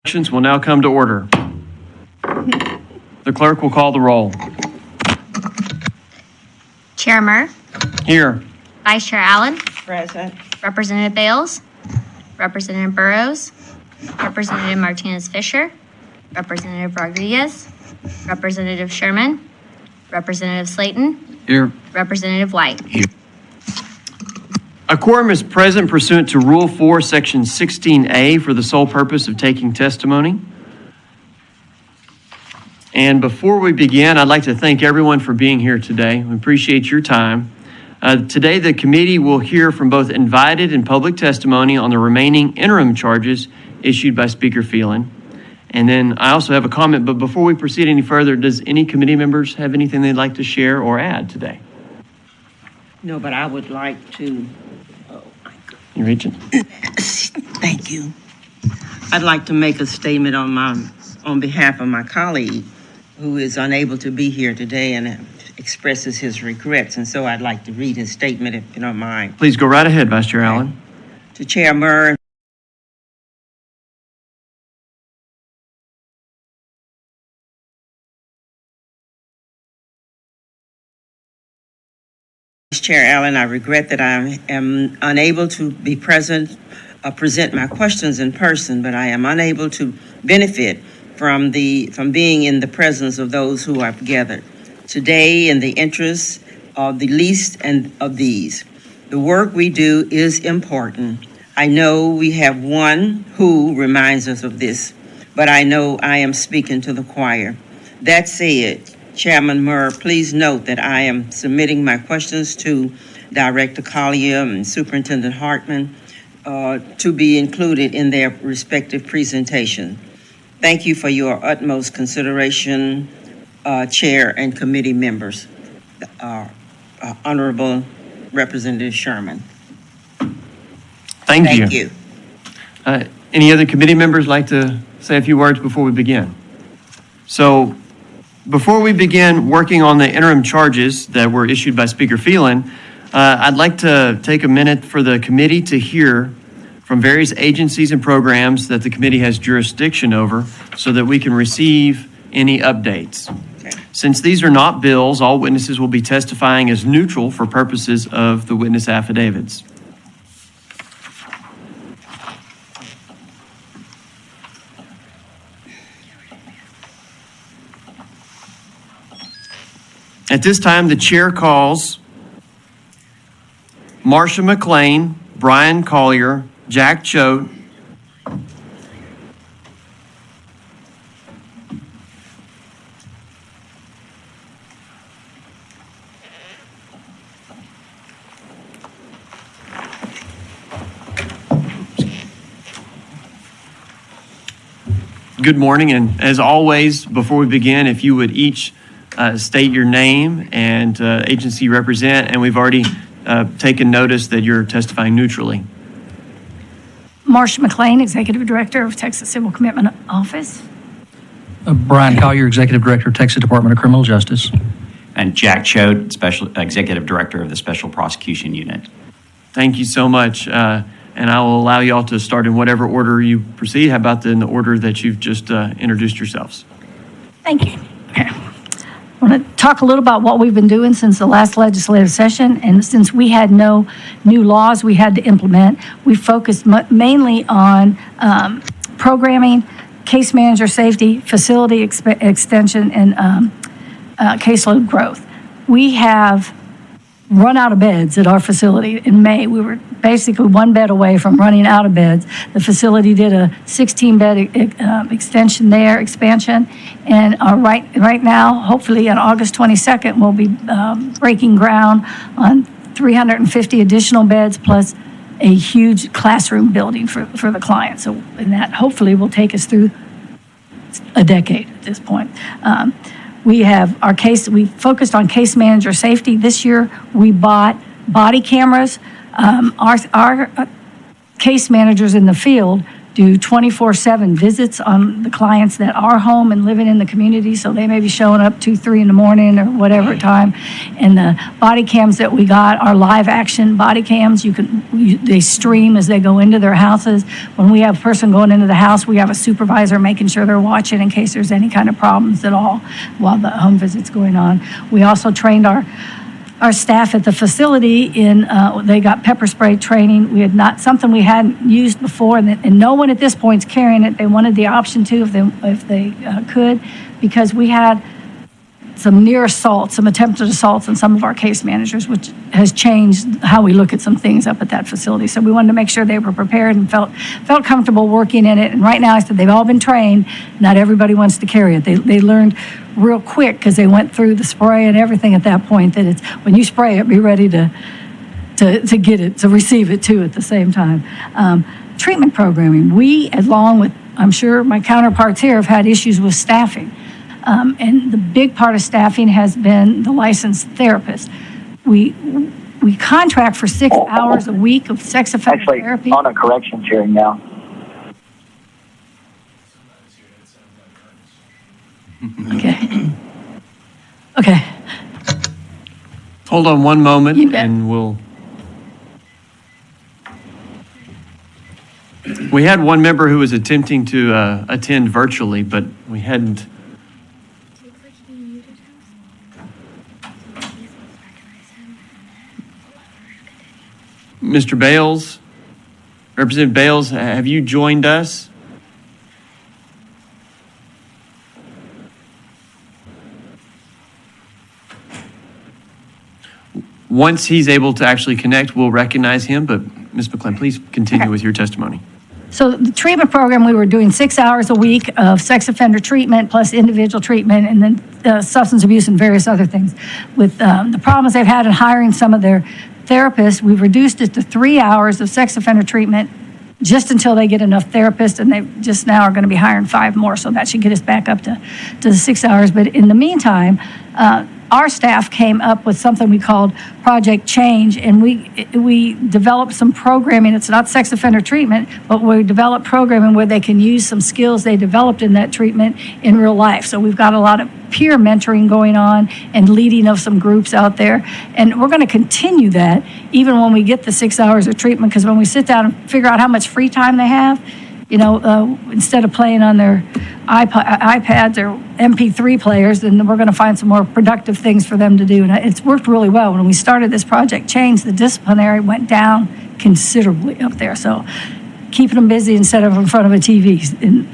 Elections will now come to order. The clerk will call the roll. Chair Murr, Here. Vice Chair Allen, Present. Representative Bales, Representative Burrows, Representative Martinez Fisher, Representative Rodriguez, Representative Sherman, Representative Slayton, Here. Representative White. A quorum is present pursuant to Rule 4, Section 16A for the sole purpose of taking testimony. And before we begin, I'd like to thank everyone for being here today. We appreciate your time. Today, the committee will hear from both invited and public testimony on the remaining interim charges issued by Speaker Phelan. And then I also have a comment, but before we proceed any further, does any committee members have anything they'd like to share or add today? No, but I would like to, You reaching? thank you. I'd like to make a statement on behalf of my colleague who is unable to be here today and expresses his regrets. And so I'd like to read his statement if you don't mind. Please go right ahead, Vice Chair Allen. To Chair Murr, Chair Allen, I regret that I am unable to be present, present my questions in person, but I am unable to benefit from being in the presence of those who I've gathered today in the interests of the least and of these. The work we do is important. I know we have one who reminds us of this, but I know I am speaking to the choir. That said, Chairman Murr, please note that I am submitting my questions to Director Collier and Superintendent Hartman to be included in their respective presentation. Thank you for your utmost consideration, Chair and committee members. Honorable Representative Sherman. Thank you. Any other committee members like to say a few words before we begin? So, before we begin working on the interim charges that were issued by Speaker Phelan, I'd like to take a minute for the committee to hear from various agencies and programs that the committee has jurisdiction over so that we can receive any updates. Okay. Since these are not bills, all witnesses will be testifying as neutral for purposes of the witness affidavits. At this time, the chair calls Marcia McLean, Brian Collier, Jack Choate, good morning, and as always, before we begin, if you would each state your name and agency you represent, and we've already taken notice that you're testifying neutrally. Marcia McLean, Executive Director of Texas Civil Commitment Office. Brian Collier, Executive Director, Texas Department of Criminal Justice. And Jack Choate, Executive Director of the Special Prosecution Unit. Thank you so much. And I will allow you all to start in whatever order you proceed. How about in the order that you've just introduced yourselves? Thank you. Okay. I want to talk a little about what we've been doing since the last legislative session, and since we had no new laws we had to implement, we focused mainly on programming, case manager safety, facility extension, and caseload growth. We have run out of beds at our facility in May. We were basically one bed away from running out of beds. The facility did a 16-bed expansion, and right now, hopefully on August 22nd, we'll be breaking ground on 350 additional beds plus a huge classroom building for the client. So, and that hopefully will take us through a decade at this point. We focused on case manager safety. This year, we bought body cameras. Our case managers in the field do 24/7 visits on the clients that are home and living in the community. So they may be showing up 2, 3 in the morning or whatever time. And the body cams that we got are live action body cams. They stream as they go into their houses. When we have a person going into the house, we have a supervisor making sure they're watching in case there's any kind of problems at all while the home visit's going on. We also trained our staff at the facility they got pepper spray training. We had something we hadn't used before, and no one at this point's carrying it. They wanted the option to if they could, because we had some near assaults, some attempted assaults on some of our case managers, which has changed how we look at some things up at that facility. So we wanted to make sure they were prepared and felt comfortable working in it. And right now, I said they've all been trained. Not everybody wants to carry it. They learned real quick because they went through the spray and everything at that point, that it's when you spray it, be ready to get it, to receive it too at the same time. Treatment programming. We, along with, I'm sure my counterparts here, have had issues with staffing. And the big part of staffing has been the licensed therapist. We contract for 6 hours a week of sex offender therapy. On a corrections hearing now. Okay. Hold on one moment You bet. and we had one member who was attempting to attend virtually, but we hadn't. Mr. Bales, Representative Bales, have you joined us? Once he's able to actually connect, we'll recognize him, but Ms. McClellan, please continue with your testimony. So the treatment program, we were doing 6 hours a week of sex offender treatment plus individual treatment, and then substance abuse and various other things. With the problems they've had in hiring some of their therapists, we've reduced it to 3 hours of sex offender treatment just until they get enough therapists, and they just now are going to be hiring 5 more, so that should get us back up to the 6 hours. But in the meantime, our staff came up with something we called Project Change, and we developed some programming. It's not sex offender treatment, but we developed programming where they can use some skills they developed in that treatment in real life. So we've got a lot of peer mentoring going on and leading of some groups out there. And we're going to continue that even when we get the 6 hours of treatment, because when we sit down and figure out how much free time they have, instead of playing on their iPads or MP3 players, then we're going to find some more productive things for them to do. And it's worked really well. When we started this Project Change, the disciplinary went down considerably up there. So keeping them busy instead of in front of a TV. And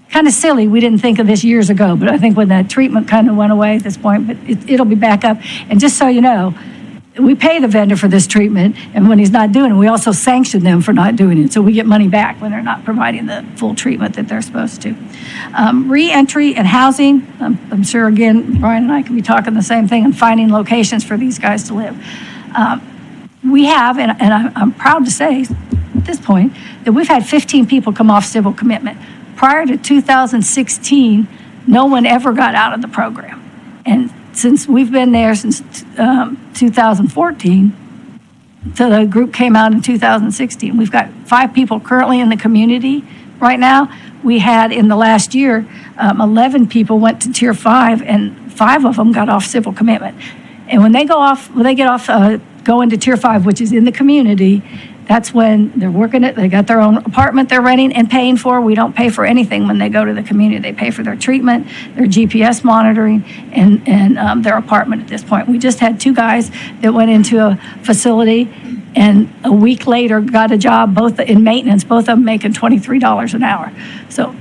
kind of silly, we didn't think of this years ago, but I think when that treatment kind of went away at this point, but it'll be back up. And just so you know, we pay the vendor for this treatment, and when he's not doing it, we also sanction them for not doing it. So we get money back when they're not providing the full treatment that they're supposed to. Re-entry and housing, I'm sure, again, Brian and I can be talking the same thing, and finding locations for these guys to live. We have, and I'm proud to say at this point, that we've had 15 people come off civil commitment. Prior to 2016, no one ever got out of the program. And since we've been there since 2014, so the group came out in 2016. We've got 5 people currently in the community right now. We had in the last year, 11 people went to Tier 5, and 5 of them got off civil commitment. And when they go into Tier 5, which is in the community, that's when they're working it. They got their own apartment they're renting and paying for. We don't pay for anything when they go to the community. They pay for their treatment, their GPS monitoring, and their apartment at this point. We just had 2 guys that went into a facility and a week later got a job, both in maintenance, both of them making $23 an hour. So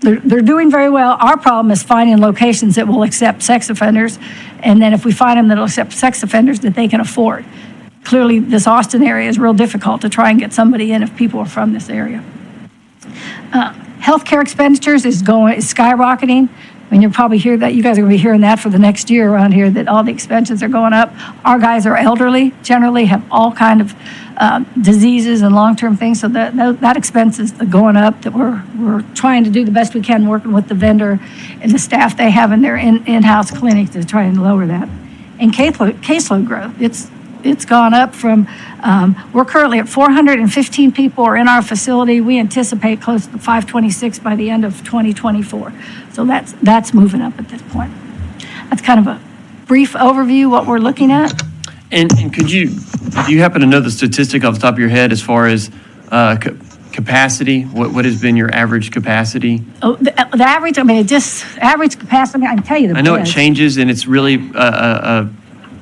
they're doing very well. Our problem is finding locations that will accept sex offenders, and then if we find them that will accept sex offenders that they can afford. Clearly, this Austin area is real difficult to try and get somebody in if people are from this area. Healthcare expenditures is skyrocketing. I mean, you'll probably hear that. You guys are going to be hearing that for the next year around here, that all the expenses are going up. Our guys are elderly, generally have all kind of diseases and long-term things, so that expense is going up. That we're trying to do the best we can, working with the vendor and the staff they have in their in-house clinic to try and lower that. And caseload growth, it's gone up from, we're currently at 415 people are in our facility. We anticipate close to 526 by the end of 2024. So that's moving up at this point. That's kind of a brief overview what we're looking at. And do you happen to know the statistic off the top of your head as far as capacity? What has been your average capacity? Oh, the average, I mean, average capacity, I can tell you the I know it beds. changes and it's really a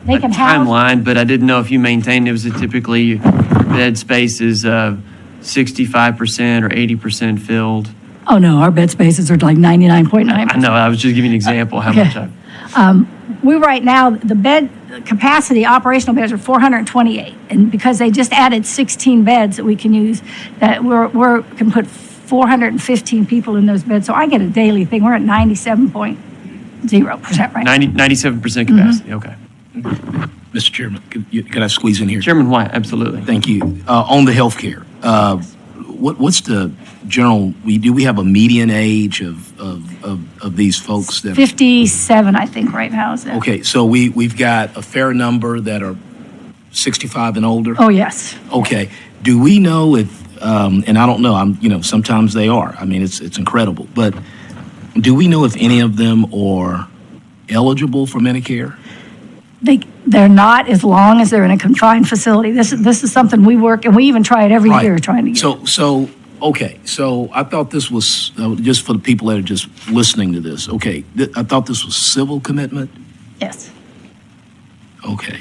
They can house, timeline, but I didn't know if you maintained it. Was it typically bed space is 65% or 80% filled? oh no, our bed spaces are like 99.9%. I know, I was just giving you an example how Okay. much We right now, the bed capacity, operational beds are 428. And because they just added 16 beds that we can use, that we're can put 415 people in those beds. So I get a daily thing. We're at 97.0% right now. 97% capacity, okay. Mr. Chairman, could I squeeze in here? Chairman White, absolutely. Thank you. On the healthcare, what's the general, do we have a median age of these folks that? 57, I think, right now is it. Okay, so we've got a fair number that are 65 and older? Oh, yes. Okay, do we know if, and I don't know, sometimes they are, I mean, it's incredible, but do we know if any of them are eligible for Medicare? They're not as long as they're in a confined facility. This is something we work, and we even try it every Right. year trying to get. Okay, so I thought this was, just for the people that are just listening to this, okay, I thought this was civil commitment? Yes. Okay.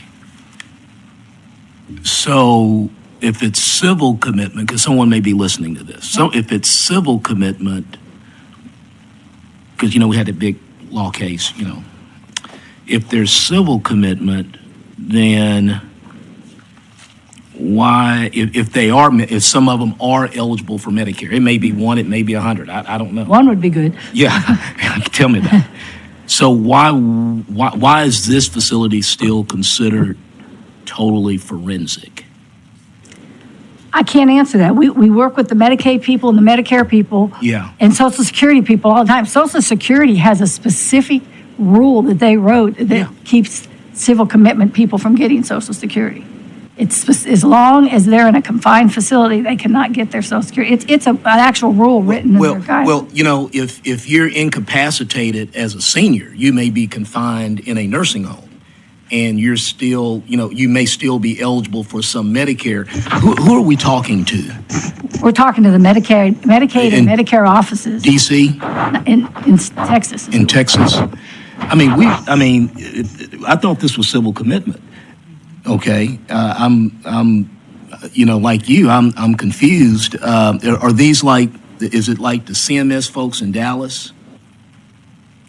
So if it's civil commitment, because someone may be listening to this, so if it's civil commitment, because, we had a big law case, if there's civil commitment, then why, if some of them are eligible for Medicare, it may be one, it may be 100, I don't know. One would be good. Yeah, tell me that. So why is this facility still considered totally forensic? I can't answer that. We work with the Medicaid people and the Medicare people. Yeah. And Social Security people all the time. Social Security has a specific rule that they wrote that Yeah. keeps civil commitment people from getting Social Security. It's as long as they're in a confined facility, they cannot get their Social Security. It's an actual rule written in their guidelines. Well, if you're incapacitated as a senior, you may be confined in a nursing home, and you're still, you may still be eligible for some Medicare. Who are we talking to? We're talking to the Medicaid In and Medicare offices DC? in Texas. In Texas? I thought this was civil commitment. Okay, I'm like you, I'm confused. Are these is it like the CMS folks in Dallas?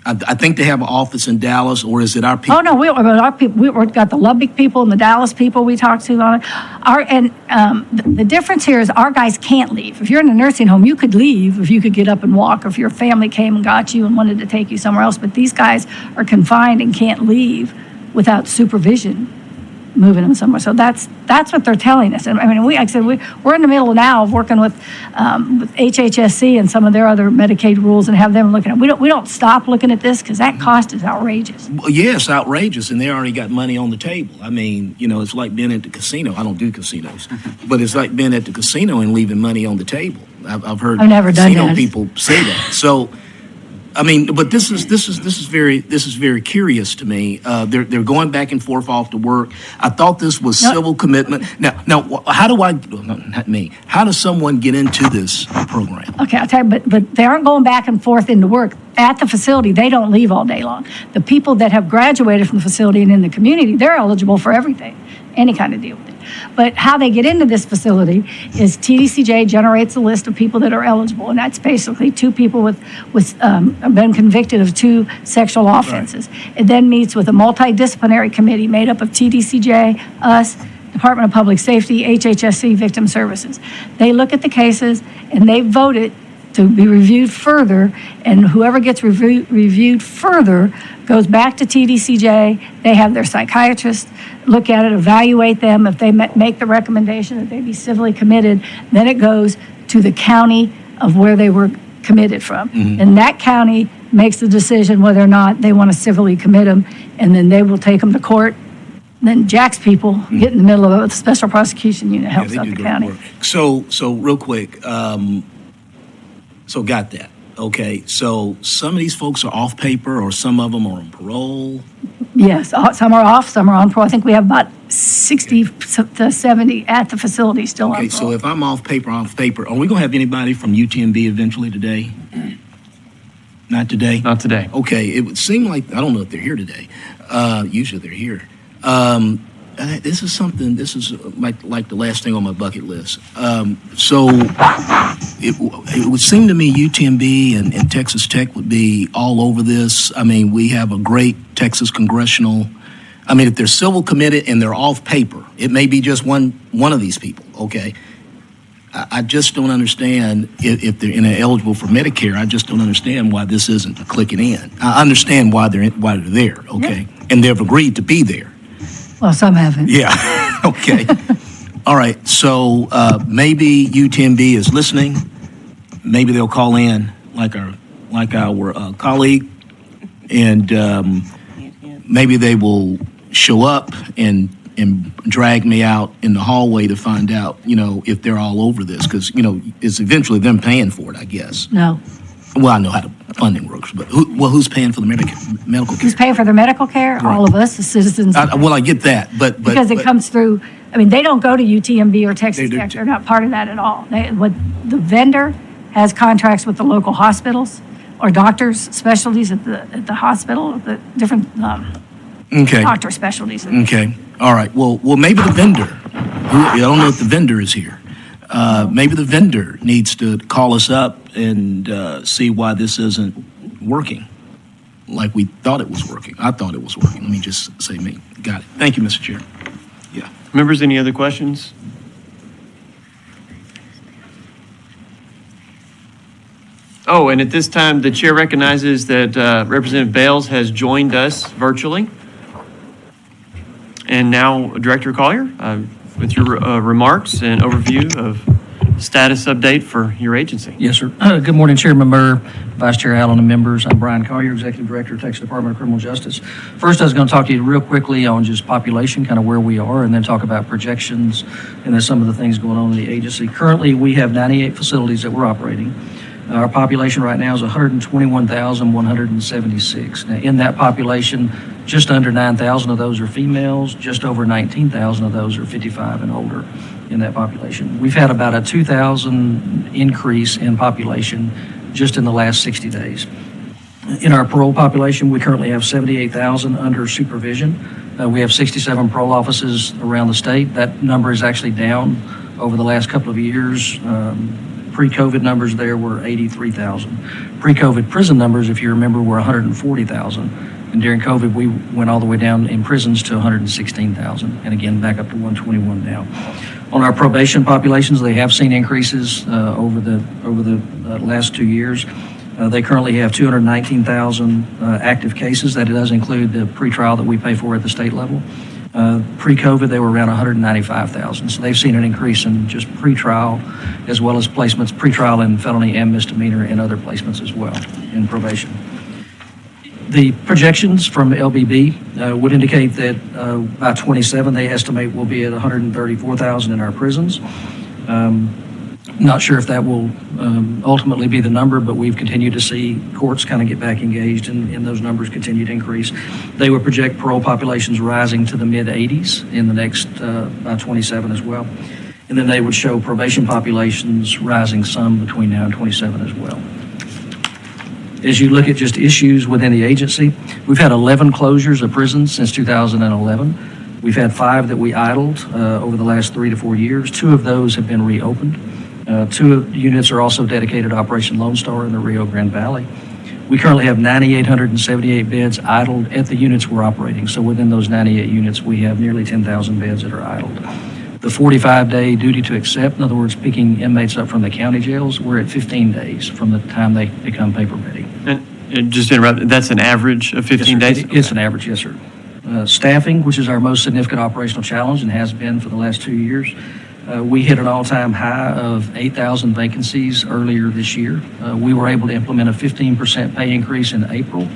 I think they have an office in Dallas, or is it our people? Oh, no, our people, we've got the Lubbock people and the Dallas people we talk to. The difference here is our guys can't leave. If you're in a nursing home, you could leave if you could get up and walk, or if your family came and got you and wanted to take you somewhere else. But these guys are confined and can't leave without supervision, moving them somewhere. So that's what they're telling us. And I mean, like I said, we're in the middle now of working with HHSC and some of their other Medicaid rules and have them looking at. We don't stop looking at this because that cost is outrageous. Well, yes, outrageous, and they already got money on the table. I mean, it's like being at the casino. I don't do casinos, but it's like being at the casino and leaving money on the table. I've heard I've never done casino that. people say that. So, I mean, but this is very curious to me. They're going back and forth off to work. I thought this was civil commitment. Now, how does someone get into this program? Okay, I'll tell you, but they aren't going back and forth into work. At the facility, they don't leave all day long. The people that have graduated from the facility and in the community, they're eligible for everything, any kind of deal with it. But how they get into this facility is TDCJ generates a list of people that are eligible, and that's basically 2 people with been convicted of 2 sexual offenses. It then meets with a multidisciplinary committee made up of TDCJ, us, Department of Public Safety, HHSC, Victim Services. They look at the cases and they vote it to be reviewed further, and whoever gets reviewed further goes back to TDCJ. They have their psychiatrist look at it, evaluate them. If they make the recommendation that they be civilly committed, then it goes to the county of where they were committed from. Mm-hmm. And that county makes the decision whether or not they want to civilly commit them, and then they will take them to court Then Jack's people get in the middle of it. The special prosecution unit helps Yeah, out they the do great county. work. So real quick, so got that. Okay, so some of these folks are off paper or some of them are on parole. Yes, some are off, some are on parole. I think we have about 60 to 70 at the facility still on Okay, so parole. if I'm off paper, are we gonna have anybody from UTMB eventually today? Not today? Not today. Okay, it would seem like, I don't know if they're here today. Usually they're here. This is like the last thing on my bucket list. So it would seem to me UTMB and Texas Tech would be all over this. I mean, we have a great Texas congressional, I mean, if they're civil committed and they're off paper, it may be just one of these people, okay? I just don't understand if they're eligible for Medicare. I just don't understand why this isn't clicking in. I understand why they're there, okay? And they've agreed to be there. Well, some haven't. Yeah, okay. All right, so maybe UTMB is listening. Maybe they'll call in like our colleague, and maybe they will show up and drag me out in the hallway to find out, if they're all over this, because, it's eventually them paying for it, I guess. No. Well, I know how the funding works, but who's paying for the medical care? Who's paying for their medical care? All of us, the citizens. I get that, but Because it comes through, they don't go to UTMB or Texas They do Tech. too. They're not part of that at all. The vendor has contracts with the local hospitals or doctors, specialties at the hospital, the different okay. doctor specialties. Okay, all right. Well, maybe the vendor. I don't know if the vendor is here. Maybe the vendor needs to call us up and see why this isn't working like we thought it was working. I thought it was working. Let me just say me. Got it. Thank you, Mr. Chair. Yeah. Members, any other questions? Oh, and at this time, the chair recognizes that Representative Bales has joined us virtually. And now, Director Collier, with your remarks and overview of status update for your agency. Yes, sir. Good morning, Chairman Murr, Vice Chair Allen, and members. I'm Brian Collier, Executive Director, Texas Department of Criminal Justice. First, I was going to talk to you real quickly on just population, kind of where we are, and then talk about projections and then some of the things going on in the agency. Currently, we have 98 facilities that we're operating. Our population right now is 121,176. Now, in that population, just under 9,000 of those are females, just over 19,000 of those are 55 and older in that population. We've had about a 2,000 increase in population just in the last 60 days. In our parole population, we currently have 78,000 under supervision. We have 67 parole offices around the state. That number is actually down over the last couple of years. Pre-COVID numbers there were 83,000. Pre-COVID prison numbers, if you remember, were 140,000. And during COVID, we went all the way down in prisons to 116,000, and again, back up to 121 now. On our probation populations, they have seen increases over the last 2 years. They currently have 219,000 active cases. That does include the pretrial that we pay for at the state level. Pre-COVID, they were around 195,000. So they've seen an increase in just pretrial as well as placements, pretrial and felony and misdemeanor and other placements as well in probation. The projections from LBB would indicate that by 27, they estimate we'll be at 134,000 in our prisons. Not sure if that will ultimately be the number, but we've continued to see courts kind of get back engaged and those numbers continue to increase. They would project parole populations rising to the mid-80s in the next by 27 as well. And then they would show probation populations rising some between now and 27 as well. As you look at just issues within the agency, we've had 11 closures of prisons since 2011. We've had 5 that we idled over the last 3 to 4 years. 2 of those have been reopened. 2 units are also dedicated to Operation Lone Star in the Rio Grande Valley. We currently have 9,878 beds idled at the units we're operating. So within those 98 units, we have nearly 10,000 beds that are idled. The 45-day duty to accept, in other words, picking inmates up from the county jails, we're at 15 days from the time they become paper ready. And just to interrupt, that's an average of 15 Yes, sir. days? It's an average, yes, sir. Staffing, which is our most significant operational challenge and has been for the last 2 years, we hit an all-time high of 8,000 vacancies earlier this year. We were able to implement a 15% pay increase in April,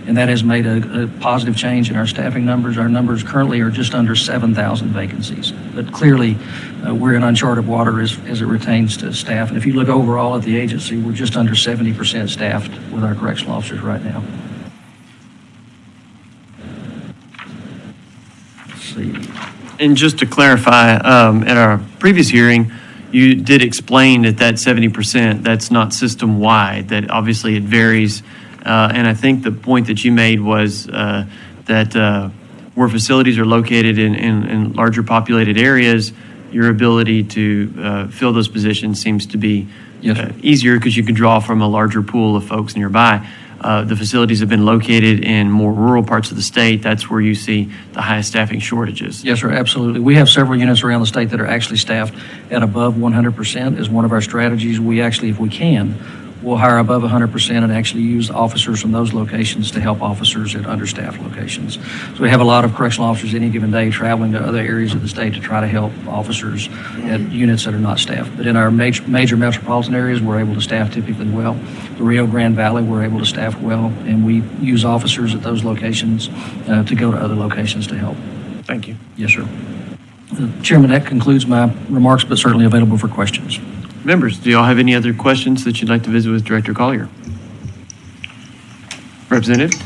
and that has made a positive change in our staffing numbers. Our numbers currently are just under 7,000 vacancies, but clearly we're in uncharted water as it pertains to staff. And if you look overall at the agency, we're just under 70% staffed with our correctional officers right now. Let's see. And just to clarify, at our previous hearing, you did explain that 70%, that's not system-wide, that obviously it varies. And I think the point that you made was that where facilities are located in larger populated areas, your ability to fill those positions seems to be easier because you can draw from a larger pool of folks nearby. The facilities have been located in more rural parts of the state. That's where you see the highest staffing shortages. Yes, sir, absolutely. We have several units around the state that are actually staffed at above 100% as one of our strategies. We actually, if we can, we'll hire above 100% and actually use officers from those locations to help officers at understaffed locations. So we have a lot of correctional officers any given day traveling to other areas of the state to try to help officers at units that are not staffed. But in our major metropolitan areas, we're able to staff typically well. The Rio Grande Valley, we're able to staff well, and we use officers at those locations to go to other locations to help. Thank you. Yes, sir. Chairman, that concludes my remarks, but certainly available for questions. Members, do y'all have any other questions that you'd like to visit with Director Collier? Representative?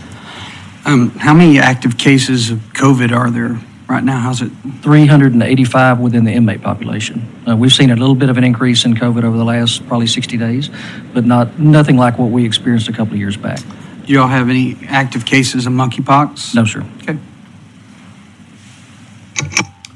How many active cases of COVID are there right now? How's it? 385 within the inmate population. We've seen a little bit of an increase in COVID over the last probably 60 days, but nothing like what we experienced a couple of years back. Do y'all have any active cases of monkeypox? No, sir. Okay.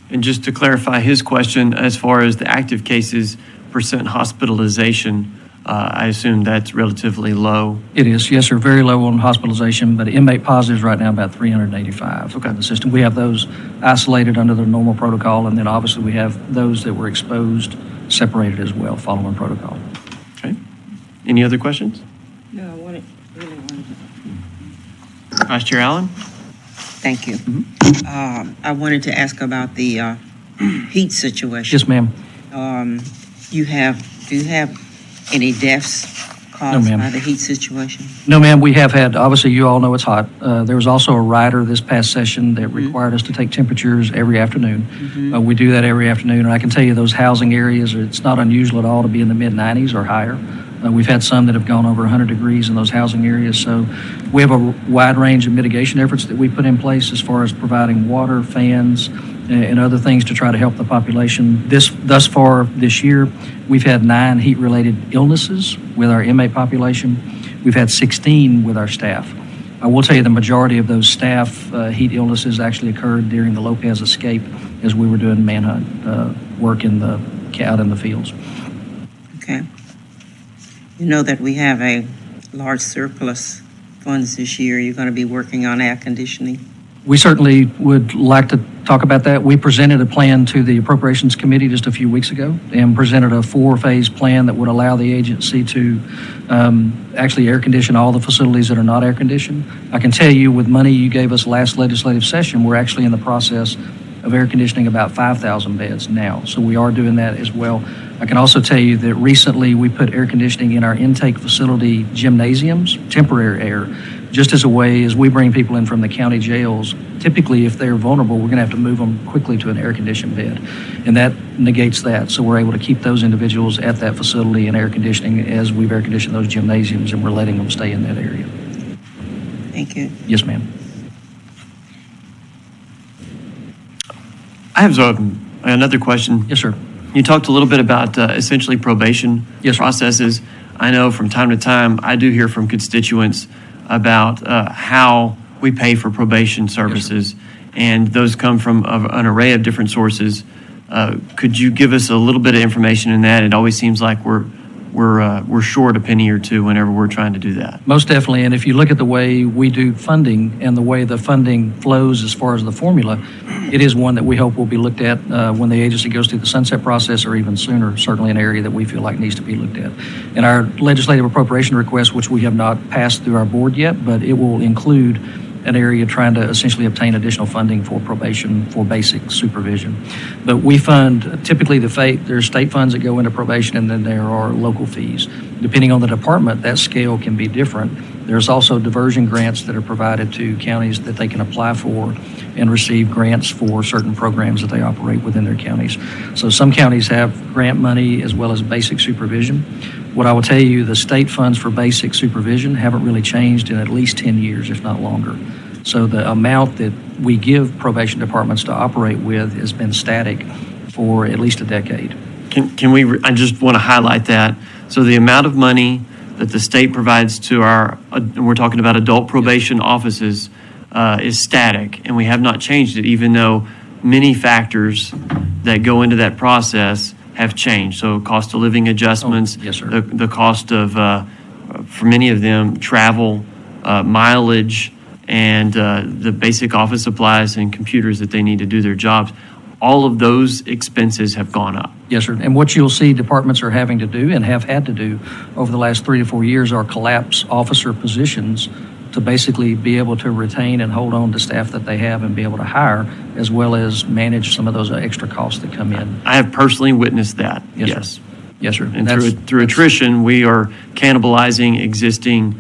And just to clarify his question, as far as the active cases, percent hospitalization, I assume that's relatively low. It is, yes, sir, very low on hospitalization, but inmate positives right now about 385 in the system. We have those isolated under the normal protocol, and then obviously we have those that were exposed separated as well, following protocol. Okay. Any other questions? No, I really wanted to. Vice Chair Allen? Thank you. I wanted to ask about the heat situation. Yes, ma'am. Do you have any deaths caused ma'am. by the heat situation? No, ma'am, we have had, obviously you all know it's hot. There was also a rider this past session that required us to take temperatures every afternoon. We do that every afternoon, and I can tell you those housing areas, it's not unusual at all to be in the mid-90s or higher. We've had some that have gone over 100 degrees in those housing areas. So we have a wide range of mitigation efforts that we put in place as far as providing water, fans, and other things to try to help the population. Thus far this year, we've had 9 heat-related illnesses with our inmate population. We've had 16 with our staff. I will tell you the majority of those staff heat illnesses actually occurred during the Lopez escape as we were doing manhunt work out in the fields. Okay. You know that we have a large surplus funds this year. You're going to be working on air conditioning. We certainly would like to talk about that. We presented a plan to the Appropriations Committee just a few weeks ago and presented a 4-phase plan that would allow the agency to actually air condition all the facilities that are not air conditioned. I can tell you with money you gave us last legislative session, we're actually in the process of air conditioning about 5,000 beds now. So we are doing that as well. I can also tell you that recently we put air conditioning in our intake facility gymnasiums, temporary air, just as a way as we bring people in from the county jails. Typically, if they're vulnerable, we're going to have to move them quickly to an air-conditioned bed, and that negates that. So we're able to keep those individuals at that facility in air conditioning as we've air-conditioned those gymnasiums, and we're letting them stay in that area. Thank you. Yes, ma'am. I have another question. Yes, sir. You talked a little bit about essentially probation processes. I know from time to time, I do hear from constituents about how we pay for probation services, and those come from an array of different sources. Could you give us a little bit of information in that? It always seems like we're short a penny or two whenever we're trying to do that. Most definitely, and if you look at the way we do funding and the way the funding flows as far as the formula, it is one that we hope will be looked at when the agency goes through the sunset process or even sooner, certainly an area that we feel like needs to be looked at. And our legislative appropriation request, which we have not passed through our board yet, but it will include an area trying to essentially obtain additional funding for probation for basic supervision. But we fund, typically there's state funds that go into probation, and then there are local fees. Depending on the department, that scale can be different. There's also diversion grants that are provided to counties that they can apply for and receive grants for certain programs that they operate within their counties. So some counties have grant money as well as basic supervision. What I will tell you, the state funds for basic supervision haven't really changed in at least 10 years, if not longer. So the amount that we give probation departments to operate with has been static for at least a decade. I just want to highlight that. So the amount of money that the state provides to we're talking about adult probation offices, is static, and we have not changed it, even though many factors that go into that process have changed. So cost of living adjustments, yes, sir. The cost of, for many of them, travel, mileage, and the basic office supplies and computers that they need to do their jobs. All of those expenses have gone up. Yes, sir. And what you'll see departments are having to do and have had to do over the last 3 to 4 years are collapse officer positions to basically be able to retain and hold on to staff that they have and be able to hire, as well as manage some of those extra costs that come in. I have personally witnessed that. Yes, Yes. sir. Yes, sir. And through attrition, we are cannibalizing existing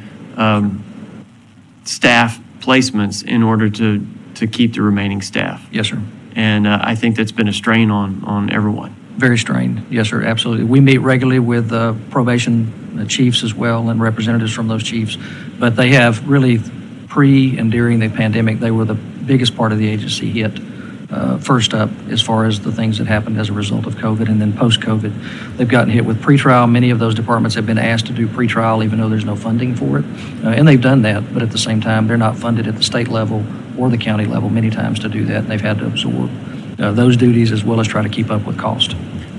staff placements in order to keep the remaining staff. Yes, sir. And I think that's been a strain on everyone. Very strained. Yes, sir, absolutely. We meet regularly with probation chiefs as well and representatives from those chiefs, but they have really pre and during the pandemic, they were the biggest part of the agency hit first up as far as the things that happened as a result of COVID, and then post-COVID. They've gotten hit with pretrial. Many of those departments have been asked to do pretrial even though there's no funding for it, and they've done that, but at the same time, they're not funded at the state level or the county level many times to do that, and they've had to absorb those duties as well as try to keep up with cost.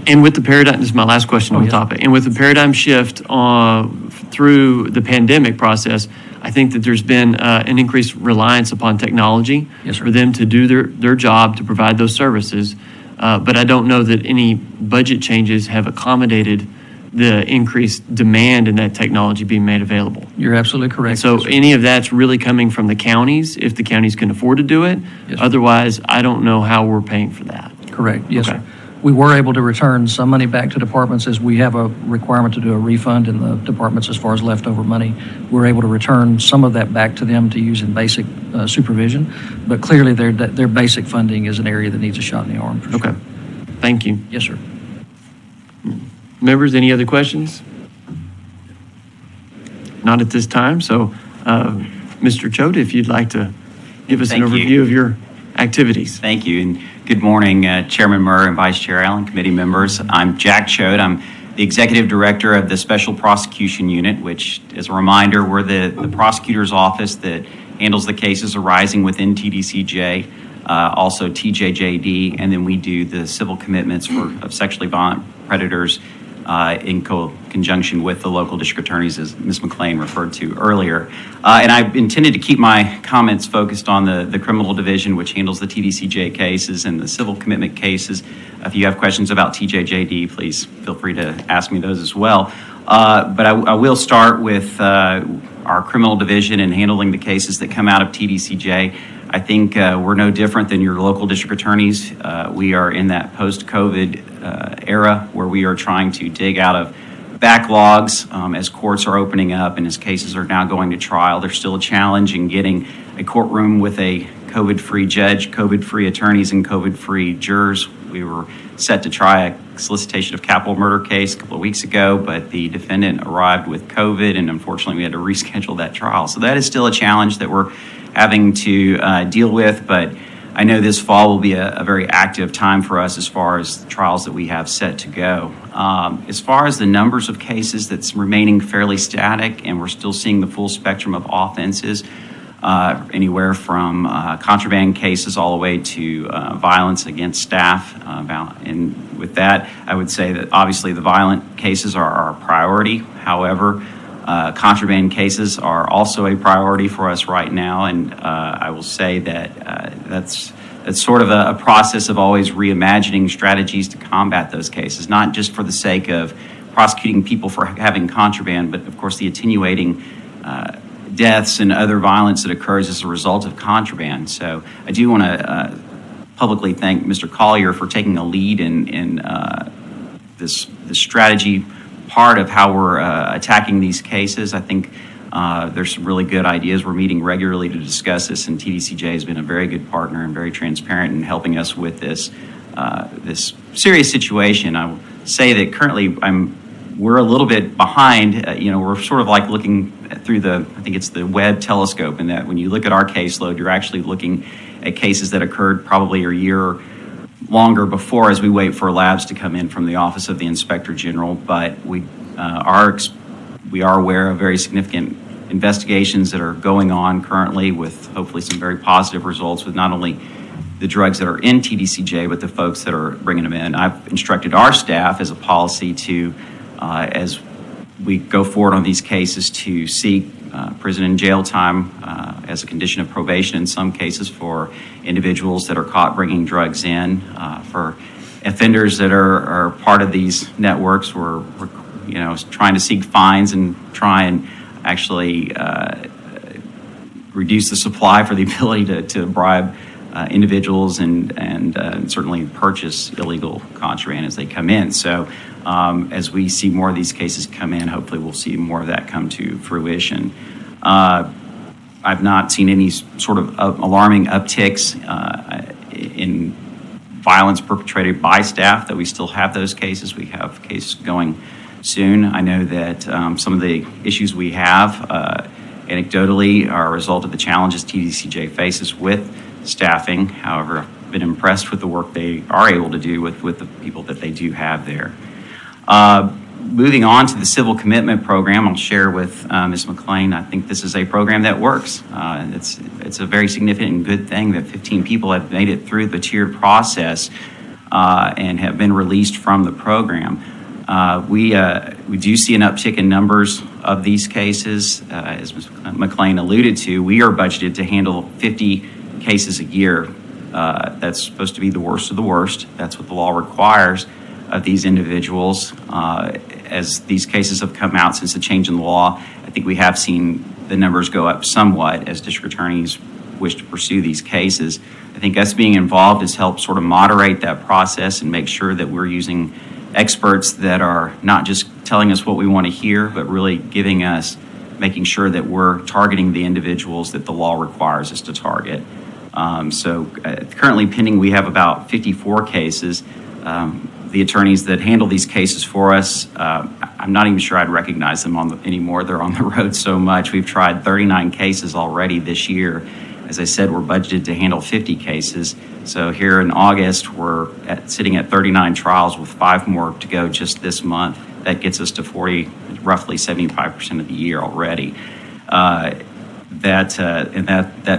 And with the paradigm, this is my last question on the yes. topic, and with the paradigm shift through the pandemic process, I think that there's been an increased reliance upon technology Yes, sir. for them to do their job to provide those services. But I don't know that any budget changes have accommodated the increased demand in that technology being made available. You're absolutely correct. So Yes, sir. any of that's really coming from the counties, if the counties can afford to do it. Yes, sir. Otherwise, I don't know how we're paying for that. Correct, yes, Okay. sir. We were able to return some money back to departments as we have a requirement to do a refund in the departments as far as leftover money. We're able to return some of that back to them to use in basic supervision, but clearly their basic funding is an area that needs a shot in the arm for sure. Okay, thank you. Yes, sir. Members, any other questions? Not at this time, so Mr. Choate, if you'd like to give us an Thank you. overview of your activities. Thank you, and good morning, Chairman Murr and Vice Chair Allen, committee members. I'm Jack Choate. I'm the Executive Director of the Special Prosecution Unit, which, as a reminder, we're the prosecutor's office that handles the cases arising within TDCJ, also TJJD, and then we do the civil commitments of sexually violent predators in conjunction with the local district attorneys, as Ms. McLean referred to earlier. And I intended to keep my comments focused on the criminal division, which handles the TDCJ cases and the civil commitment cases. If you have questions about TJJD, please feel free to ask me those as well. But I will start with our criminal division and handling the cases that come out of TDCJ. I think we're no different than your local district attorneys. We are in that post-COVID era where we are trying to dig out of backlogs as courts are opening up and as cases are now going to trial. There's still a challenge in getting a courtroom with a COVID-free judge, COVID-free attorneys, and COVID-free jurors. We were set to try a solicitation of capital murder case a couple of weeks ago, but the defendant arrived with COVID, and unfortunately we had to reschedule that trial. So that is still a challenge that we're having to deal with, but I know this fall will be a very active time for us as far as the trials that we have set to go. As far as the numbers of cases, that's remaining fairly static, and we're still seeing the full spectrum of offenses, anywhere from contraband cases all the way to violence against staff. And with that, I would say that obviously the violent cases are our priority. However, contraband cases are also a priority for us right now, and I will say that that's sort of a process of always reimagining strategies to combat those cases, not just for the sake of prosecuting people for having contraband, but of course the attenuating deaths and other violence that occurs as a result of contraband. So I do want to publicly thank Mr. Collier for taking a lead in this strategy part of how we're attacking these cases. I think There's some really good ideas. We're meeting regularly to discuss this, and TDCJ has been a very good partner and very transparent in helping us with this serious situation. I will say that currently we're a little bit behind. We're sort of like looking through I think it's the Webb telescope, in that when you look at our caseload, you're actually looking at cases that occurred probably a year or longer before, as we wait for labs to come in from the Office of the Inspector General. But we are aware of very significant investigations that are going on currently, with hopefully some very positive results with not only the drugs that are in TDCJ, but the folks that are bringing them in. I've instructed our staff as a policy to, as we go forward on these cases, to seek prison and jail time as a condition of probation in some cases for individuals that are caught bringing drugs in. For offenders that are part of these networks, we're trying to seek fines and try and actually reduce the supply for the ability to bribe individuals and certainly purchase illegal contraband as they come in. So as we see more of these cases come in, hopefully we'll see more of that come to fruition. I've not seen any sort of alarming upticks in violence perpetrated by staff, that we still have those cases. We have cases going soon. I know that some of the issues we have anecdotally are a result of the challenges TDCJ faces with staffing. However, I've been impressed with the work they are able to do with the people that they do have there. Moving on to the civil commitment program, I'll share with Ms. McLean. I think this is a program that works. It's a very significant and good thing that 15 people have made it through the tiered process and have been released from the program. We do see an uptick in numbers of these cases. As Ms. McLean alluded to, we are budgeted to handle 50 cases a year. That's supposed to be the worst of the worst. That's what the law requires of these individuals. As these cases have come out since the change in the law, I think we have seen the numbers go up somewhat as district attorneys wish to pursue these cases. I think us being involved has helped sort of moderate that process and make sure that we're using experts that are not just telling us what we want to hear, but really making sure that we're targeting the individuals that the law requires us to target. Currently pending, we have about 54 cases. The attorneys that handle these cases for us, I'm not even sure I'd recognize them anymore. They're on the road so much. We've tried 39 cases already this year. As I said, we're budgeted to handle 50 cases. So here in August, we're sitting at 39 trials with 5 more to go just this month. That gets us to roughly 75% of the year already. That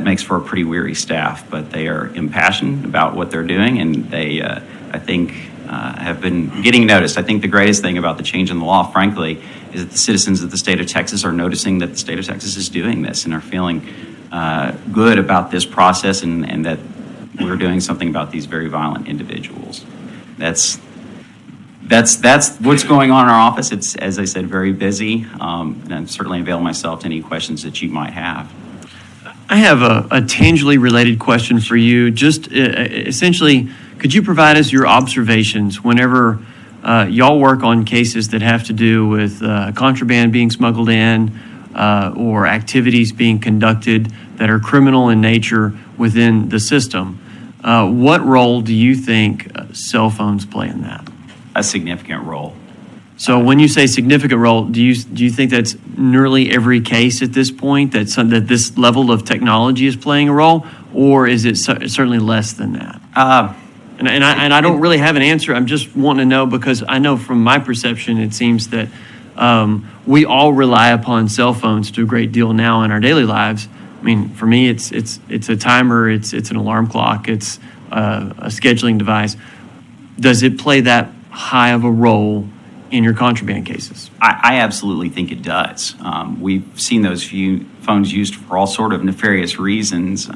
makes for a pretty weary staff, but they are impassioned about what they're doing, and they, I think, have been getting noticed. I think the greatest thing about the change in the law, frankly, is that the citizens of the state of Texas are noticing that the state of Texas is doing this and are feeling good about this process, and that we're doing something about these very violent individuals. That's what's going on in our office. It's, as I said, very busy, and I certainly avail myself to any questions that you might have. I have a tangibly related question for you. Just essentially, could you provide us your observations whenever y'all work on cases that have to do with contraband being smuggled in or activities being conducted that are criminal in nature within the system? What role do you think cell phones play in that? A significant role. So when you say significant role, do you think that's nearly every case at this point that this level of technology is playing a role, or is it certainly less than that? And I don't really have an answer. I'm just wanting to know, because I know from my perception, it seems that we all rely upon cell phones to a great deal now in our daily lives. I mean, for me, it's a timer, it's an alarm clock, it's a scheduling device. Does it play that high of a role in your contraband cases? I absolutely think it does. We've seen those phones used for all sort of nefarious reasons.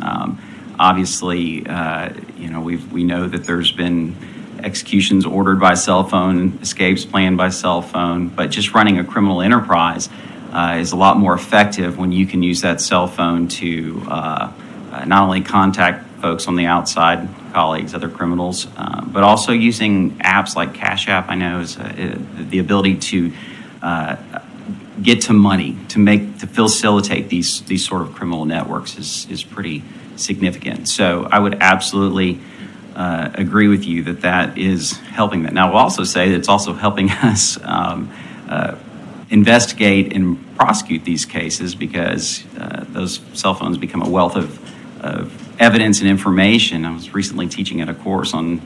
Obviously, we know that there's been executions ordered by cell phone, escapes planned by cell phone, but just running a criminal enterprise is a lot more effective when you can use that cell phone to not only contact folks on the outside, colleagues, other criminals, but also using apps like Cash App. I know is the ability to get to money to facilitate these sort of criminal networks is pretty significant. So I would absolutely agree with you that is helping that. Now, we'll also say that it's also helping us investigate and prosecute these cases, because those cell phones become a wealth of evidence and information. I was recently teaching at a course on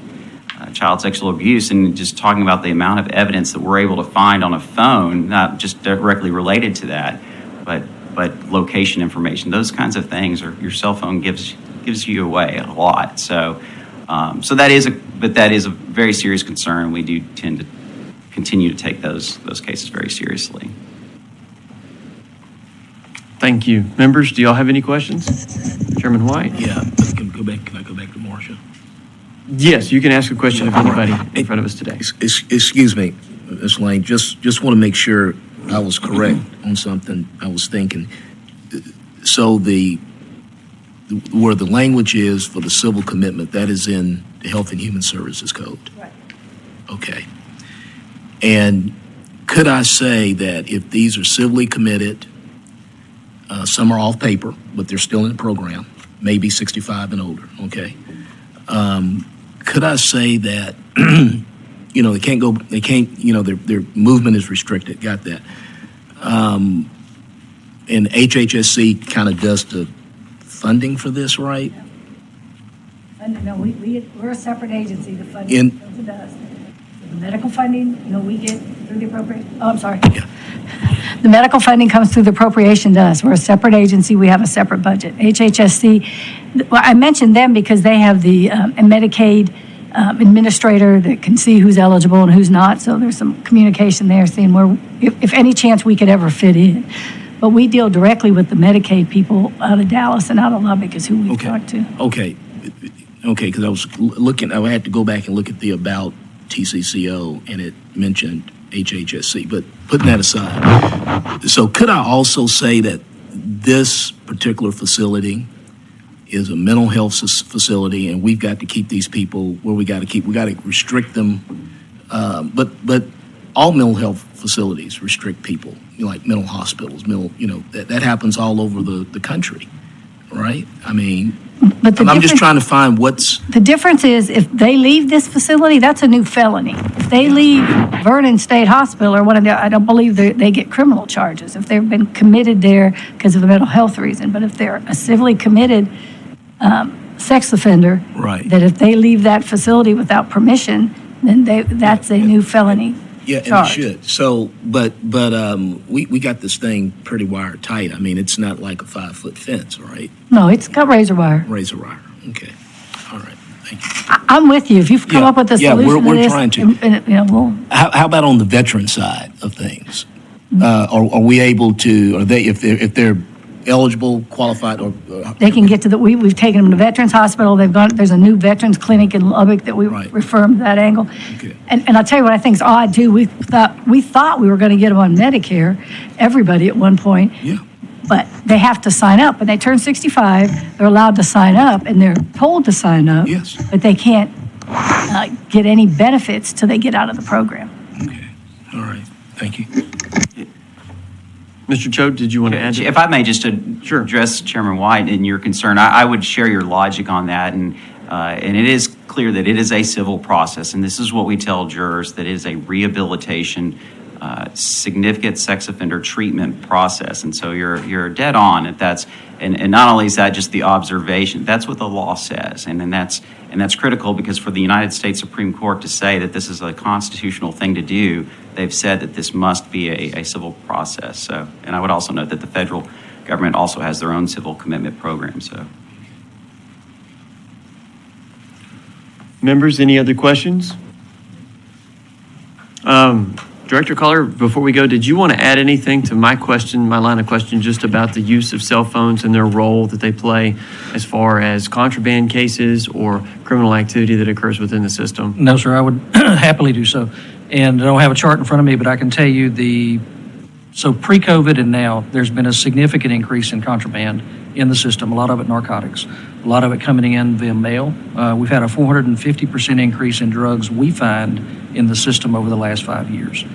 child sexual abuse, and just talking about the amount of evidence that we're able to find on a phone, not just directly related to that, but location information, those kinds of things, or your cell phone gives you away a lot. So that is a very serious concern. We do tend to continue to take those cases very seriously. Thank you. Members, do y'all have any questions? Chairman White? Yeah, can I go back to Marcia? Yes, you can ask a question of anybody in front of us today. Excuse me, Ms. Lane, just want to make sure I was correct on something I was thinking. So where the language is for the civil commitment, that is in the Health and Human Services Code? Right. Okay. And could I say that if these are civilly committed, some are off paper, but they're still in the program, maybe 65 and older, okay? Could I say that, their movement is restricted, got that. And HHSC kind of does the funding for this, right? No, we're a separate agency, the funding goes to us. The medical funding, we get through the appropriation. Oh, I'm sorry. Yeah. The medical funding comes through the appropriation to us. We're a separate agency. We have a separate budget. HHSC, well, I mentioned them because they have the Medicaid administrator that can see who's eligible and who's not. So there's some communication there, seeing where, if any chance we could ever fit in. But we deal directly with the Medicaid people out of Dallas and out of Lubbock is who we talk to. Okay, because I was looking, I had to go back and look at the about TCCO, and it mentioned HHSC, but putting that aside, so could I also say that this particular facility is a mental health facility, and we've got to keep these people where we got to restrict them, but all mental health facilities restrict people, like mental hospitals, that happens all over the country, right? I mean, but I'm just trying to find what's... The difference is if they leave this facility, that's a new felony. If they leave Vernon State Hospital or one of the, I don't believe they get criminal charges if they've been committed there because of a mental health reason. But if they're a civilly committed sex offender, right, that if they leave that facility without permission, then that's a new felony. Yeah, charge. And it should. So, but we got this thing pretty wire tight. I mean, it's not like a 5-foot fence, right? No, it's got razor wire. Razor wire. Okay. All right. Thank you. I'm with you. If you've come up with a solution we're to this, trying to. we'll. How about on the veteran side of things? Are we able to? Are they if they're eligible, qualified, or they can get to we've taken them to Veterans Hospital. They've gone. There's a new veterans clinic in Lubbock that we refer them to that angle. Okay. And I'll tell you what I think is odd too. We thought we were going to get them on Medicare, everybody at one point. Yeah. But they have to sign up. When they turn 65, they're allowed to sign up, and they're told to sign up. Yes. But they can't get any benefits till they get out of the program. Okay. All right. Thank you. Mr. Cho, did you want to add? If I may just address Chairman White and your concern, I would share your logic on that, and it is clear that it is a civil process, and this is what we tell jurors, that it is a rehabilitation, significant sex offender treatment process, and so you're dead on if that's, and not only is that just the observation, that's what the law says, and that's critical because for the United States Supreme Court to say that this is a constitutional thing to do, they've said that this must be a civil process. So, and I would also note that the federal government also has their own civil commitment program. So, Members, any other questions? Director Collar, before we go, did you want to add anything to my line of question, just about the use of cell phones and their role that they play as far as contraband cases or criminal activity that occurs within the system? No, sir, I would happily do so. And I don't have a chart in front of me, but I can tell you so pre-COVID and now, there's been a significant increase in contraband in the system, a lot of it narcotics, a lot of it coming in via mail. We've had a 450% increase in drugs we find in the system over the last 5 years.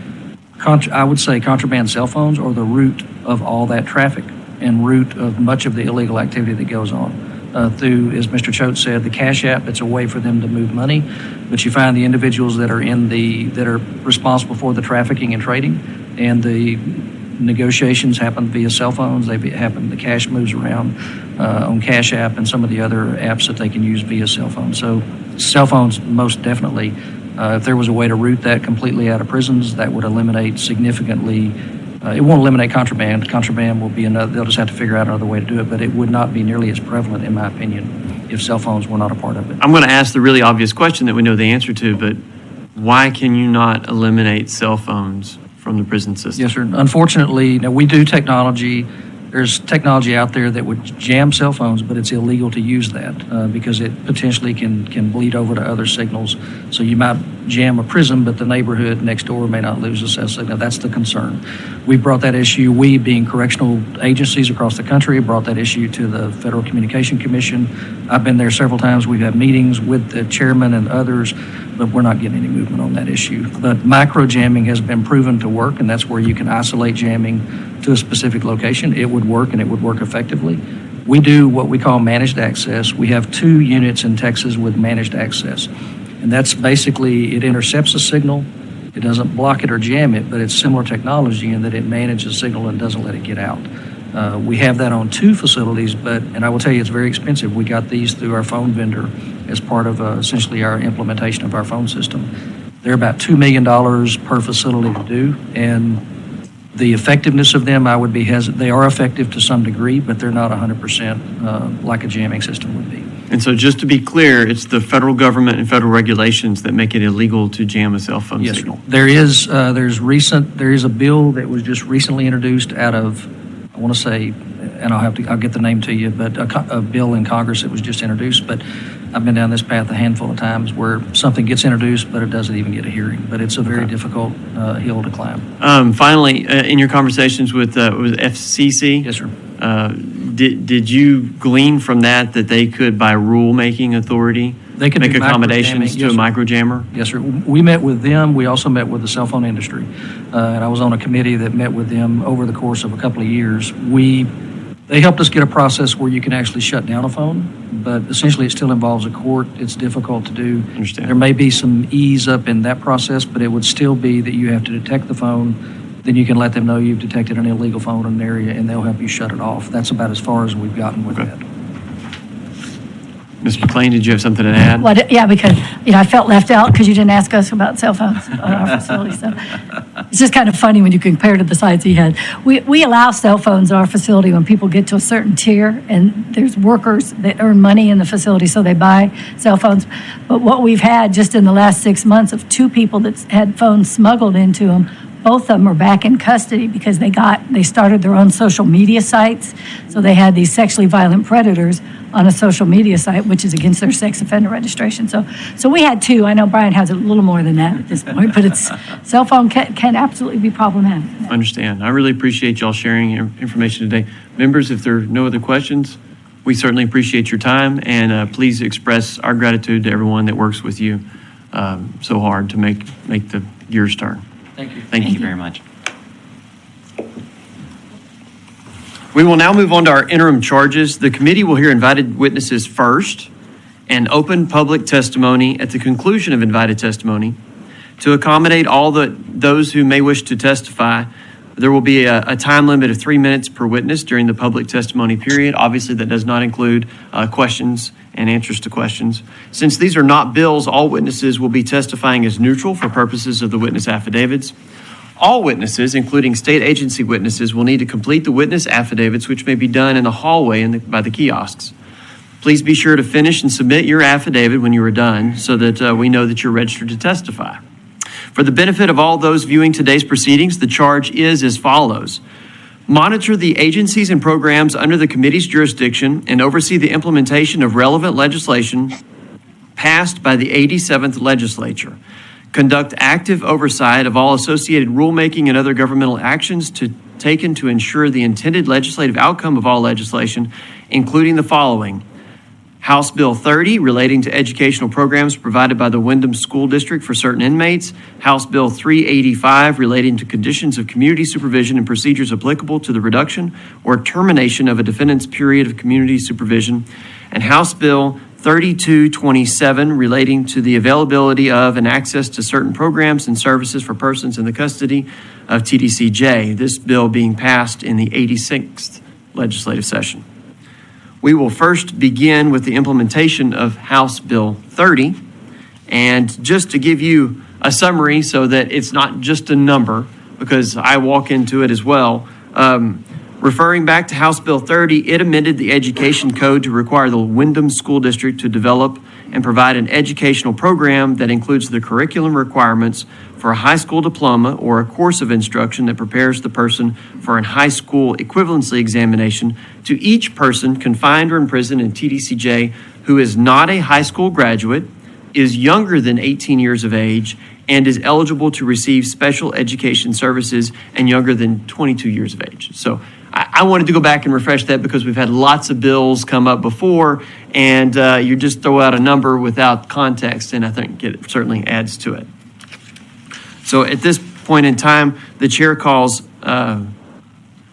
I would say contraband cell phones are the root of all that traffic and root of much of the illegal activity that goes on. Through, as Mr. Choate said, the Cash App, it's a way for them to move money, but you find the individuals that are that are responsible for the trafficking and trading, and the negotiations happen via cell phones. The cash moves around on Cash App and some of the other apps that they can use via cell phones. So cell phones, most definitely. If there was a way to root that completely out of prisons, that would eliminate significantly. It won't eliminate contraband. Contraband will be another, they'll just have to figure out another way to do it, but it would not be nearly as prevalent, in my opinion, if cell phones were not a part of it. I'm going to ask the really obvious question that we know the answer to, but why can you not eliminate cell phones from the prison system? Yes, sir. Unfortunately, we do technology. There's technology out there that would jam cell phones, but it's illegal to use that because it potentially can bleed over to other signals. So you might jam a prison, but the neighborhood next door may not lose a cell signal. That's the concern. We brought that issue, we being correctional agencies across the country, brought that issue to the Federal Communication Commission. I've been there several times. We've had meetings with the chairman and others, but we're not getting any movement on that issue. But micro jamming has been proven to work, and that's where you can isolate jamming to a specific location. It would work, and it would work effectively. We do what we call managed access. We have 2 units in Texas with managed access. And that's basically, it intercepts a signal. It doesn't block it or jam it, but it's similar technology in that it manages the signal and doesn't let it get out. We have that on 2 facilities, and I will tell you it's very expensive. We got these through our phone vendor as part of essentially our implementation of our phone system. They're about $2 million per facility to do, and the effectiveness of them, I would be hesitant. They are effective to some degree, but they're not 100% like a jamming system would be. And so just to be clear, it's the federal government and federal regulations that make it illegal to jam a cell phone Yes, signal. sir. There is a bill that was just recently introduced out of, I want to say, and I'll get the name to you, but a bill in Congress that was just introduced. But I've been down this path a handful of times where something gets introduced, but it doesn't even get a hearing. But it's a very difficult hill to climb. Finally, in your conversations with FCC, Yes, sir. Did you glean from that they could, by rule-making authority, They could make do accommodations microjamming. to Yes, a sir. microjammer? Yes, sir. We met with them. We also met with the cell phone industry. And I was on a committee that met with them over the course of a couple of years. They helped us get a process where you can actually shut down a phone, but essentially it still involves a court. It's difficult to do. Understand. There may be some ease up in that process, but it would still be that you have to detect the phone. Then you can let them know you've detected an illegal phone in an area, and they'll help you shut it off. That's about as far as we've gotten with that. Ms. McLean, did you have something to add? Well, yeah, because, I felt left out because you didn't ask us about cell phones on our facility. So it's just kind of funny when you compare to the sites he had. We allow cell phones at our facility when people get to a certain tier, and there's workers that earn money in the facility, so they buy cell phones. But what we've had just in the last 6 months of 2 people that had phones smuggled into them, both of them are back in custody because they started their own social media sites. So they had these sexually violent predators on a social media site, which is against their sex offender registration. So we had 2. I know Brian has a little more than that at this point, but cell phone can absolutely be problematic. Understand. I really appreciate y'all sharing your information today. Members, if there are no other questions, we certainly appreciate your time, and please express our gratitude to everyone that works with you so hard to make the gears turn. Thank you. Thank you very much. We will now move on to our interim charges. The committee will hear invited witnesses first and open public testimony at the conclusion of invited testimony. To accommodate all those who may wish to testify, there will be a time limit of 3 minutes per witness during the public testimony period. Obviously, that does not include questions and answers to questions. Since these are not bills, all witnesses will be testifying as neutral for purposes of the witness affidavits. All witnesses, including state agency witnesses, will need to complete the witness affidavits, which may be done in the hallway by the kiosks. Please be sure to finish and submit your affidavit when you are done so that we know that you're registered to testify. For the benefit of all those viewing today's proceedings, the charge is as follows. Monitor the agencies and programs under the committee's jurisdiction and oversee the implementation of relevant legislation passed by the 87th legislature. Conduct active oversight of all associated rulemaking and other governmental actions taken to ensure the intended legislative outcome of all legislation, including the following. House Bill 30 relating to educational programs provided by the Wyndham School District for certain inmates. House Bill 385 relating to conditions of community supervision and procedures applicable to the reduction or termination of a defendant's period of community supervision. And House Bill 3227 relating to the availability of and access to certain programs and services for persons in the custody of TDCJ. This bill being passed in the 86th legislative session. We will first begin with the implementation of House Bill 30. And just to give you a summary so that it's not just a number, because I walk into it as well, referring back to House Bill 30, it amended the education code to require the Wyndham School District to develop and provide an educational program that includes the curriculum requirements for a high school diploma or a course of instruction that prepares the person for a high school equivalency examination to each person confined or imprisoned in TDCJ who is not a high school graduate, is younger than 18 years of age, and is eligible to receive special education services and younger than 22 years of age. So I wanted to go back and refresh that because we've had lots of bills come up before, and you just throw out a number without context, and I think it certainly adds to it. So at this point in time, the chair calls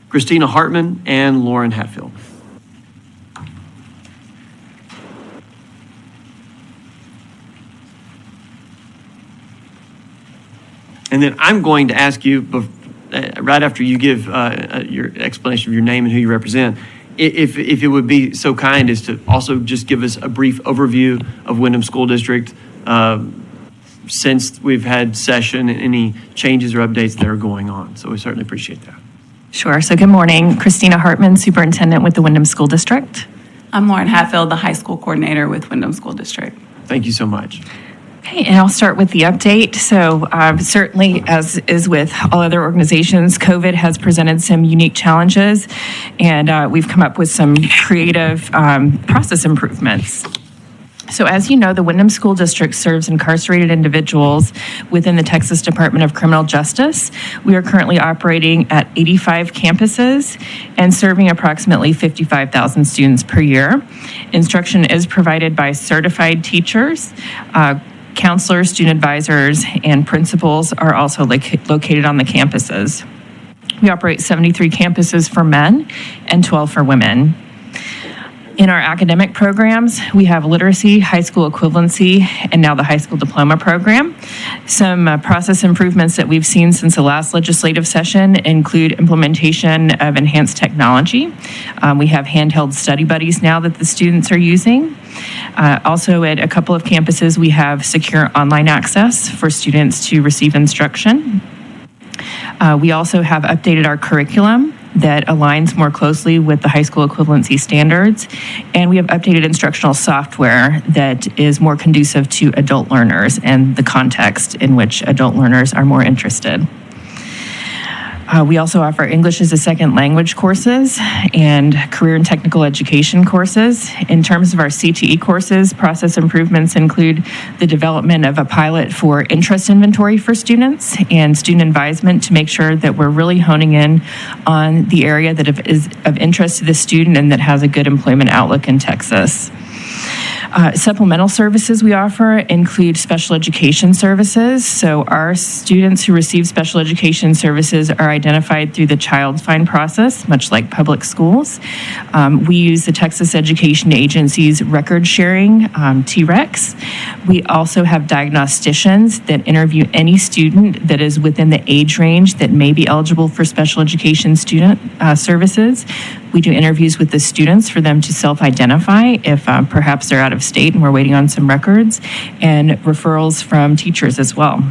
Christina Hartman and Lauren Hatfield. And then I'm going to ask you, right after you give your explanation of your name and who you represent, if it would be so kind as to also just give us a brief overview of Wyndham School District since we've had session and any changes or updates that are going on. So we certainly appreciate that. Sure. So good morning. Christina Hartman, Superintendent with the Wyndham School District. I'm Lauren Hatfield, the High School Coordinator with Wyndham School District. Thank you so much. Okay, and I'll start with the update. So certainly, as is with all other organizations, COVID has presented some unique challenges, and we've come up with some creative process improvements. So as you know, the Wyndham School District serves incarcerated individuals within the Texas Department of Criminal Justice. We are currently operating at 85 campuses and serving approximately 55,000 students per year. Instruction is provided by certified teachers. Counselors, student advisors, and principals are also located on the campuses. We operate 73 campuses for men and 12 for women. In our academic programs, we have literacy, high school equivalency, and now the high school diploma program. Some process improvements that we've seen since the last legislative session include implementation of enhanced technology. We have handheld study buddies now that the students are using. Also, at a couple of campuses, we have secure online access for students to receive instruction. We also have updated our curriculum that aligns more closely with the high school equivalency standards. And we have updated instructional software that is more conducive to adult learners and the context in which adult learners are more interested. We also offer English as a second language courses and career and technical education courses. In terms of our CTE courses, process improvements include the development of a pilot for interest inventory for students and student advisement to make sure that we're really honing in on the area that is of interest to the student and that has a good employment outlook in Texas. Supplemental services we offer include special education services. So our students who receive special education services are identified through the Child Find process, much like public schools. We use the Texas Education Agency's record sharing, TREX. We also have diagnosticians that interview any student that is within the age range that may be eligible for special education student services. We do interviews with the students for them to self-identify if perhaps they're out of state and we're waiting on some records, and referrals from teachers as well.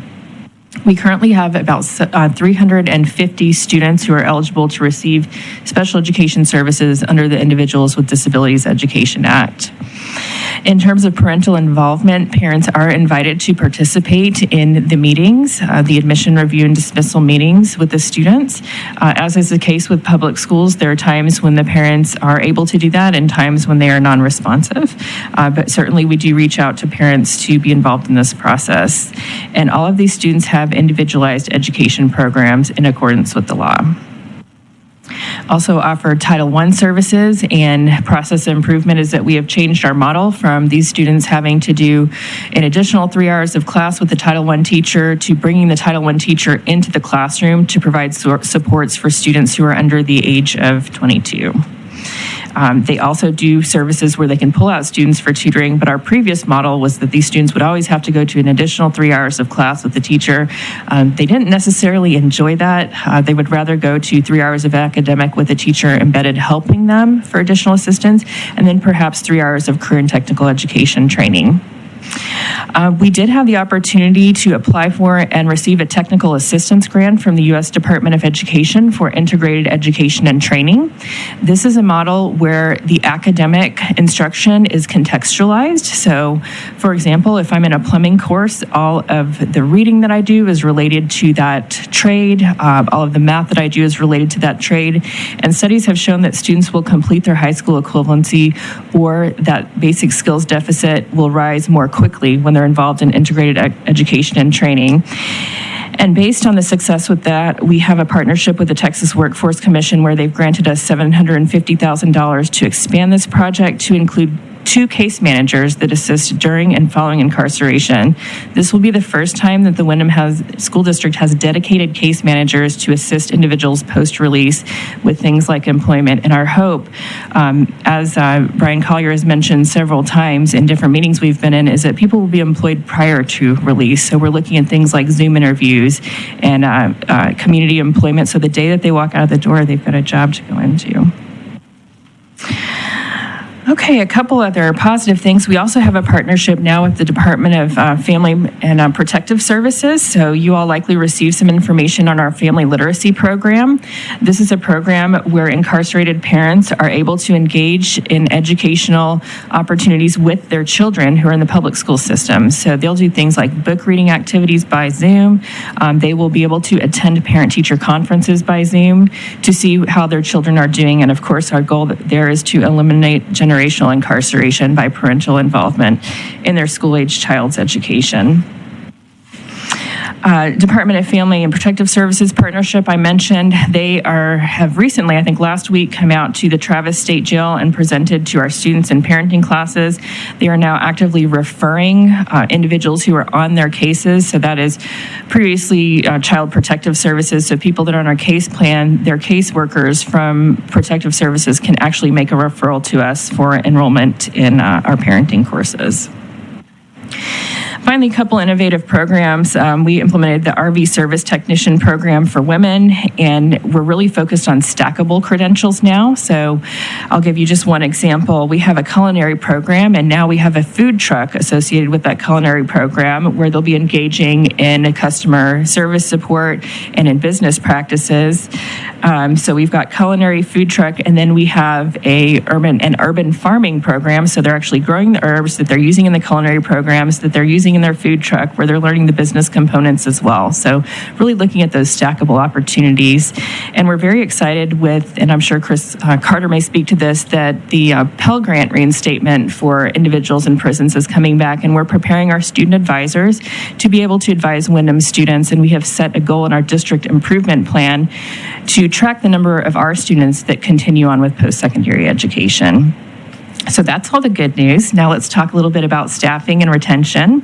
We currently have about 350 students who are eligible to receive special education services under the Individuals with Disabilities Education Act. In terms of parental involvement, parents are invited to participate in the meetings, the admission review and dismissal meetings with the students. As is the case with public schools, there are times when the parents are able to do that and times when they are non-responsive. But certainly we do reach out to parents to be involved in this process. And all of these students have individualized education programs in accordance with the law. Also offer Title I services, and process improvement is that we have changed our model from these students having to do an additional 3 hours of class with the Title I teacher to bringing the Title I teacher into the classroom to provide supports for students who are under the age of 22. They also do services where they can pull out students for tutoring, but our previous model was that these students would always have to go to an additional 3 hours of class with the teacher. They didn't necessarily enjoy that. They would rather go to 3 hours of academic with a teacher embedded helping them for additional assistance, and then perhaps 3 hours of career and technical education training. We did have the opportunity to apply for and receive a technical assistance grant from the U.S. Department of Education for integrated education and training. This is a model where the academic instruction is contextualized. So, for example, if I'm in a plumbing course, all of the reading that I do is related to that trade. All of the math that I do is related to that trade. And studies have shown that students will complete their high school equivalency, or that basic skills deficit will rise more quickly when they're involved in integrated education and training. And based on the success with that, we have a partnership with the Texas Workforce Commission where they've granted us $750,000 to expand this project to include 2 case managers that assist during and following incarceration. This will be the first time that the Windham School District has dedicated case managers to assist individuals post-release with things like employment. And our hope, as Brian Collier has mentioned several times in different meetings we've been in, is that people will be employed prior to release. So we're looking at things like Zoom interviews and community employment. So the day that they walk out of the door, they've got a job to go into. Okay, a couple other positive things. We also have a partnership now with the Department of Family and Protective Services. So you all likely received some information on our family literacy program. This is a program where incarcerated parents are able to engage in educational opportunities with their children who are in the public school system. So they'll do things like book reading activities by Zoom. They will be able to attend parent-teacher conferences by Zoom to see how their children are doing. And of course, our goal there is to eliminate generational incarceration by parental involvement in their school-age child's education. Department of Family and Protective Services partnership I mentioned, they have recently, I think last week, come out to the Travis State Jail and presented to our students in parenting classes. They are now actively referring individuals who are on their cases. So that is previously Child Protective Services. So people that are on our case plan, their caseworkers from Protective Services can actually make a referral to us for enrollment in our parenting courses. Finally, a couple innovative programs. We implemented the RV Service Technician program for women, and we're really focused on stackable credentials now. So I'll give you just one example. We have a culinary program, and now we have a food truck associated with that culinary program where they'll be engaging in customer service support and in business practices. So we've got culinary, food truck, and then we have an urban farming program. So they're actually growing the herbs that they're using in the culinary programs that they're using in their food truck, where they're learning the business components as well. So really looking at those stackable opportunities. And we're very excited with, and I'm sure Chris Carter may speak to this, that the Pell Grant reinstatement for individuals in prisons is coming back, and we're preparing our student advisors to be able to advise Windham students. And we have set a goal in our district improvement plan to track the number of our students that continue on with post-secondary education. So that's all the good news. Now let's talk a little bit about staffing and retention.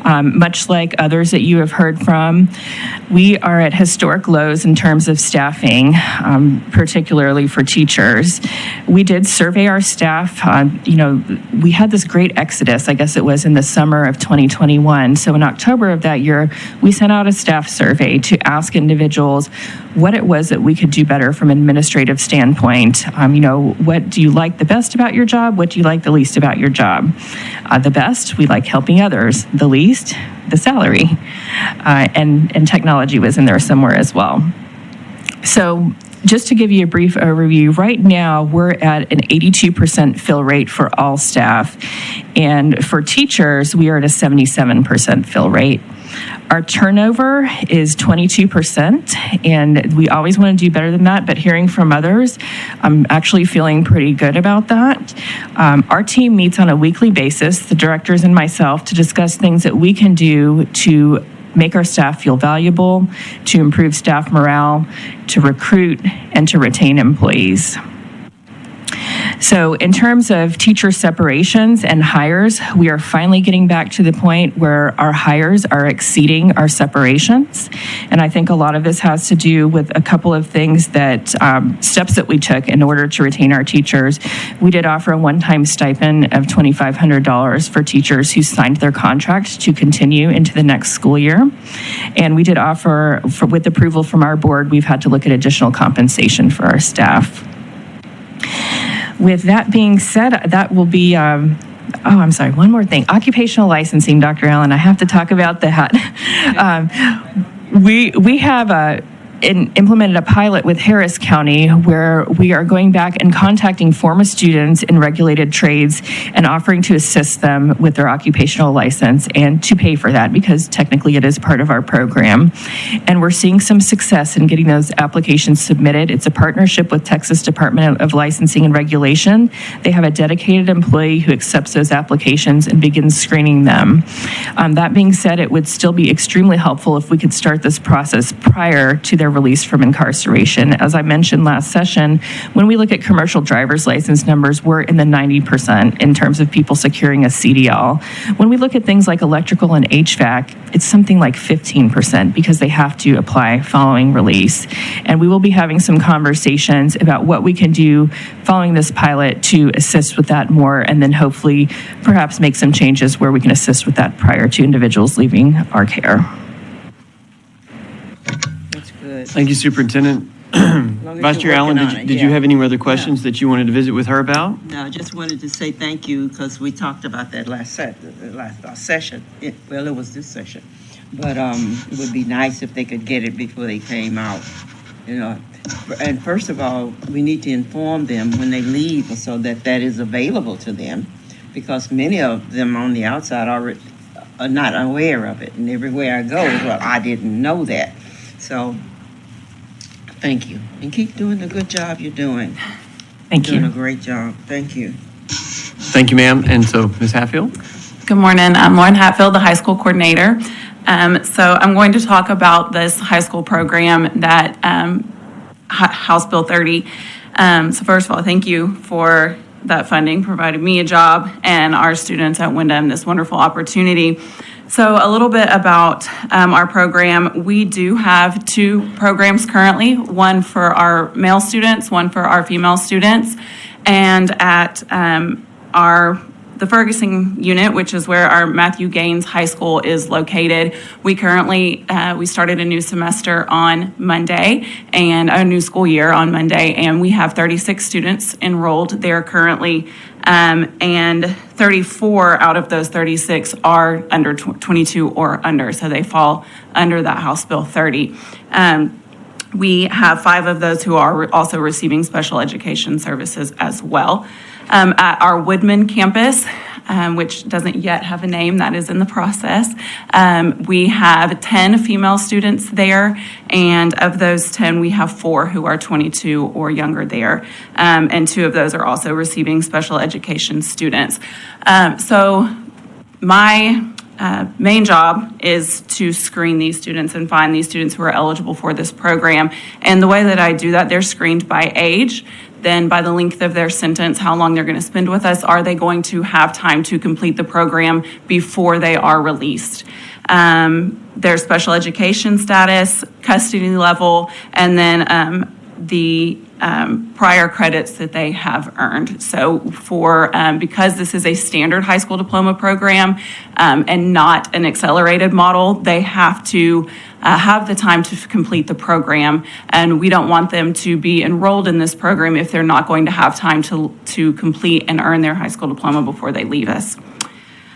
Much like others that you have heard from, we are at historic lows in terms of staffing, particularly for teachers. We did survey our staff. We had this great exodus, I guess it was in the summer of 2021. So in October of that year, we sent out a staff survey to ask individuals what it was that we could do better from an administrative standpoint. What do you like the best about your job? What do you like the least about your job? The best, we like helping others. The least, the salary. And technology was in there somewhere as well. So just to give you a brief overview, right now we're at an 82% fill rate for all staff. And for teachers, we are at a 77% fill rate. Our turnover is 22%, and we always want to do better than that, but hearing from others, I'm actually feeling pretty good about that. Our team meets on a weekly basis, the directors and myself, to discuss things that we can do to make our staff feel valuable, to improve staff morale, to recruit, and to retain employees. So in terms of teacher separations and hires, we are finally getting back to the point where our hires are exceeding our separations. And I think a lot of this has to do with a couple of things that, steps that we took in order to retain our teachers. We did offer a one-time stipend of $2,500 for teachers who signed their contract to continue into the next school year. And we did offer, with approval from our board, we've had to look at additional compensation for our staff. With that being said, that will be, I'm sorry, one more thing. Occupational licensing, Dr. Allen, I have to talk about that. We have implemented a pilot with Harris County where we are going back and contacting former students in regulated trades and offering to assist them with their occupational license and to pay for that because technically it is part of our program. And we're seeing some success in getting those applications submitted. It's a partnership with Texas Department of Licensing and Regulation. They have a dedicated employee who accepts those applications and begins screening them. That being said, it would still be extremely helpful if we could start this process prior to their released from incarceration. As I mentioned last session, when we look at commercial driver's license numbers, we're in the 90% in terms of people securing a CDL. When we look at things like electrical and HVAC, it's something like 15% because they have to apply following release. And we will be having some conversations about what we can do following this pilot to assist with that more, and then hopefully perhaps make some changes where we can assist with that prior to individuals leaving our care. Thank you, Superintendent. Vice Chair Allen, did you have any other questions that you wanted to visit with her about? No, I just wanted to say thank you because we talked about that last session. It was this session. But it would be nice if they could get it before they came out, you know. And first of all, we need to inform them when they leave so that that is available to them because many of them on the outside are not aware of it. And everywhere I go, well, I didn't know that. So thank you. And keep doing the good job you're doing. Thank you. You're doing a great job. Thank you. Thank you, ma'am. And so, Ms. Hatfield? Good morning. I'm Lauren Hatfield, the high school coordinator. So I'm going to talk about this high school program that House Bill 30. So first of all, thank you for that funding, provided me a job and our students at Wyndham this wonderful opportunity. So a little bit about our program. We do have two programs currently, one for our male students, one for our female students. And at the Ferguson unit, which is where our Matthew Gaines High School is located, we currently, we started a new semester on Monday and a new school year on Monday, and we have 36 students enrolled there currently. And 34 out of those 36 are under 22 or under, so they fall under that House Bill 30. We have 5 of those who are also receiving special education services as well. At our Woodman campus, which doesn't yet have a name, that is in the process, we have 10 female students there, and of those 10, we have 4 who are 22 or younger there, and 2 of those are also receiving special education students. So my main job is to screen these students and find these students who are eligible for this program. And the way that I do that, they're screened by age, then by the length of their sentence, how long they're going to spend with us, are they going to have time to complete the program before they are released. Their special education status, custody level, and then the prior credits that they have earned. So because this is a standard high school diploma program and not an accelerated model, they have to have the time to complete the program, and we don't want them to be enrolled in this program if they're not going to have time to complete and earn their high school diploma before they leave us.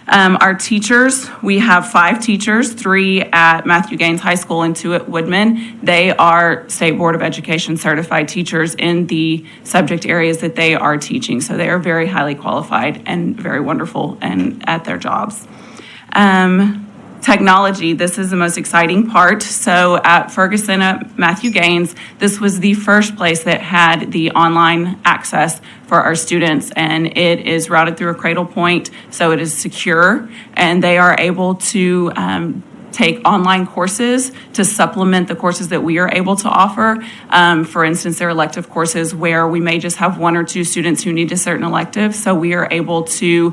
Our teachers, we have 5 teachers, 3 at Matthew Gaines High School and 2 at Woodman. They are State Board of Education certified teachers in the subject areas that they are teaching. So they are very highly qualified and very wonderful and at their jobs. Technology, this is the most exciting part. So at Ferguson at Matthew Gaines, this was the first place that had the online access for our students, and it is routed through a cradle point, so it is secure, and they are able to take online courses to supplement the courses that we are able to offer. For instance, there are elective courses where we may just have one or two students who need a certain elective, so we are able to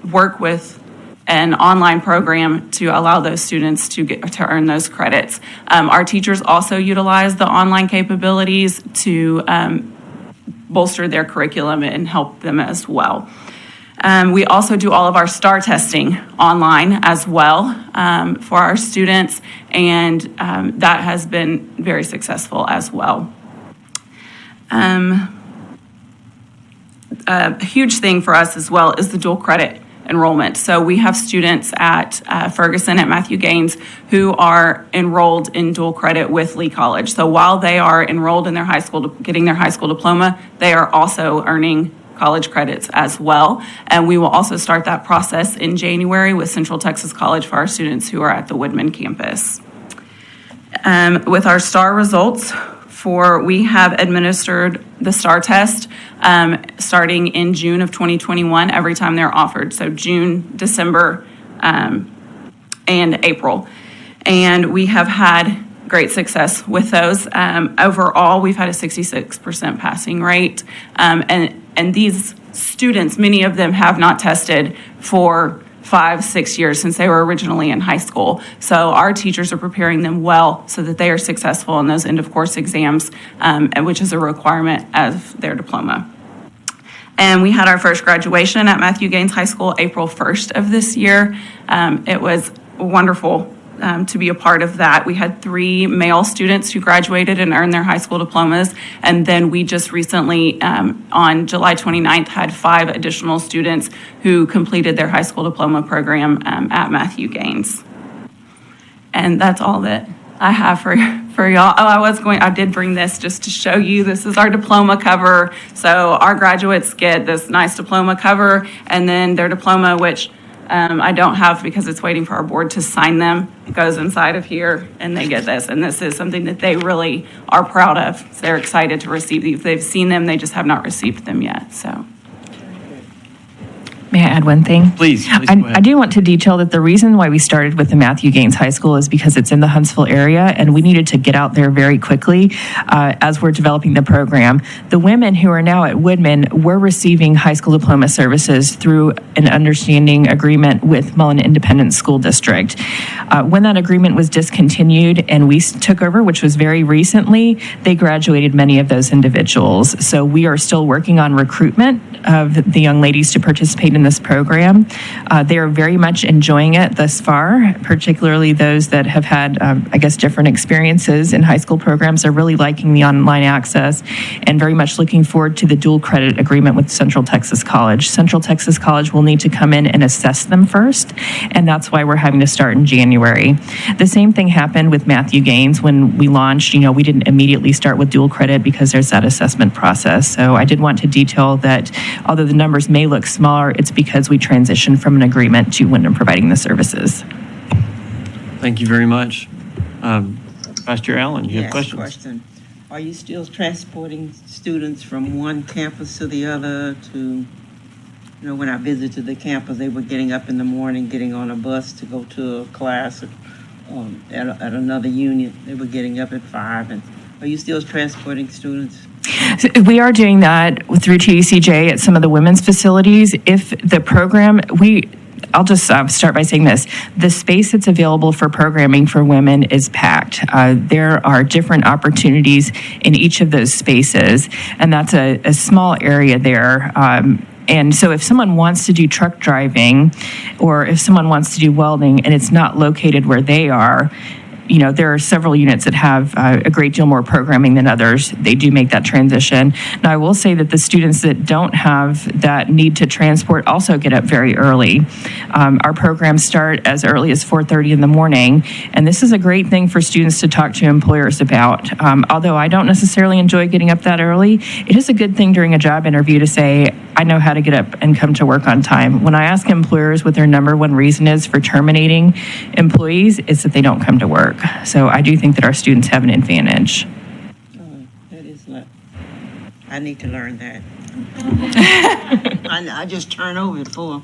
work with an online program to allow those students to earn those credits. Our teachers also utilize the online capabilities to bolster their curriculum and help them as well. We also do all of our STAR testing online as well for our students, and that has been very successful as well. A huge thing for us as well is the dual credit enrollment. So we have students at Ferguson at Matthew Gaines who are enrolled in dual credit with Lee College. So while they are enrolled in their high school, getting their high school diploma, they are also earning college credits as well. And we will also start that process in January with Central Texas College for our students who are at the Woodman campus. With our STAR results, we have administered the STAR test starting in June of 2021 every time they're offered. So June, December, and April. And we have had great success with those. Overall, we've had a 66% passing rate. And these students, many of them have not tested for 5-6 years since they were originally in high school. So our teachers are preparing them well so that they are successful in those end of course exams, which is a requirement of their diploma. And we had our first graduation at Matthew Gaines High School April 1st of this year. It was wonderful to be a part of that. We had 3 male students who graduated and earned their high school diplomas. And then we just recently, on July 29th, had 5 additional students who completed their high school diploma program at Matthew Gaines. And that's all that I have for y'all. Oh, I did bring this just to show you. This is our diploma cover. So our graduates get this nice diploma cover, and then their diploma, which I don't have because it's waiting for our board to sign them. It goes inside of here and they get this. And this is something that they really are proud of. So they're excited to receive these. They've seen them, they just have not received them yet, so. May I add one thing? Please go I ahead. do want to detail that the reason why we started with the Matthew Gaines High School is because it's in the Huntsville area, and we needed to get out there very quickly as we're developing the program. The women who are now at Woodman were receiving high school diploma services through an understanding agreement with Mullen Independent School District. When that agreement was discontinued and we took over, which was very recently, they graduated many of those individuals. So we are still working on recruitment of the young ladies to participate in this program. They are very much enjoying it thus far, particularly those that have had, different experiences in high school programs are really liking the online access and very much looking forward to the dual credit agreement with Central Texas College. Central Texas College will need to come in and assess them first, and that's why we're having to start in January. The same thing happened with Matthew Gaines when we launched. We didn't immediately start with dual credit because there's that assessment process. So I did want to detail that although the numbers may look smaller, it's because we transitioned from an agreement to Wyndham providing the services. Thank you very much. Vice Chair Allen, you have questions? Question. Are you still transporting students from one campus to the other to, when I visited the campus, they were getting up in the morning, getting on a bus to go to a class at another unit. They were getting up at 5. And are you still transporting students? We are doing that through TDCJ at some of the women's facilities. If the program, I'll just start by saying this. The space that's available for programming for women is packed. There are different opportunities in each of those spaces, and that's a small area there. And so if someone wants to do truck driving, or if someone wants to do welding and it's not located where they are, there are several units that have a great deal more programming than others. They do make that transition. Now, I will say that the students that don't have that need to transport also get up very early. Our programs start as early as 4:30 in the morning, and this is a great thing for students to talk to employers about. Although I don't necessarily enjoy getting up that early, it is a good thing during a job interview to say, I know how to get up and come to work on time. When I ask employers what their number one reason is for terminating employees, it's that they don't come to work. So I do think that our students have an advantage. I need to learn that. I just turn over at 4.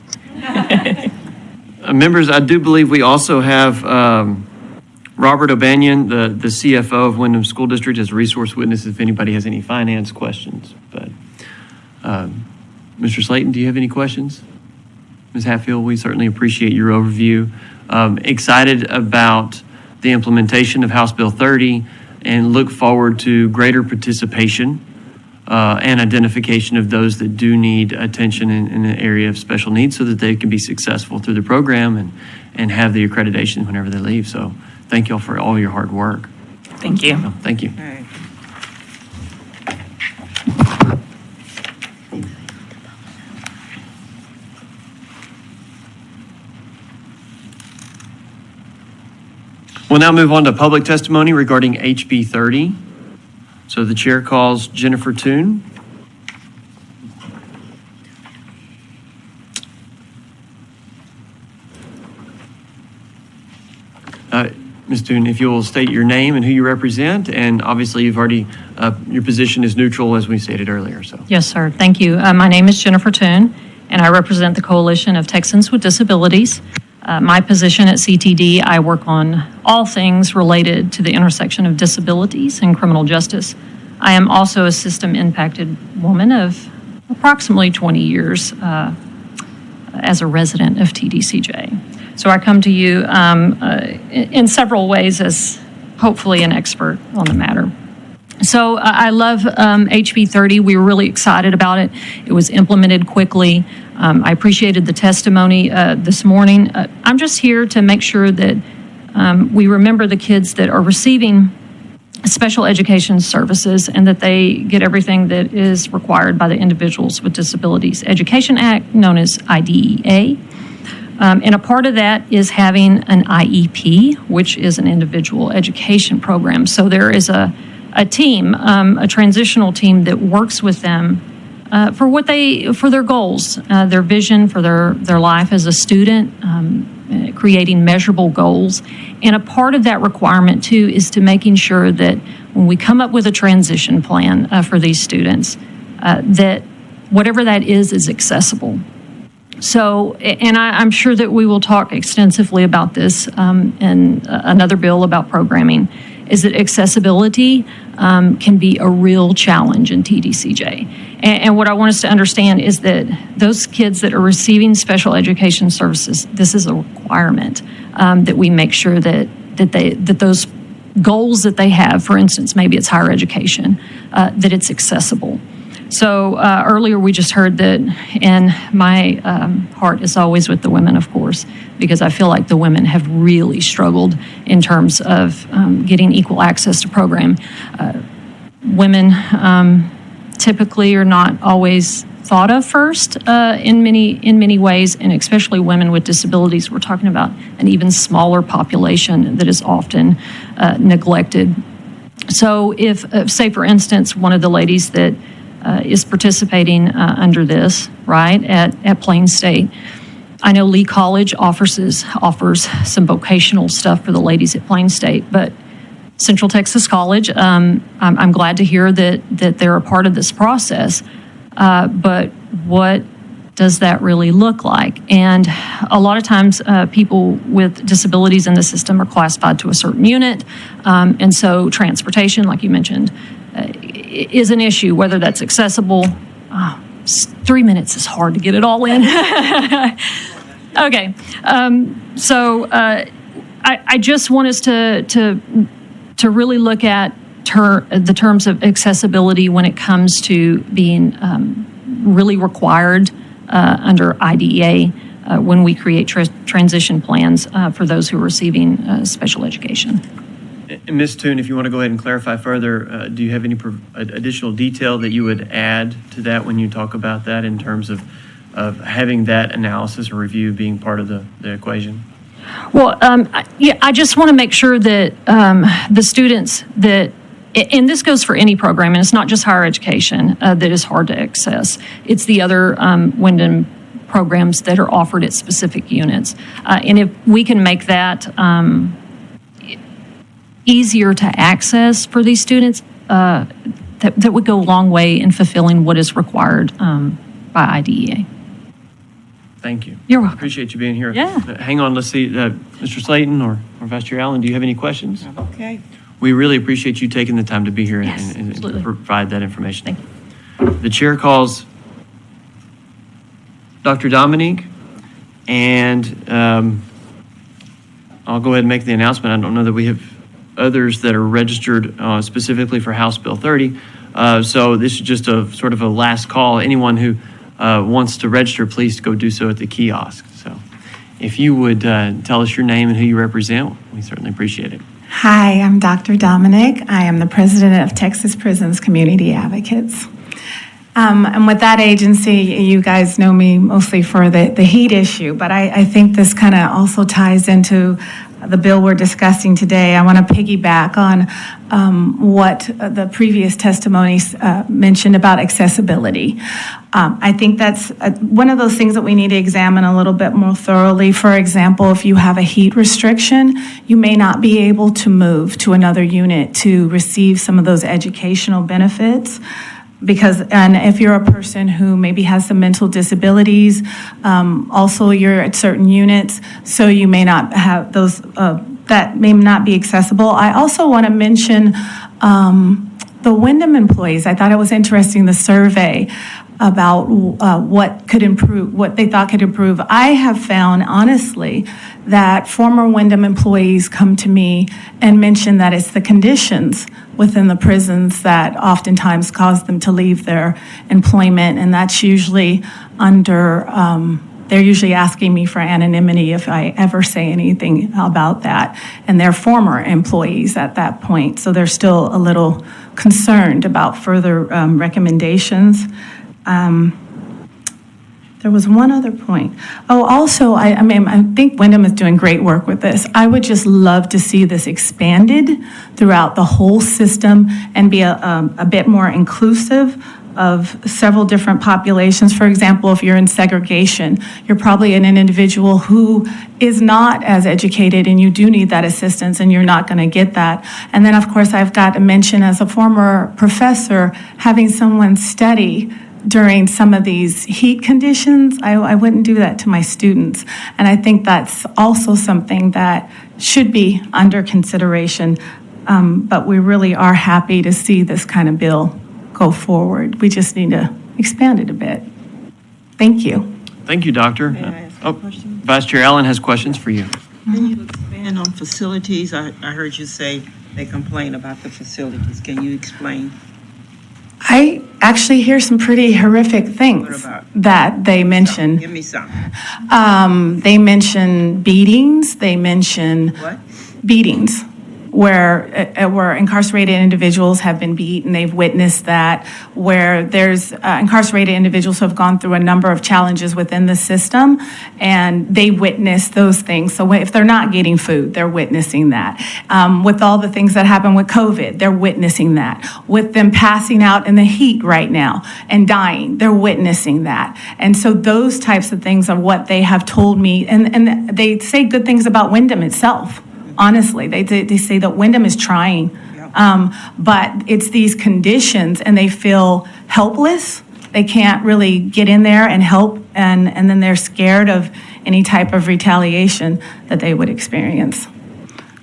Members, I do believe we also have Robert O'Banion, the CFO of Wyndham School District, as a resource witness if anybody has any finance questions. But Mr. Slayton, do you have any questions? Ms. Hatfield, we certainly appreciate your overview. Excited about the implementation of House Bill 30 and look forward to greater participation and identification of those that do need attention in an area of special needs so that they can be successful through the program and have the accreditation whenever they leave. So thank you all for all your hard work. Thank you. So, thank you. All right. We'll now move on to public testimony regarding HB 30. So the chair calls Jennifer Toon. Ms. Toon, if you will state your name and who you represent, and obviously you've already, your position is neutral as we stated earlier, so. Yes, sir. Thank you. My name is Jennifer Toon, and I represent the Coalition of Texans with Disabilities. My position at CTD, I work on all things related to the intersection of disabilities and criminal justice. I am also a system-impacted woman of approximately 20 years as a resident of TDCJ. So I come to you in several ways as hopefully an expert on the matter. So I love HB 30. We were really excited about it. It was implemented quickly. I appreciated the testimony this morning. I'm just here to make sure that we remember the kids that are receiving special education services and that they get everything that is required by the Individuals with Disabilities Education Act, known as IDEA. And a part of that is having an IEP, which is an individual education program. So there is a team, a transitional team that works with them for their goals, their vision for their life as a student, creating measurable goals. And a part of that requirement too is to making sure that when we come up with a transition plan for these students, that whatever that is accessible. So, and I'm sure that we will talk extensively about this in another bill about programming, is that accessibility can be a real challenge in TDCJ. And what I want us to understand is that those kids that are receiving special education services, this is a requirement that we make sure that those goals that they have, for instance, maybe it's higher education, that it's accessible. So earlier we just heard that, and my heart is always with the women, of course, because I feel like the women have really struggled in terms of getting equal access to program. Women typically are not always thought of first in many ways, and especially women with disabilities. We're talking about an even smaller population that is often neglected. So if, say for instance, one of the ladies that is participating under this, right, at Plain State. I know Lee College offers some vocational stuff for the ladies at Plain State, but Central Texas College, I'm glad to hear that they're a part of this process, but what does that really look like? And a lot of times people with disabilities in the system are classified to a certain unit, and so transportation, like you mentioned, is an issue, whether that's accessible. 3 minutes is hard to get it all in. Okay, so I just want us to really look at the terms of accessibility when it comes to being really required under IDEA when we create transition plans for those who are receiving special education. And Ms. Toon, if you want to go ahead and clarify further, do you have any additional detail that you would add to that when you talk about that in terms of having that analysis or review being part of the equation? Well, yeah, I just want to make sure that the students that, and this goes for any program, and it's not just higher education that is hard to access. It's the other Wyndham programs that are offered at specific units. And if we can make that easier to access for these students, that would go a long way in fulfilling what is required by IDEA. Thank you. You're welcome. Appreciate you being here. Yeah. Hang on, let's see, Mr. Slayton or Vice Chair Allen, do you have any questions? Okay. We really appreciate you taking the time to be here Yes, and absolutely. provide that information. Thank you. The chair calls Dr. Dominique, and I'll go ahead and make the announcement. I don't know that we have others that are registered specifically for House Bill 30. So this is just a sort of a last call. Anyone who wants to register, please go do so at the kiosk. So if you would tell us your name and who you represent, we certainly appreciate it. Hi, I'm Dr. Dominic. I am the president of Texas Prisons Community Advocates. And with that agency, you guys know me mostly for the heat issue, but I think this kind of also ties into the bill we're discussing today. I want to piggyback on what the previous testimonies mentioned about accessibility. I think that's one of those things that we need to examine a little bit more thoroughly. For example, if you have a heat restriction, you may not be able to move to another unit to receive some of those educational benefits. And if you're a person who maybe has some mental disabilities, also you're at certain units, so you may not have those, that may not be accessible. I also want to mention the Wyndham employees. I thought it was interesting, the survey about what could improve, what they thought could improve. I have found, honestly, that former Wyndham employees come to me and mention that it's the conditions within the prisons that oftentimes cause them to leave their employment, and that's usually under, they're usually asking me for anonymity if I ever say anything about that, and they're former employees at that point, so they're still a little concerned about further recommendations. There was one other point. Oh, also, I mean, I think Wyndham is doing great work with this. I would just love to see this expanded throughout the whole system and be a bit more inclusive of several different populations. For example, if you're in segregation, you're probably an individual who is not as educated and you do need that assistance and you're not going to get that. And then, of course, I've got to mention, as a former professor, having someone study during some of these heat conditions. I wouldn't do that to my students. And I think that's also something that should be under consideration. But we really are happy to see this kind of bill go forward. We just need to expand it a bit. Thank you. Thank you, Doctor. May I ask a question? Vice Chair Allen has questions for you. Can you expand on facilities? I heard you say they complain about the facilities. Can you explain? I actually hear some pretty horrific What things about? that they mention. Give me some. They mention beatings. They mention What? beatings, where incarcerated individuals have been beat, and they've witnessed that, where there's incarcerated individuals who have gone through a number of challenges within the system, and they witness those things. So if they're not getting food, they're witnessing that. With all the things that happen with COVID, they're witnessing that. With them passing out in the heat right now and dying, they're witnessing that. And so those types of things are what they have told me, and they say good things about Wyndham itself. Honestly, they say that Wyndham is trying, but it's these conditions, and they feel helpless. They can't really get in there and help, and then they're scared of any type of retaliation that they would experience.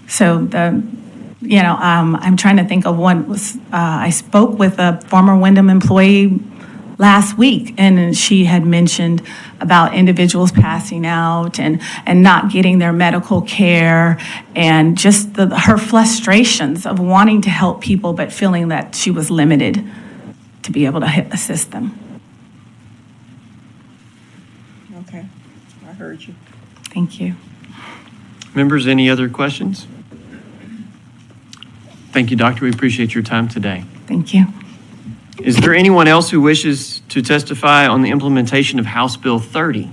So I'm trying to think of one. I spoke with a former Wyndham employee last week, and she had mentioned about individuals passing out and not getting their medical care, and just her frustrations of wanting to help people but feeling that she was limited to be able to assist them. Okay, I heard you. Thank you. Members, any other questions? Thank you, Doctor. We appreciate your time today. Thank you. Is there anyone else who wishes to testify on the implementation of House Bill 30?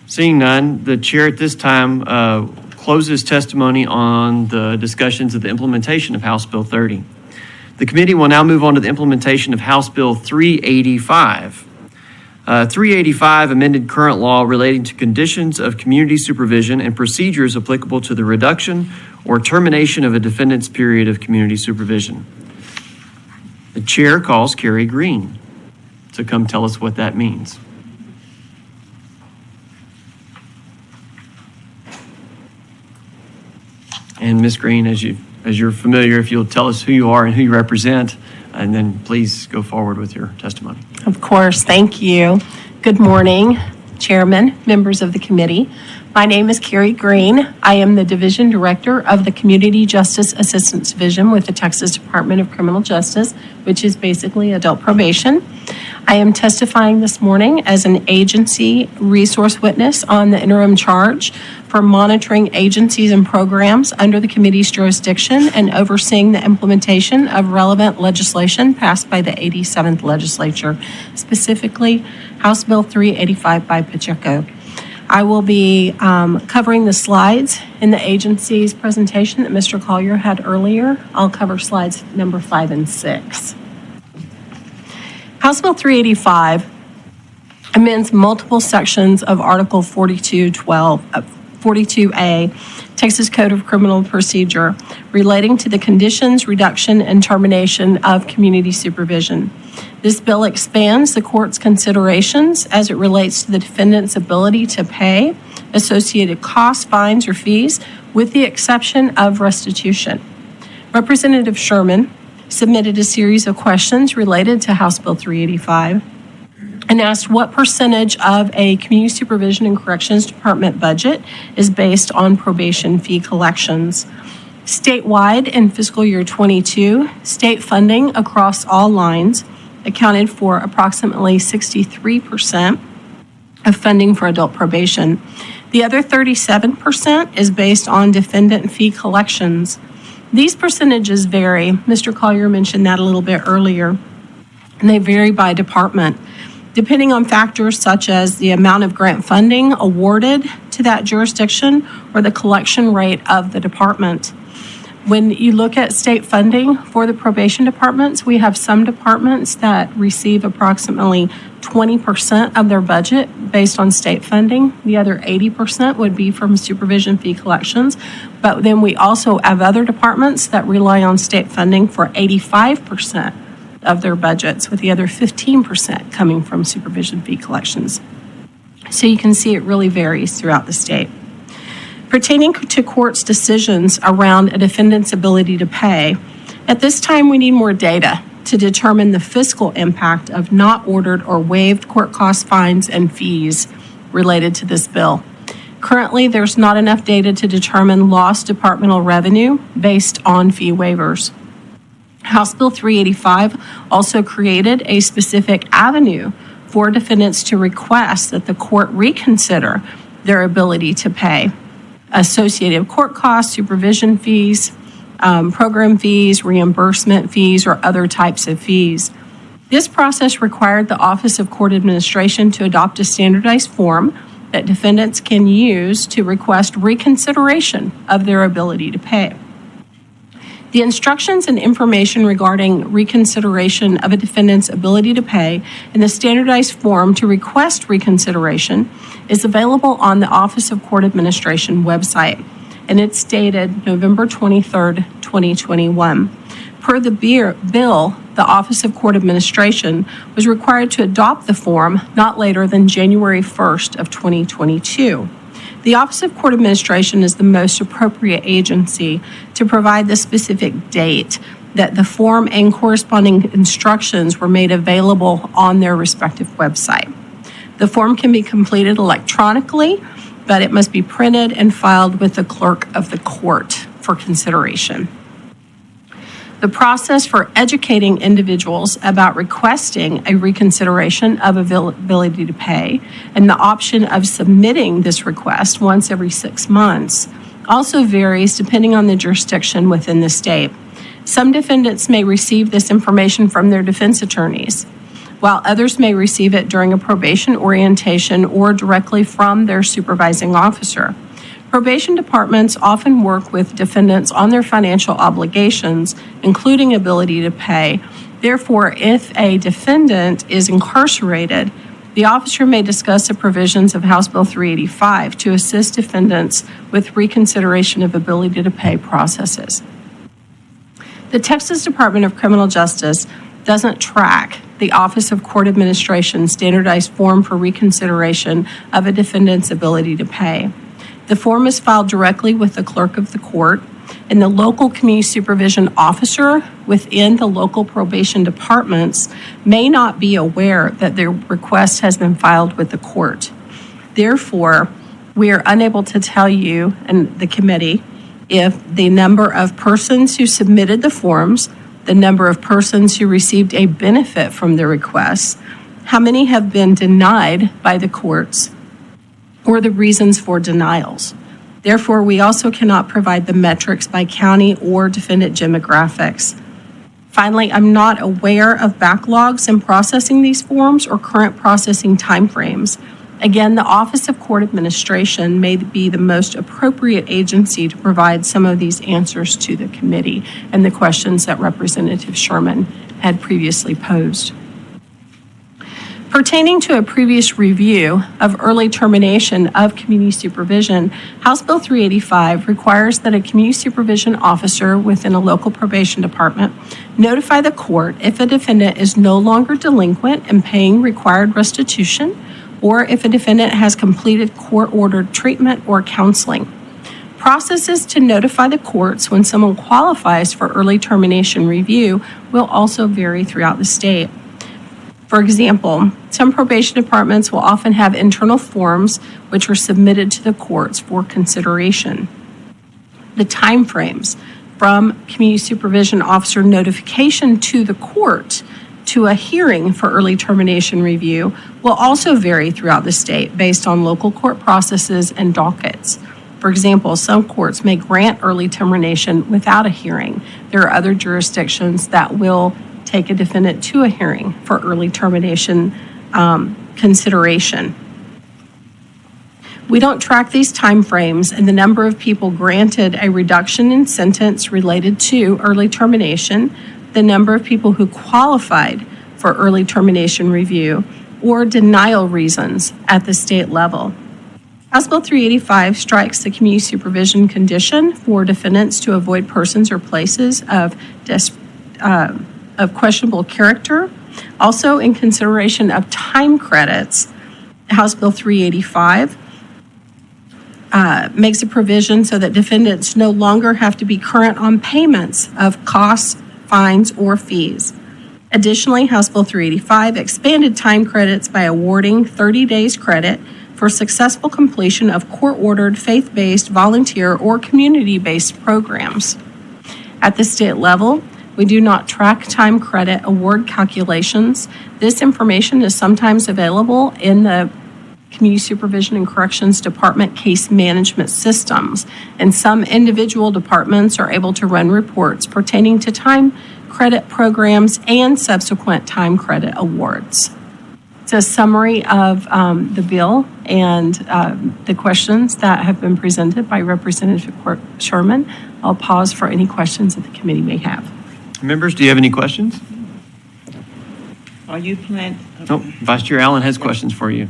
Seeing none, the chair at this time closes testimony on the discussions of the implementation of House Bill 30. The committee will now move on to the implementation of House Bill 385. 385 amended current law relating to conditions of community supervision and procedures applicable to the reduction or termination of a defendant's period of community supervision. The chair calls Carrie Green. to come tell us what that means. And Ms. Green, as you're familiar, if you'll tell us who you are and who you represent, and then please go forward with your testimony. Of course, thank you. Good morning, Chairman, members of the committee. My name is Carrie Green. I am the Division Director of the Community Justice Assistance Division with the Texas Department of Criminal Justice, which is basically adult probation. I am testifying this morning as an agency resource witness on the interim charge for monitoring agencies and programs under the committee's jurisdiction and overseeing the implementation of relevant legislation passed by the 87th legislature, specifically House Bill 385 by Pacheco. I will be covering the slides in the agency's presentation that Mr. Collier had earlier. I'll cover slides number 5 and 6. House Bill 385 amends multiple sections of Article 42A, Texas Code of Criminal Procedure, relating to the conditions, reduction, and termination of community supervision. This bill expands the court's considerations as it relates to the defendant's ability to pay associated costs, fines, or fees, with the exception of restitution. Representative Sherman submitted a series of questions related to House Bill 385 and asked what percentage of a community supervision and corrections department budget is based on probation fee collections. Statewide in fiscal year 22, state funding across all lines accounted for approximately 63% of funding for adult probation. The other 37% is based on defendant fee collections. These percentages vary. Mr. Collier mentioned that a little bit earlier, and they vary by department, depending on factors such as the amount of grant funding awarded to that jurisdiction or the collection rate of the department. When you look at state funding for the probation departments, we have some departments that receive approximately 20% of their budget based on state funding. The other 80% would be from supervision fee collections. But then we also have other departments that rely on state funding for 85% of their budgets, with the other 15% coming from supervision fee collections. So you can see it really varies throughout the state. Pertaining to court's decisions around a defendant's ability to pay, at this time we need more data to determine the fiscal impact of not ordered or waived court cost fines and fees related to this bill. Currently, there's not enough data to determine lost departmental revenue based on fee waivers. House Bill 385 also created a specific avenue for defendants to request that the court reconsider their ability to pay associated court costs, supervision fees, program fees, reimbursement fees, or other types of fees. This process required the Office of Court Administration to adopt a standardized form that defendants can use to request reconsideration of their ability to pay. The instructions and information regarding reconsideration of a defendant's ability to pay and the standardized form to request reconsideration is available on the Office of Court Administration website, and it's dated November 23rd, 2021. Per the bill, the Office of Court Administration was required to adopt the form not later than January 1st of 2022. The Office of Court Administration is the most appropriate agency to provide the specific date that the form and corresponding instructions were made available on their respective website. The form can be completed electronically, but it must be printed and filed with the clerk of the court for consideration. The process for educating individuals about requesting a reconsideration of ability to pay and the option of submitting this request once every 6 months also varies depending on the jurisdiction within the state. Some defendants may receive this information from their defense attorneys, while others may receive it during a probation orientation or directly from their supervising officer. Probation departments often work with defendants on their financial obligations, including ability to pay. Therefore, if a defendant is incarcerated, the officer may discuss the provisions of House Bill 385 to assist defendants with reconsideration of ability to pay processes. The Texas Department of Criminal Justice doesn't track the Office of Court Administration standardized form for reconsideration of a defendant's ability to pay. The form is filed directly with the clerk of the court, and the local community supervision officer within the local probation departments may not be aware that their request has been filed with the court. Therefore, we are unable to tell you and the committee if the number of persons who submitted the forms, the number of persons who received a benefit from the requests, how many have been denied by the courts, or the reasons for denials. Therefore, we also cannot provide the metrics by county or defendant demographics. Finally, I'm not aware of backlogs in processing these forms or current processing timeframes. Again, the Office of Court Administration may be the most appropriate agency to provide some of these answers to the committee and the questions that Representative Sherman had previously posed. Pertaining to a previous review of early termination of community supervision, House Bill 385 requires that a community supervision officer within a local probation department notify the court if a defendant is no longer delinquent and paying required restitution, or if a defendant has completed court-ordered treatment or counseling. Processes to notify the courts when someone qualifies for early termination review will also vary throughout the state. For example, some probation departments will often have internal forms which are submitted to the courts for consideration. The timeframes from community supervision officer notification to the court to a hearing for early termination review will also vary throughout the state based on local court processes and dockets. For example, some courts may grant early termination without a hearing. There are other jurisdictions that will take a defendant to a hearing for early termination consideration. We don't track these timeframes and the number of people granted a reduction in sentence related to early termination, the number of people who qualified for early termination review, or denial reasons at the state level. House Bill 385 strikes the community supervision condition for defendants to avoid persons or places of questionable character. Also, in consideration of time credits, House Bill 385 makes a provision so that defendants no longer have to be current on payments of costs, fines, or fees. Additionally, House Bill 385 expanded time credits by awarding 30 days credit for successful completion of court-ordered, faith-based, volunteer, or community-based programs. At the state level, we do not track time credit award calculations. This information is sometimes available in the Community Supervision and Corrections Department case management systems, and some individual departments are able to run reports pertaining to time credit programs and subsequent time credit awards. It's a summary of the bill and the questions that have been presented by Representative Sherman. I'll pause for any questions that the committee may have. Members, do you have any questions? Are you planning? No, Vice Chair Allen has questions for you.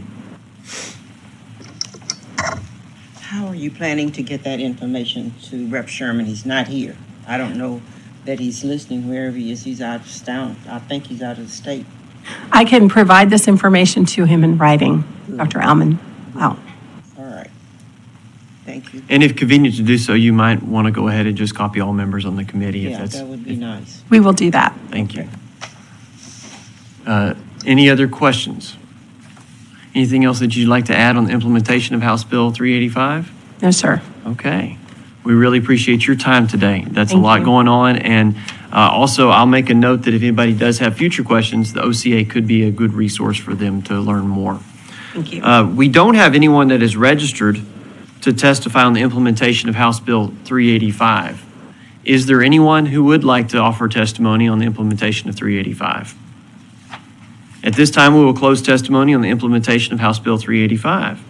How are you planning to get that information to Rep. Sherman? He's not here. I don't know that he's listening wherever he is. He's out of town. I think he's out of the state. I can provide this information to him in writing, Dr. Alman. Wow. All right. Thank you. And if convenient to do so, you might want to go ahead and just copy all members on the committee. Yeah, that would be nice. We will do that. Thank you. Any other questions? Anything else that you'd like to add on the implementation of House Bill 385? No, sir. Okay. We really appreciate your time today. That's Thank a lot you. going on. And also, I'll make a note that if anybody does have future questions, the OCA could be a good resource for them to learn more. Thank you. We don't have anyone that is registered to testify on the implementation of House Bill 385. Is there anyone who would like to offer testimony on the implementation of 385? At this time, we will close testimony on the implementation of House Bill 385.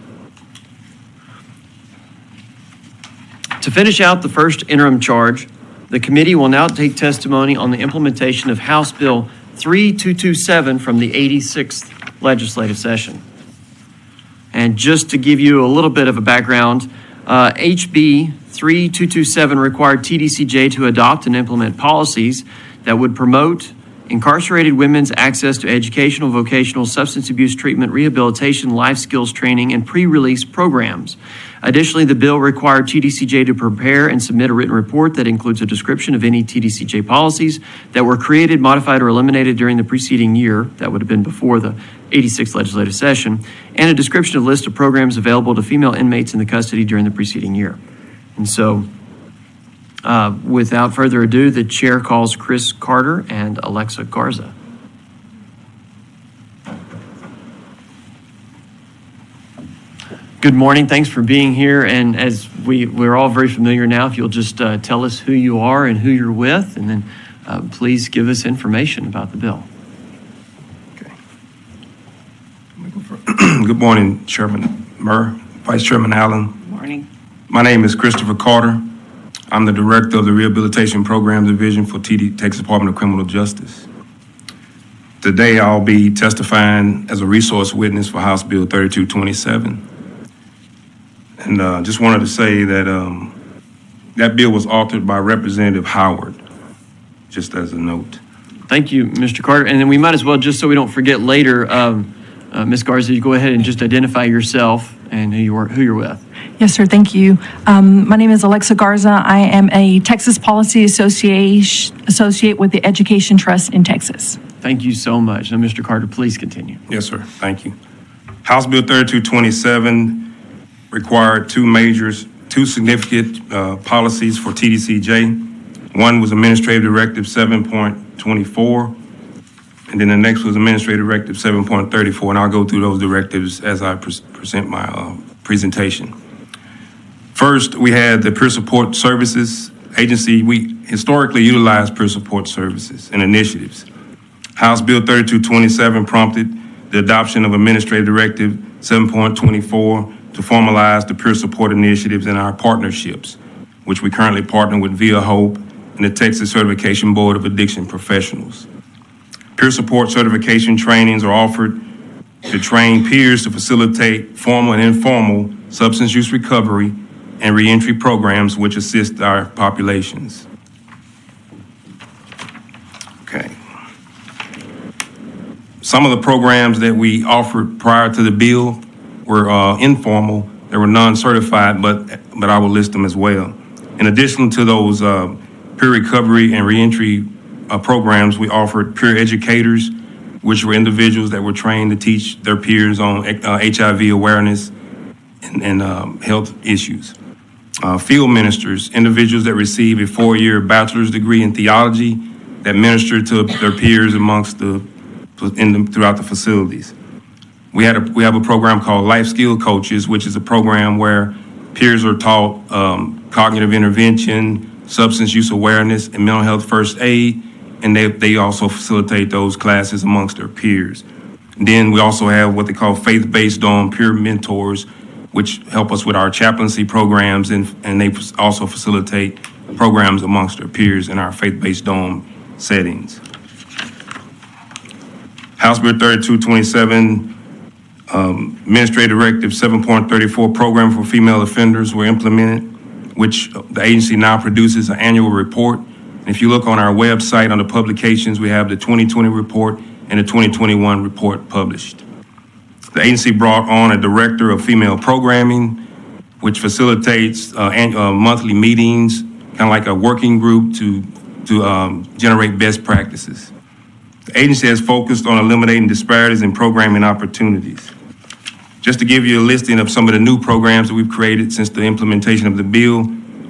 To finish out the first interim charge, the committee will now take testimony on the implementation of House Bill 3227 from the 86th legislative session. And just to give you a little bit of a background, HB 3227 required TDCJ to adopt and implement policies that would promote incarcerated women's access to educational, vocational, substance abuse treatment, rehabilitation, life skills training, and pre-release programs. Additionally, the bill required TDCJ to prepare and submit a written report that includes a description of any TDCJ policies that were created, modified, or eliminated during the preceding year, that would have been before the 86th legislative session, and a description of list of programs available to female inmates in the custody during the preceding year. And so, without further ado, the chair calls Chris Carter and Alexa Garza. Good morning. Thanks for being here. And as we're all very familiar now, if you'll just tell us who you are and who you're with, and then please give us information about the bill. Okay. Good morning, Chairman Murr, Vice Chairman Allen. Good morning. My name is Christopher Carter. I'm the Director of the Rehabilitation Program Division for Texas Department of Criminal Justice. Today, I'll be testifying as a resource witness for House Bill 3227. And just wanted to say that that bill was authored by Representative Howard, just as a note. Thank you, Mr. Carter. And then we might as well, just so we don't forget later, Ms. Garza, you go ahead and just identify yourself and who you're with. Yes, sir. Thank you. My name is Alexa Garza. I am a Texas Policy Associate with the Education Trust in Texas. Thank you so much. Now, Mr. Carter, please continue. Yes, sir. Thank you. House Bill 3227 required two significant policies for TDCJ. One was Administrative Directive 7.24, and then the next was Administrative Directive 7.34, and I'll go through those directives as I present my presentation. First, we had the Peer Support Services Agency. We historically utilized peer support services and initiatives. House Bill 3227 prompted the adoption of Administrative Directive 7.24 to formalize the peer support initiatives in our partnerships, which we currently partner with Via Hope and the Texas Certification Board of Addiction Professionals. Peer support certification trainings are offered to train peers to facilitate formal and informal substance use recovery and reentry programs which assist our populations. Okay. Some of the programs that we offered prior to the bill were informal. They were non-certified, but I will list them as well. In addition to those peer recovery and reentry programs, we offered peer educators, which were individuals that were trained to teach their peers on HIV awareness and health issues. Field ministers, individuals that receive a 4-year bachelor's degree in theology that minister to their peers throughout the facilities. We have a program called Life Skill Coaches, which is a program where peers are taught cognitive intervention, substance use awareness, and mental health first aid, and they also facilitate those classes amongst their peers. And then we also have what they call faith-based peer mentors, which help us with our chaplaincy programs, and they also facilitate programs amongst their peers in our faith-based settings. House Bill 3227, Administrative Directive 7.34 program for female offenders were implemented, which the agency now produces an annual report. And if you look on our website under publications, we have the 2020 report and the 2021 report published. The agency brought on a director of female programming, which facilitates monthly meetings, kind of like a working group to generate best practices. The agency has focused on eliminating disparities in programming opportunities. Just to give you a listing of some of the new programs that we've created since the implementation of the bill,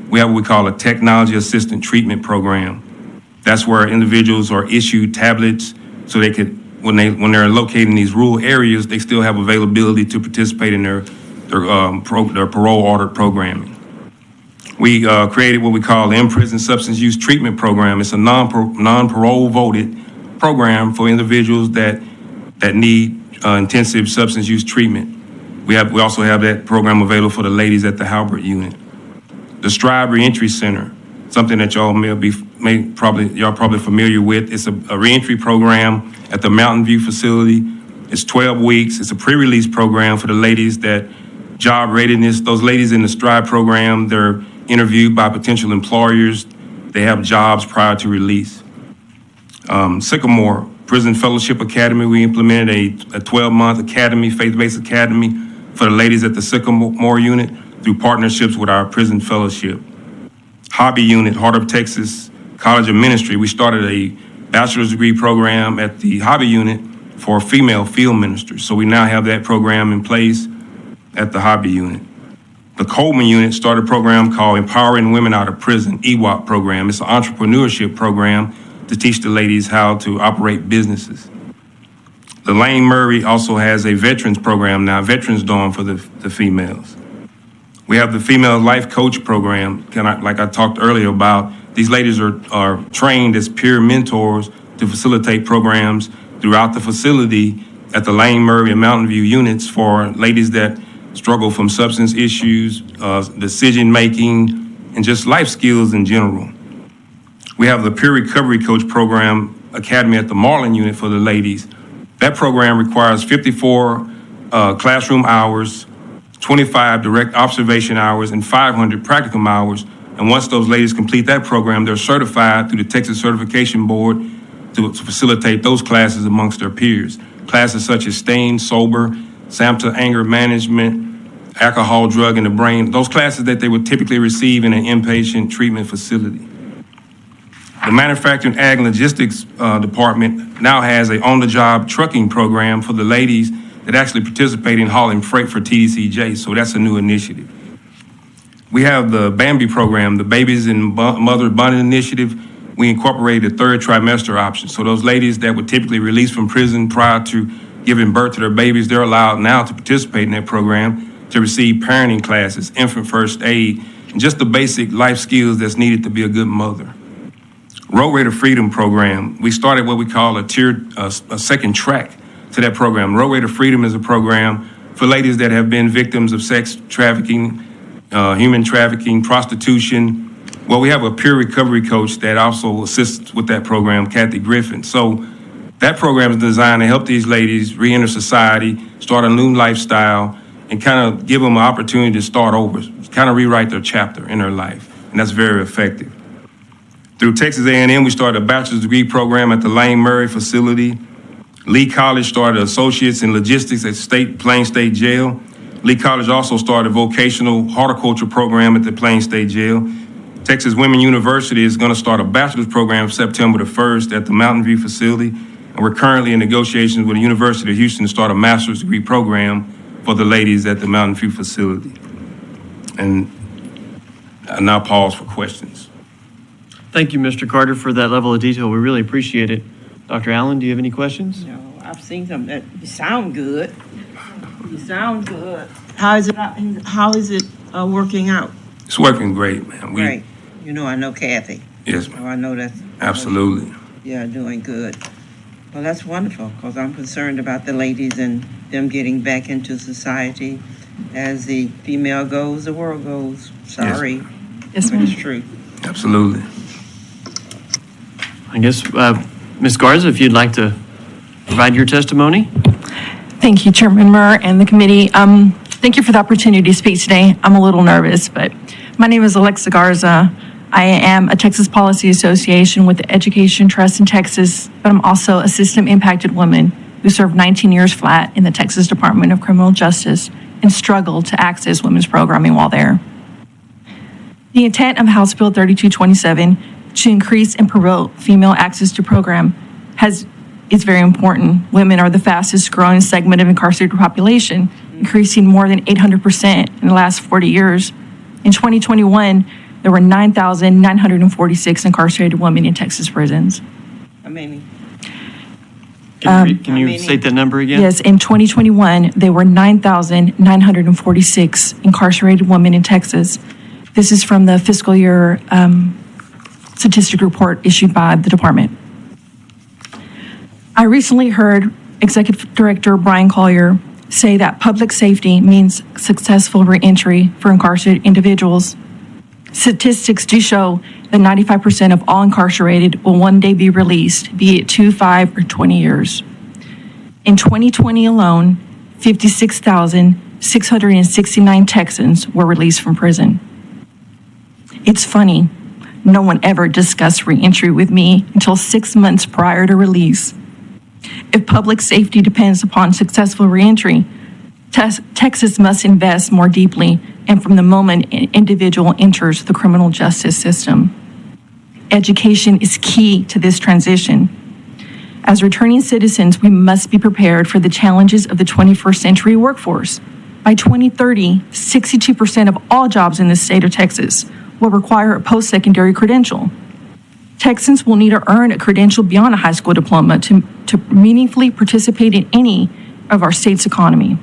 we have what we call a Technology Assistant Treatment Program. That's where individuals are issued tablets so they could, when they're located in these rural areas, they still have availability to participate in their parole ordered programming. We created what we call the In-Prison Substance Use Treatment Program. It's a non-parole voted program for individuals that need intensive substance use treatment. We also have that program available for the ladies at the Halbert unit. The Strive Reentry Center, something that y'all probably familiar with. It's a reentry program at the Mountain View facility. It's 12 weeks. It's a pre-release program for the ladies that job readiness. Those ladies in the Strive program, they're interviewed by potential employers. They have jobs prior to release. Sycamore Prison Fellowship Academy, we implemented a 12-month academy, faith-based academy for the ladies at the Sycamore unit through partnerships with our prison fellowship. Hobby unit, Heart of Texas College of Ministry, we started a bachelor's degree program at the Hobby unit for female field ministers. So we now have that program in place at the Hobby unit. The Coleman unit started a program called Empowering Women Out of Prison, EWOP program. It's an entrepreneurship program to teach the ladies how to operate businesses. The Lane Murray also has a veterans program now, Veterans Dorm for the females. We have the Female Life Coach program, like I talked earlier about. These ladies are trained as peer mentors to facilitate programs throughout the facility at the Lane Murray and Mountain View units for ladies that struggle from substance issues, decision-making, and just life skills in general. We have the Peer Recovery Coach Program Academy at the Marlin unit for the ladies. That program requires 54 classroom hours, 25 direct observation hours, and 500 practicum hours. And once those ladies complete that program, they're certified through the Texas Certification Board to facilitate those classes amongst their peers. Classes such as staying sober, SAMHSA anger management, alcohol, drug, and the brain, those classes that they would typically receive in an inpatient treatment facility. The Manufacturing, Ag, and Logistics Department now has a on-the-job trucking program for the ladies that actually participate in hauling freight for TDCJ, so that's a new initiative. We have the Bambi program, the Babies and Mother Bonding Initiative. We incorporated a third trimester option, so those ladies that were typically released from prison prior to giving birth to their babies, they're allowed now to participate in that program to receive parenting classes, infant first aid, and just the basic life skills that's needed to be a good mother. Road Raider Freedom Program, we started what we call a second track to that program. Road Raider Freedom is a program for ladies that have been victims of sex trafficking, human trafficking, prostitution. Well, we have a peer recovery coach that also assists with that program, Kathy Griffin. So that program is designed to help these ladies re-enter society, start a new lifestyle, and kind of give them an opportunity to start over, kind of rewrite their chapter in their life. And that's very effective. Through Texas A&M, we started a bachelor's degree program at the Lane Murray facility. Lee College started associates in logistics at Plain State Jail. Lee College also started a vocational horticulture program at the Plain State Jail. Texas Women University is going to start a bachelor's program September the 1st at the Mountain View facility. And we're currently in negotiations with the University of Houston to start a master's degree program for the ladies at the Mountain View facility. And I now pause for questions. Thank you, Mr. Carter, for that level of detail. We really appreciate it. Dr. Allen, do you have any questions? No, I've seen some that you sound good. You sound good. How is it working out? It's working great, man. Great. You know, I know Kathy. Yes, So ma'am. I know that's. Absolutely. Yeah, doing good. Well, that's wonderful, because I'm concerned about the ladies and them getting back into society. As the female goes, the world goes. Sorry. Yes, But ma'am. it's true. Absolutely. I guess, Ms. Garza, if you'd like to provide your testimony. Thank you, Chairman Murr and the committee. Thank you for the opportunity to speak today. I'm a little nervous, but my name is Alexa Garza. I am a Texas Policy Association with the Education Trust in Texas, but I'm also a system-impacted woman who served 19 years flat in the Texas Department of Criminal Justice and struggled to access women's programming while there. The intent of House Bill 3227 to increase and promote female access to program is very important. Women are the fastest growing segment of incarcerated population, increasing more than 800% in the last 40 years. In 2021, there were 9,946 incarcerated women in Texas prisons. How many? Can you state that number again? Yes, in 2021, there were 9,946 incarcerated women in Texas. This is from the fiscal year statistic report issued by the department. I recently heard Executive Director Brian Collier say that public safety means successful reentry for incarcerated individuals. Statistics do show that 95% of all incarcerated will one day be released, be it 2, 5, or 20 years. In 2020 alone, 56,669 Texans were released from prison. It's funny. No one ever discussed reentry with me until 6 months prior to release. If public safety depends upon successful reentry, Texas must invest more deeply and from the moment an individual enters the criminal justice system. Education is key to this transition. As returning citizens, we must be prepared for the challenges of the 21st century workforce. By 2030, 62% of all jobs in the state of Texas will require a post-secondary credential. Texans will need to earn a credential beyond a high school diploma to meaningfully participate in any of our state's economy.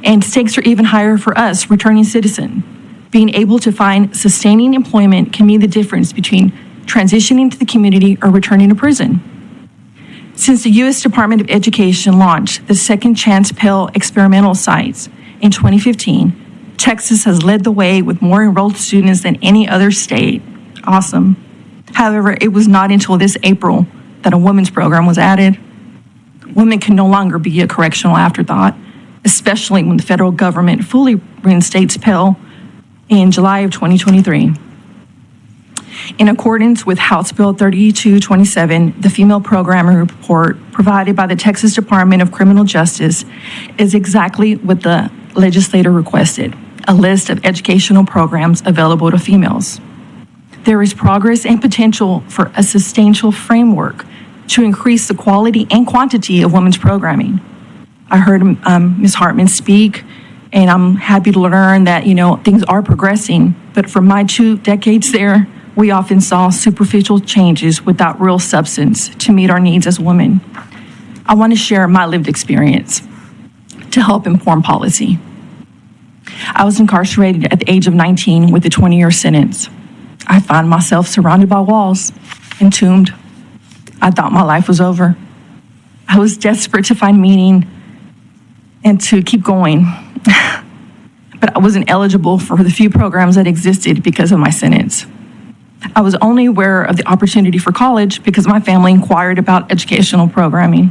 And stakes are even higher for us, returning citizens. Being able to find sustaining employment can mean the difference between transitioning to the community or returning to prison. Since the U.S. Department of Education launched the Second Chance Pell experimental sites in 2015, Texas has led the way with more enrolled students than any other state. Awesome. However, it was not until this April that a women's program was added. Women can no longer be a correctional afterthought, especially when the federal government fully reinstates Pell in July of 2023. In accordance with House Bill 3227, the female programming report provided by the Texas Department of Criminal Justice is exactly what the legislator requested, a list of educational programs available to females. There is progress and potential for a substantial framework to increase the quality and quantity of women's programming. I heard Ms. Hartman speak, and I'm happy to learn that, things are progressing, but for my 2 decades there, we often saw superficial changes without real substance to meet our needs as women. I want to share my lived experience to help inform policy. I was incarcerated at the age of 19 with a 20-year sentence. I found myself surrounded by walls, entombed. I thought my life was over. I was desperate to find meaning and to keep going. But I wasn't eligible for the few programs that existed because of my sentence. I was only aware of the opportunity for college because my family inquired about educational programming.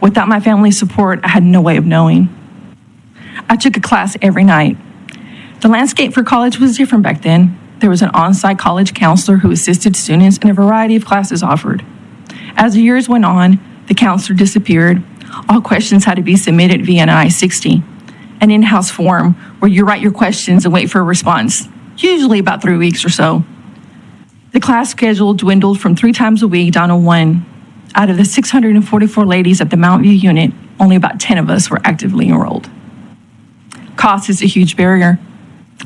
Without my family's support, I had no way of knowing. I took a class every night. The landscape for college was different back then. There was an on-site college counselor who assisted students in a variety of classes offered. As the years went on, the counselor disappeared. All questions had to be submitted via an I-60, an in-house form where you write your questions and wait for a response, usually about 3 weeks or so. The class schedule dwindled from 3 times a week down to 1. Out of the 644 ladies at the Mount View unit, only about 10 of us were actively enrolled. Cost is a huge barrier.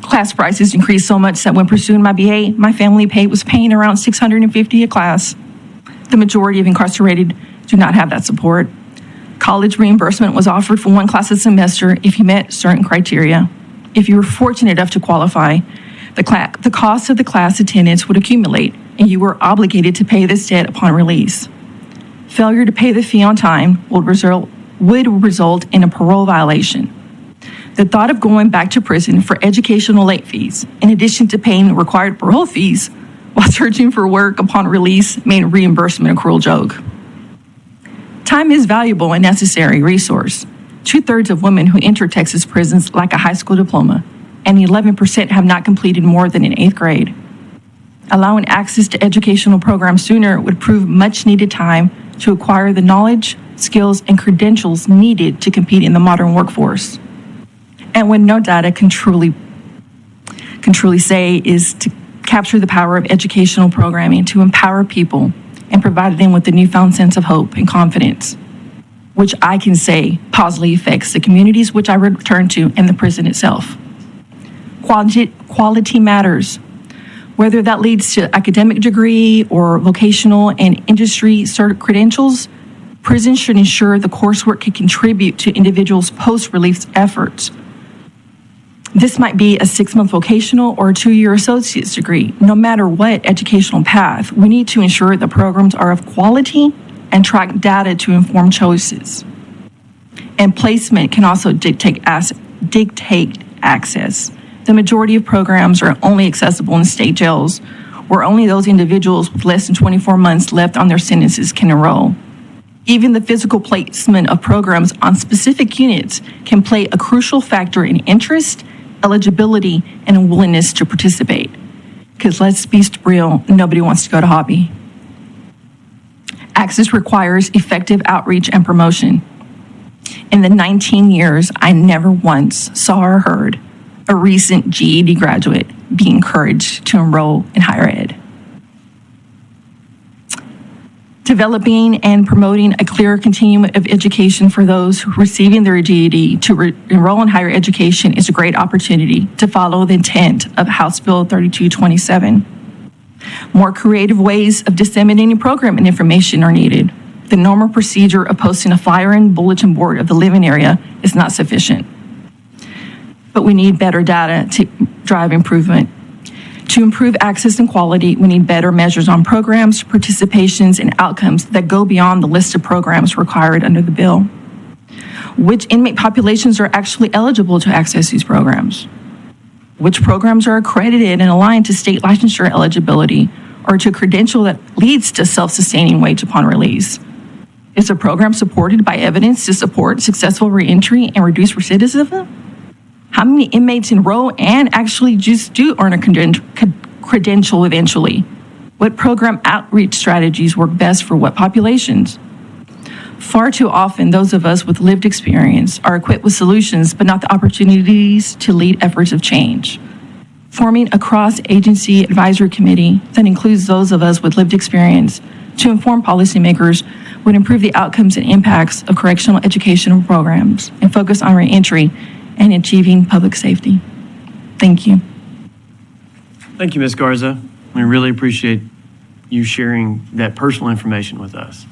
Class prices increased so much that when pursuing my BA, my family was paying around $650 a class. The majority of incarcerated do not have that support. College reimbursement was offered for 1 class a semester if you met certain criteria. If you were fortunate enough to qualify, the cost of the class attendance would accumulate, and you were obligated to pay this debt upon release. Failure to pay the fee on time would result in a parole violation. The thought of going back to prison for educational late fees, in addition to paying the required parole fees while searching for work upon release, made reimbursement a cruel joke. Time is valuable and necessary resource. 2/3 of women who enter Texas prisons lack a high school diploma, and 11% have not completed more than an 8th grade. Allowing access to educational programs sooner would prove much needed time to acquire the knowledge, skills, and credentials needed to compete in the modern workforce. And what no data can truly say is to capture the power of educational programming to empower people and provide them with a newfound sense of hope and confidence, which I can say positively affects the communities which I return to and the prison itself. Quality matters. Whether that leads to academic degree or vocational and industry credentials, prisons should ensure the coursework can contribute to individuals' post-release efforts. This might be a 6-month vocational or a 2-year associate's degree. No matter what educational path, we need to ensure the programs are of quality and track data to inform choices. And placement can also dictate access. The majority of programs are only accessible in state jails, where only those individuals with less than 24 months left on their sentences can enroll. Even the physical placement of programs on specific units can play a crucial factor in interest, eligibility, and willingness to participate. Because let's be real, nobody wants to go to Hobby. Access requires effective outreach and promotion. In the 19 years, I never once saw or heard a recent GED graduate be encouraged to enroll in higher ed. Developing and promoting a clear continuum of education for those receiving their GED to enroll in higher education is a great opportunity to follow the intent of House Bill 3227. More creative ways of disseminating program and information are needed. The normal procedure of posting a flyer and bulletin board of the living area is not sufficient. But we need better data to drive improvement. To improve access and quality, we need better measures on programs, participations, and outcomes that go beyond the list of programs required under the bill. Which inmate populations are actually eligible to access these programs? Which programs are accredited and aligned to state licensure eligibility or to credential that leads to self-sustaining wage upon release? Is a program supported by evidence to support successful reentry and reduce recidivism? How many inmates enroll and actually just do earn a credential eventually? What program outreach strategies work best for what populations? Far too often, those of us with lived experience are equipped with solutions, but not the opportunities to lead efforts of change. Forming a cross-agency advisory committee that includes those of us with lived experience to inform policymakers would improve the outcomes and impacts of correctional educational programs and focus on reentry and achieving public safety. Thank you. Thank you, Ms. Garza. We really appreciate you sharing that personal information with us.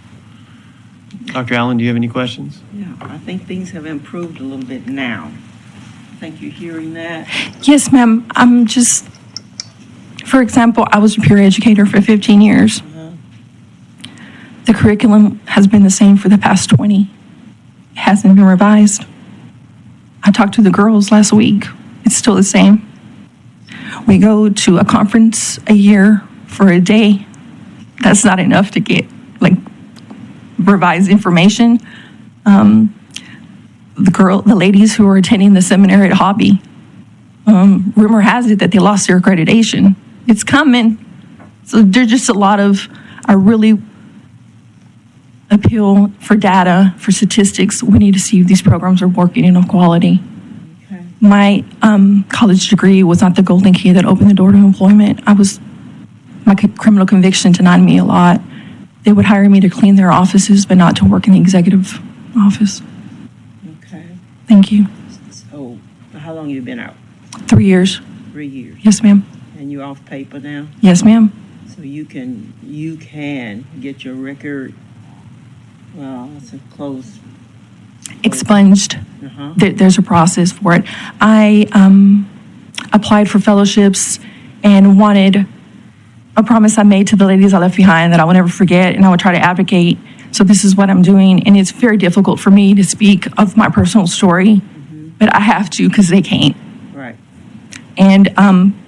Dr. Allen, do you have any questions? Yeah, I think things have improved a little bit now. I think you're hearing that. Yes, ma'am. I'm just, for example, I was a peer educator for 15 years. The curriculum has been the same for the past 20. It hasn't been revised. I talked to the girls last week. It's still the same. We go to a conference a year for a day. That's not enough to get revised information. The ladies who are attending the seminary at Hobby, rumor has it that they lost their accreditation. It's coming. So there's just a lot of, I really appeal for data, for statistics. We need to see if these programs are working in quality. Okay. My college degree was not the golden key that opened the door to employment. My criminal conviction denied me a lot. They would hire me to clean their offices, but not to work in the executive office. Okay. Thank you. So how long you been out? 3 years. 3 years. Yes, ma'am. And you off paper now? Yes, ma'am. So you can get your record, well, it's a close. Expunged. Uh-huh. There's a process for it. I applied for fellowships and wanted a promise I made to the ladies I left behind that I would never forget, and I would try to advocate. So this is what I'm doing, and it's very difficult for me to speak of my personal story, but I have to because they can't. Right. And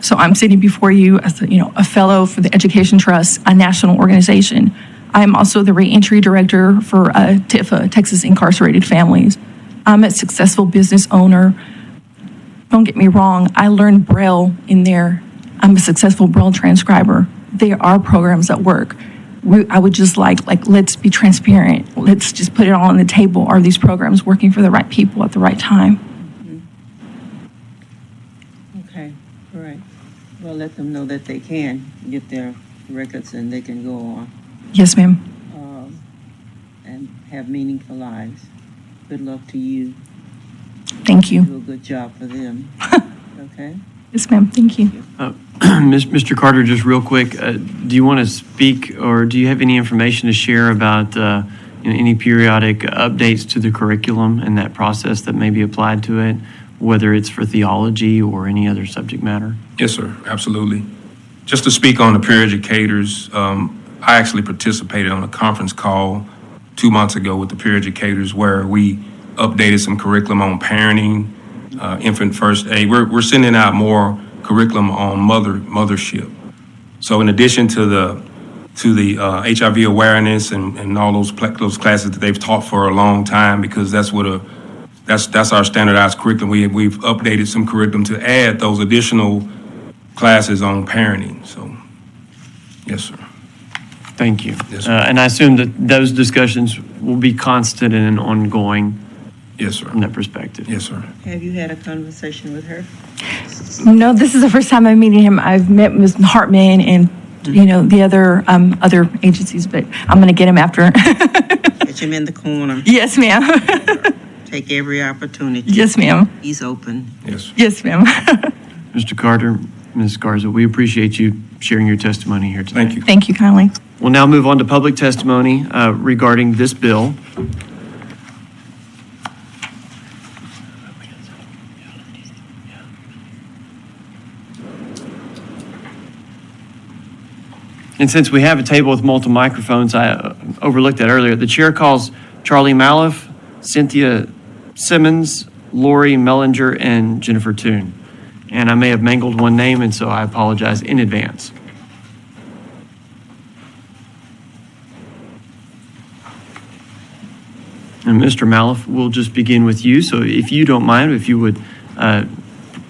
so I'm sitting before you as a fellow for the Education Trust, a national organization. I am also the reentry director for TIFA, Texas Incarcerated Families. I'm a successful business owner. Don't get me wrong, I learned Braille in there. I'm a successful Braille transcriber. There are programs that work. I would just like, let's be transparent. Let's just put it all on the table. Are these programs working for the right people at the right time? Okay, all right. Well, let them know that they can get their records and they can go on Yes, ma'am. and have meaningful lives. Good luck to you. Thank you. Do a good job for them. Okay? Yes, ma'am. Thank you. Mr. Carter, just real quick, do you want to speak or do you have any information to share about any periodic updates to the curriculum and that process that may be applied to it, whether it's for theology or any other subject matter? Yes, sir, absolutely. Just to speak on the peer educators, I actually participated on a conference call 2 months ago with the peer educators where we updated some curriculum on parenting, infant first aid. We're sending out more curriculum on mothership. So in addition to the HIV awareness and all those classes that they've taught for a long time, because that's our standardized curriculum. We've updated some curriculum to add those additional classes on parenting, so, yes, sir. Thank you. Yes, sir. And I assume that those discussions will be constant and ongoing Yes, sir. from that perspective. Yes, sir. Have you had a conversation with her? No, this is the first time I'm meeting him. I've met with Hartman and, the other agencies, but I'm going to get him after. Get him in the corner. Yes, ma'am. Take every opportunity. Yes, ma'am. He's open. Yes. Yes, ma'am. Mr. Carter, Ms. Garza, we appreciate you sharing your testimony here today. Thank you. Thank you kindly. We'll now move on to public testimony regarding this bill. And since we have a table with multiple microphones, I overlooked that earlier. The chair calls Charlie Maloff, Cynthia Simmons, Lori Mellinger, and Jennifer Toon. And I may have mangled one name, and so I apologize in advance. And Mr. Maloff, we'll just begin with you. So if you don't mind, if you would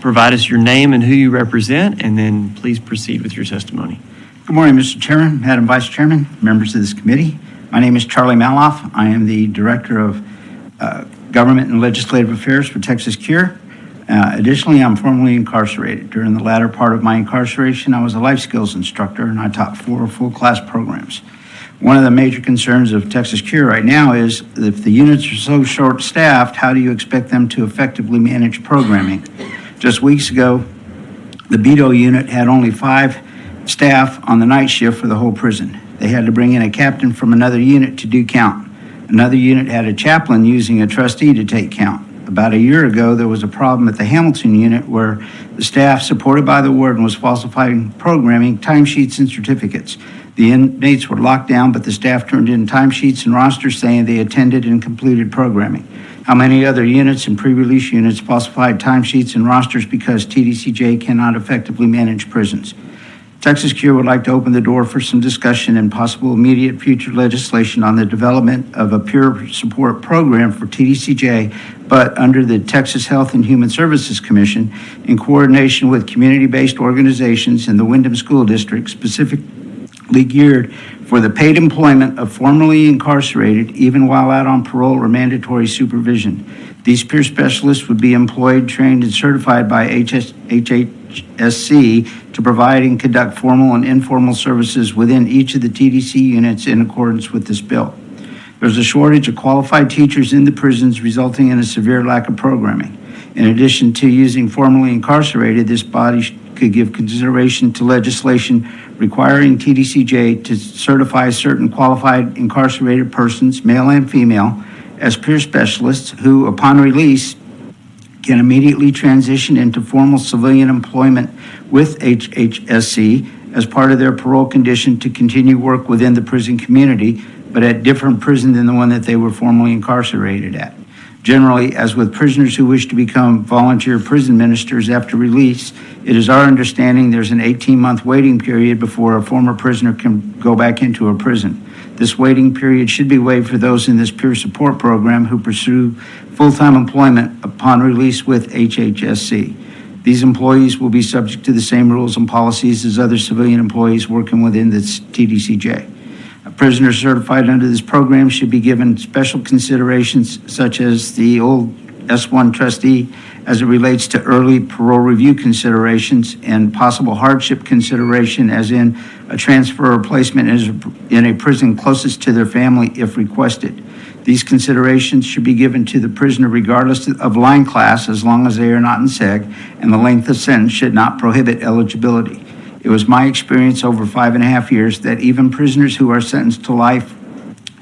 provide us your name and who you represent, and then please proceed with your testimony. Good morning, Mr. Chairman, Madam Vice Chairman, members of this committee. My name is Charlie Maloff. I am the Director of Government and Legislative Affairs for Texas Cure. Additionally, I'm formerly incarcerated. During the latter part of my incarceration, I was a life skills instructor, and I taught 4 full-class programs. One of the major concerns of Texas Cure right now is if the units are so short-staffed, how do you expect them to effectively manage programming? Just weeks ago, the Beto unit had only 5 staff on the night shift for the whole prison. They had to bring in a captain from another unit to do count. Another unit had a chaplain using a trustee to take count. About a year ago, there was a problem at the Hamilton unit where the staff, supported by the warden, was falsifying programming, timesheets, and certificates. The inmates were locked down, but the staff turned in timesheets and rosters saying they attended and completed programming. How many other units and pre-release units falsified timesheets and rosters because TDCJ cannot effectively manage prisons? Texas Cure would like to open the door for some discussion and possible immediate future legislation on the development of a peer support program for TDCJ, but under the Texas Health and Human Services Commission in coordination with community-based organizations in the Windham School District, specifically geared for the paid employment of formerly incarcerated, even while out on parole or mandatory supervision. These peer specialists would be employed, trained, and certified by HHSC to provide and conduct formal and informal services within each of the TDC units in accordance with this bill. There's a shortage of qualified teachers in the prisons, resulting in a severe lack of programming. In addition to using formerly incarcerated, this body could give consideration to legislation requiring TDCJ to certify certain qualified incarcerated persons, male and female, as peer specialists who, upon release, can immediately transition into formal civilian employment with HHSC as part of their parole condition to continue work within the prison community, but at different prison than the one that they were formerly incarcerated at. Generally, as with prisoners who wish to become volunteer prison ministers after release, it is our understanding there's an 18-month waiting period before a former prisoner can go back into a prison. This waiting period should be waived for those in this peer support program who pursue full-time employment upon release with HHSC. These employees will be subject to the same rules and policies as other civilian employees working within this TDCJ. Prisoners certified under this program should be given special considerations such as the old S1 trustee as it relates to early parole review considerations and possible hardship consideration as in a transfer or placement in a prison closest to their family if requested. These considerations should be given to the prisoner regardless of line class as long as they are not in seg, and the length of sentence should not prohibit eligibility. It was my experience over 5.5 years that even prisoners who are sentenced to life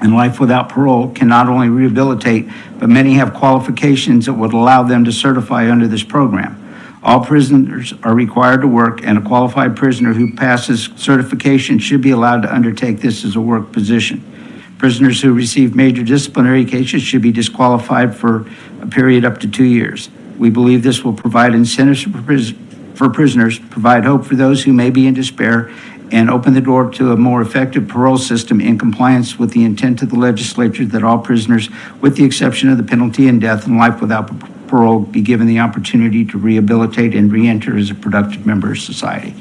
and life without parole can not only rehabilitate, but many have qualifications that would allow them to certify under this program. All prisoners are required to work, and a qualified prisoner who passes certification should be allowed to undertake this as a work position. Prisoners who receive major disciplinary cases should be disqualified for a period up to 2 years. We believe this will provide incentives for prisoners, provide hope for those who may be in despair, and open the door to a more effective parole system in compliance with the intent of the legislature that all prisoners, with the exception of the penalty and death and life without parole be given the opportunity to rehabilitate and reenter as a productive member of society.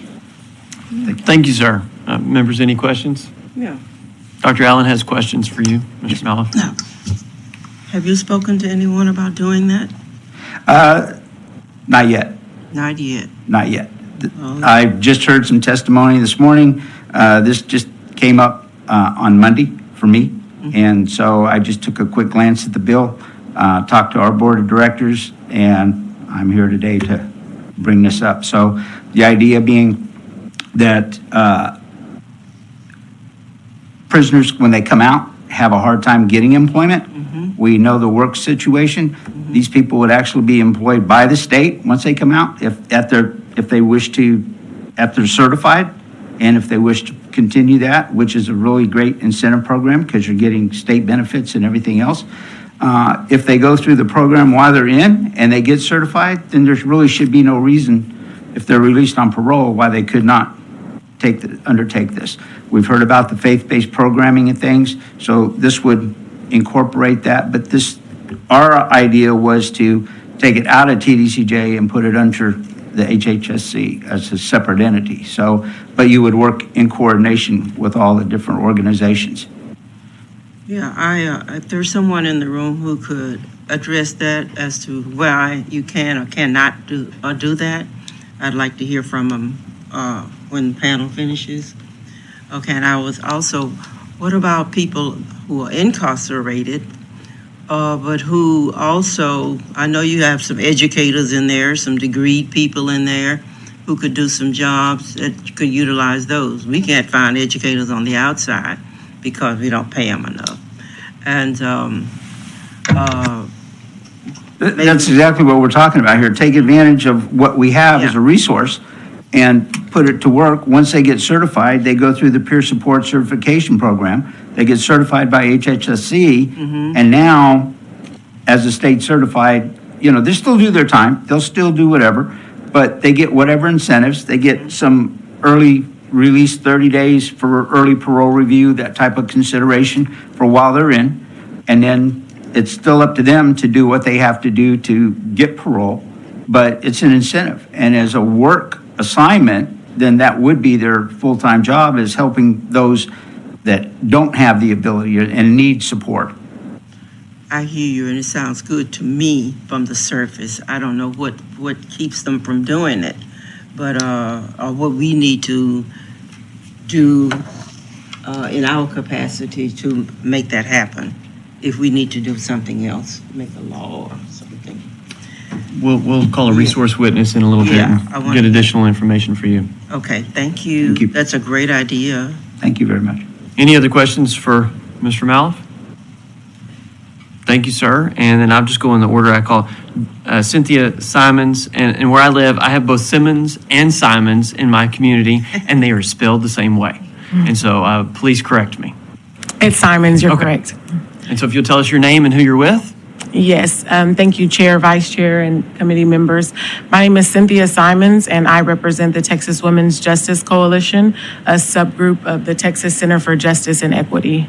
Thank you, sir. Members, any questions? Yeah. Dr. Allen has questions for you, Mr. Maliff. Have you spoken to anyone about doing that? Not yet. Not yet. Not yet. Oh. I just heard some testimony this morning. This just came up on Monday for me. And so I just took a quick glance at the bill, talked to our board of directors, and I'm here today to bring this up. So the idea being that prisoners, when they come out, have a hard time getting employment. We know the work situation. These people would actually be employed by the state once they come out, if they wish to, if they're certified, and if they wish to continue that, which is a really great incentive program because you're getting state benefits and everything else. If they go through the program while they're in and they get certified, then there really should be no reason, if they're released on parole, why they could not undertake this. We've heard about the faith-based programming and things, so this would incorporate that, but our idea was to take it out of TDCJ and put it under the HHSC as a separate entity. So, but you would work in coordination with all the different organizations. Yeah, if there's someone in the room who could address that as to why you can or cannot do that, I'd like to hear from them when the panel finishes. Okay, and I was also, what about people who are incarcerated, but who also, I know you have some educators in there, some degreed people in there who could do some jobs that could utilize those. We can't find educators on the outside because we don't pay them enough. And that's exactly what we're talking about here. Take advantage of what we have as a resource and put it to work. Once they get certified, they go through the peer support certification program. They get certified by HHSC, and now, as a state certified, they still do their time. They'll still do whatever, but they get whatever incentives. They get some early release, 30 days for early parole review, that type of consideration for while they're in. And then it's still up to them to do what they have to do to get parole, but it's an incentive. And as a work assignment, then that would be their full-time job, is helping those that don't have the ability and need support. I hear you, and it sounds good to me from the surface. I don't know what keeps them from doing it, but or what we need to do in our capacity to make that happen. If we need to do something else, make a law or something. We'll call a resource witness in a little bit and get additional information for you. Okay, thank you. Thank you. That's a great idea. Thank you very much. Any other questions for Mr. Maliff? Thank you, sir. And then I'll just go in the order I call. Cynthia Simons, and where I live, I have both Simmons and Simons in my community, and they are spelled the same way. And so please correct me. It's Simons, you're correct. And so if you'll tell us your name and who you're with. Yes, thank you, Chair, Vice Chair, and committee members. My name is Cynthia Simons, and I represent the Texas Women's Justice Coalition, a subgroup of the Texas Center for Justice and Equity.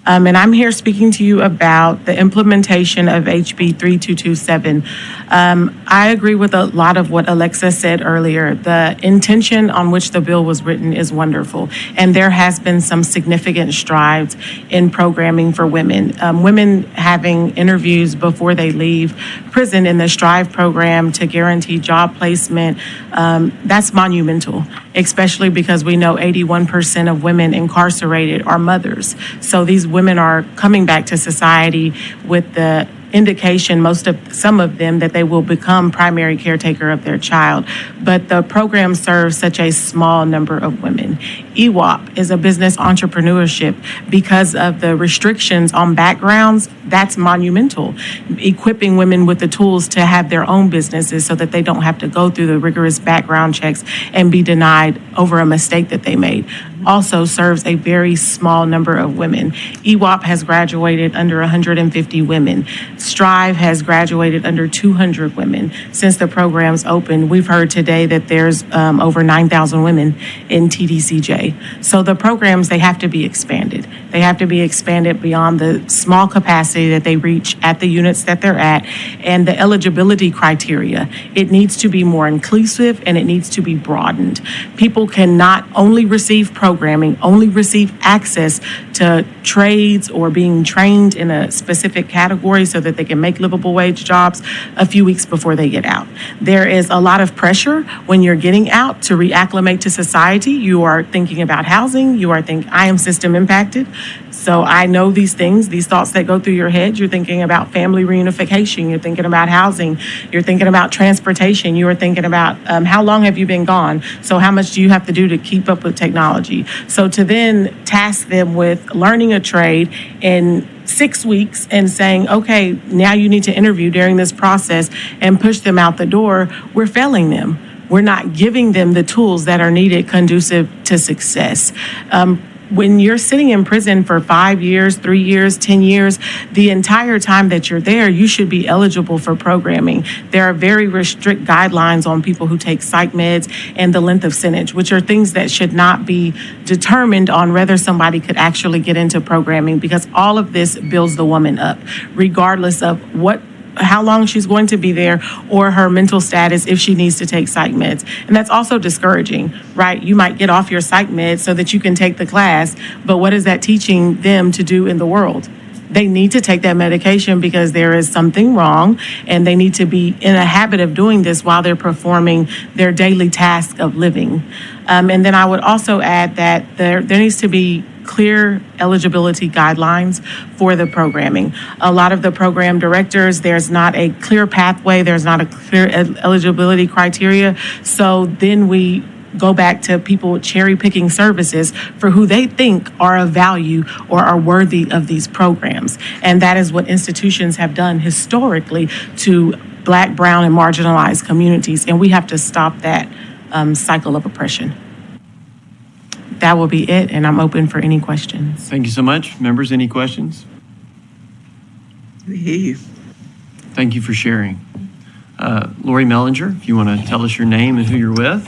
And I'm here speaking to you about the implementation of HB 3227. I agree with a lot of what Alexa said earlier. The intention on which the bill was written is wonderful, and there has been some significant strides in programming for women. Women having interviews before they leave prison in the STRIVE program to guarantee job placement, that's monumental, especially because we know 81% of women incarcerated are mothers. So these women are coming back to society with the indication, some of them, that they will become primary caretaker of their child. But the program serves such a small number of women. EWOP is a business entrepreneurship. Because of the restrictions on backgrounds, that's monumental. Equipping women with the tools to have their own businesses so that they don't have to go through the rigorous background checks and be denied over a mistake that they made. also serves a very small number of women. EWAP has graduated under 150 women. Strive has graduated under 200 women. Since the program's opened, we've heard today that there's over 9,000 women in TDCJ. So the programs, they have to be expanded. They have to be expanded beyond the small capacity that they reach at the units that they're at, and the eligibility criteria. It needs to be more inclusive and it needs to be broadened. People cannot only receive programming, only receive access to trades or being trained in a specific category so that they can make livable wage jobs a few weeks before they get out. There is a lot of pressure when you're getting out to reacclimate to society. You are thinking about housing. You are thinking, I am system impacted. So I know these things, these thoughts that go through your head. You're thinking about family reunification. You're thinking about housing. You're thinking about transportation. You are thinking about how long have you been gone? So how much do you have to do to keep up with technology? So to then task them with learning a trade in 6 weeks and saying, okay, now you need to interview during this process and push them out the door, we're failing them. We're not giving them the tools that are needed conducive to success. When you're sitting in prison for 5 years, 3 years, 10 years, the entire time that you're there, you should be eligible for programming. There are very strict guidelines on people who take psych meds and the length of sentence, which are things that should not be determined on whether somebody could actually get into programming, because all of this builds the woman up, regardless of how long she's going to be there or her mental status if she needs to take psych meds. And that's also discouraging, right? You might get off your psych meds so that you can take the class, but what is that teaching them to do in the world? They need to take that medication because there is something wrong, and they need to be in a habit of doing this while they're performing their daily task of living. And then I would also add that there needs to be clear eligibility guidelines for the programming. A lot of the program directors, there's not a clear pathway, there's not a clear eligibility criteria. So then we go back to people cherry picking services for who they think are of value or are worthy of these programs. And that is what institutions have done historically to Black, brown, and marginalized communities. And we have to stop that cycle of oppression. That will be it, and I'm open for any questions. Thank you so much. Members, any questions? We hear you. Thank you for sharing. Lori Mellinger, if you want to tell us your name and who you're with.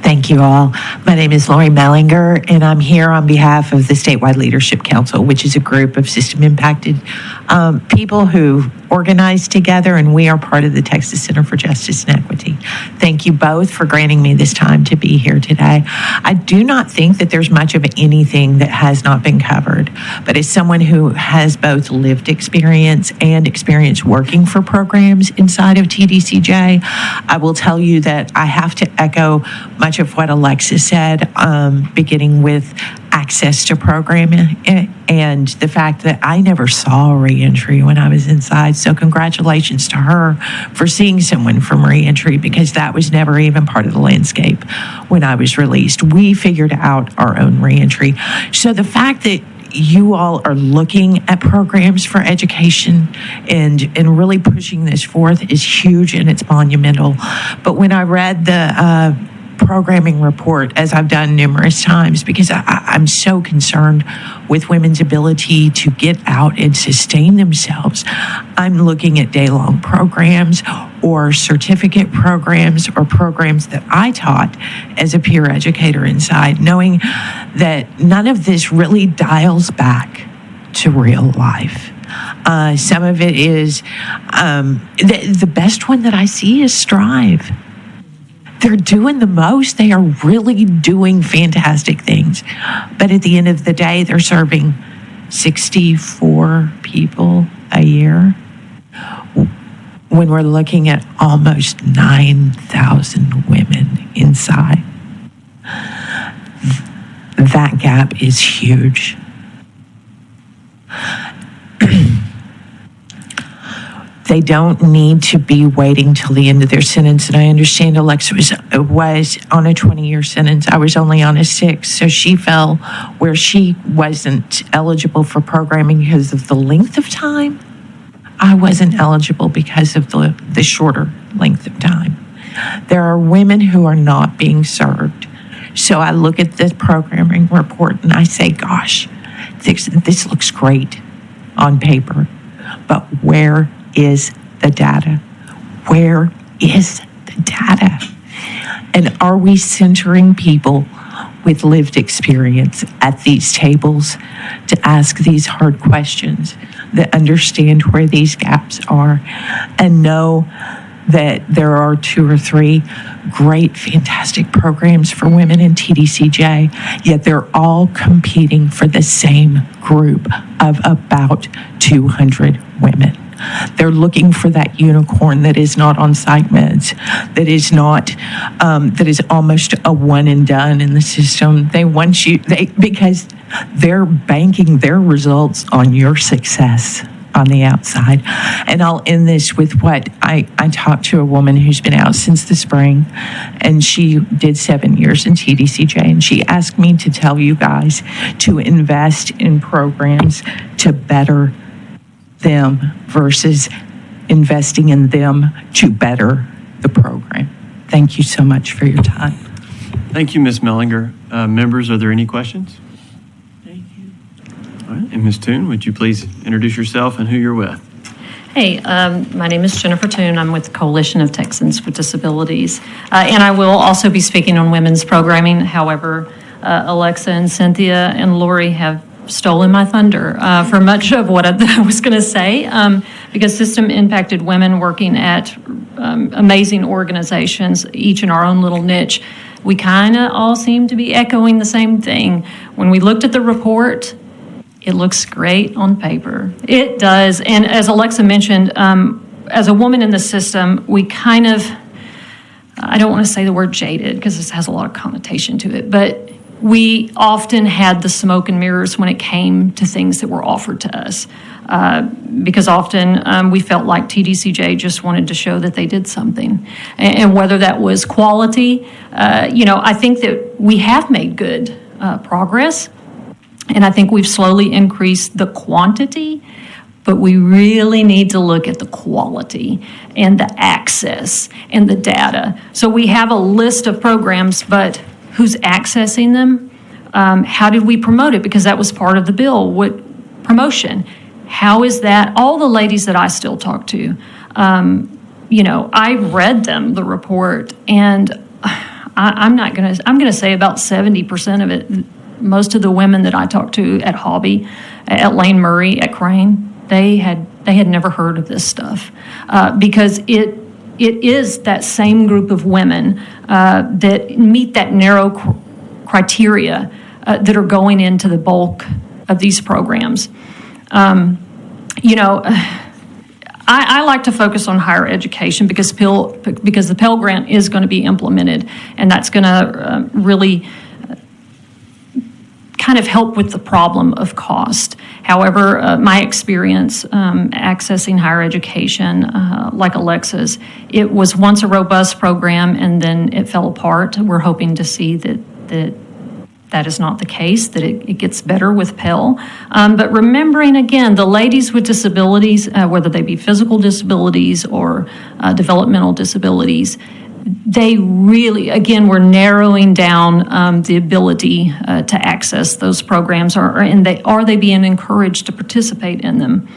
Thank you all. My name is Lori Mellinger, and I'm here on behalf of the Statewide Leadership Council, which is a group of system-impacted people who organize together, and we are part of the Texas Center for Justice and Equity. Thank you both for granting me this time to be here today. I do not think that there's much of anything that has not been covered, but as someone who has both lived experience and experience working for programs inside of TDCJ, I will tell you that I have to echo much of what Alexa said, beginning with access to programming and the fact that I never saw reentry when I was inside. So congratulations to her for seeing someone from reentry, because that was never even part of the landscape when I was released. We figured out our own reentry. So the fact that you all are looking at programs for education and really pushing this forth is huge, and it's monumental. But when I read the programming report, as I've done numerous times, because I'm so concerned with women's ability to get out and sustain themselves, I'm looking at day-long programs or certificate programs or programs that I taught as a peer educator inside, knowing that none of this really dials back to real life. Some of it is, the best one that I see is Strive. They're doing the most. They are really doing fantastic things. But at the end of the day, they're serving 64 people a year. When we're looking at almost 9,000 women inside, that gap is huge. They don't need to be waiting till the end of their sentence. And I understand Alexa was on a 20-year sentence. I was only on a 6. So she fell where she wasn't eligible for programming because of the length of time. I wasn't eligible because of the shorter length of time. There are women who are not being served. So I look at the programming report and I say, gosh, this looks great on paper, but where is the data? Where is the data? And are we centering people with lived experience at these tables to ask these hard questions, that understand where these gaps are, and know that there are 2 or 3 great, fantastic programs for women in TDCJ, yet they're all competing for the same group of about 200 women. They're looking for that unicorn that is not on psych meds, that is not, that is almost a one and done in the system. They want you, because they're banking their results on your success on the outside. And I'll end this with what I talked to a woman who's been out since the spring, and she did 7 years in TDCJ, and she asked me to tell you guys to invest in programs to better them versus investing in them to better the program. Thank you so much for your time. Thank you, Ms. Mellinger. Members, are there any questions? Thank you. All right, and Ms. Toon, would you please introduce yourself and who you're with? Hey, my name is Jennifer Toon. I'm with the Coalition of Texans with Disabilities. And I will also be speaking on women's programming. However, Alexa and Cynthia and Lori have stolen my thunder for much of what I was going to say, because system impacted women working at amazing organizations, each in our own little niche, we kind of all seem to be echoing the same thing. When we looked at the report, it looks great on paper. It does. And as Alexa mentioned, as a woman in the system, we kind of, I don't want to say the word jaded because this has a lot of connotation to it, but we often had the smoke and mirrors when it came to things that were offered to us, because often we felt like TDCJ just wanted to show that they did something. And whether that was quality, I think that we have made good progress, and I think we've slowly increased the quantity, but we really need to look at the quality and the access and the data. So we have a list of programs, but who's accessing them? How did we promote it? Because that was part of the bill. What promotion? How is that? All the ladies that I still talk to, I read them, the report, and I'm going to say about 70% of it, most of the women that I talked to at Hobby, at Lane Murray, at Crane, they had never heard of this stuff, because it is that same group of women that meet that narrow criteria that are going into the bulk of these programs. I like to focus on higher education because the Pell Grant is going to be implemented, and that's going to really kind of help with the problem of cost. However, my experience accessing higher education, like Alexa's, it was once a robust program and then it fell apart. We're hoping to see that is not the case, that it gets better with Pell. But remembering, again, the ladies with disabilities, whether they be physical disabilities or developmental disabilities, they really, again, we're narrowing down the ability to access those programs, are they being encouraged to participate in them?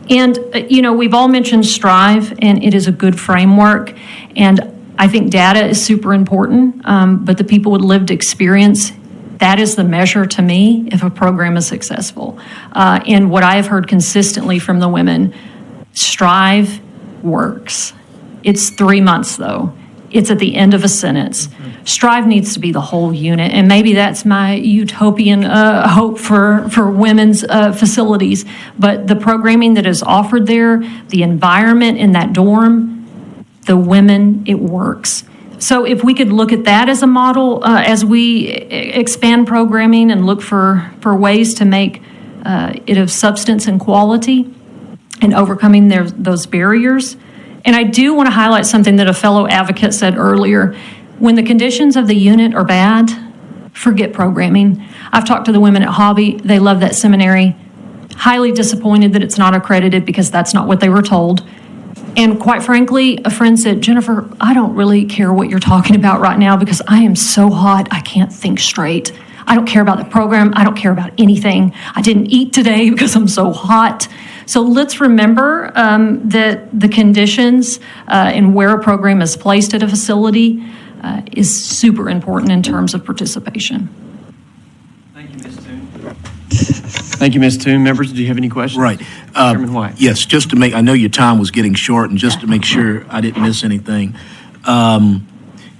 We've all mentioned Strive, and it is a good framework, and I think data is super important, but the people with lived experience, that is the measure to me if a program is successful. And what I have heard consistently from the women, Strive works. It's 3 months, though. It's at the end of a sentence. Strive needs to be the whole unit, and maybe that's my utopian hope for women's facilities. But the programming that is offered there, the environment in that dorm, the women, it works. So if we could look at that as a model, as we expand programming and look for ways to make it of substance and quality and overcoming those barriers. And I do want to highlight something that a fellow advocate said earlier. When the conditions of the unit are bad, forget programming. I've talked to the women at Hobby. They love that seminary. Highly disappointed that it's not accredited because that's not what they were told. And quite frankly, a friend said, Jennifer, I don't really care what you're talking about right now because I am so hot, I can't think straight. I don't care about the program. I don't care about anything. I didn't eat today because I'm so hot. So let's remember that the conditions and where a program is placed at a facility is super important in terms of participation. Thank you, Ms. Toon. Thank you, Ms. Toon. Members, do you have any questions? Right. Chairman White. Yes, just to make, I know your time was getting short, and just to make sure I didn't miss anything,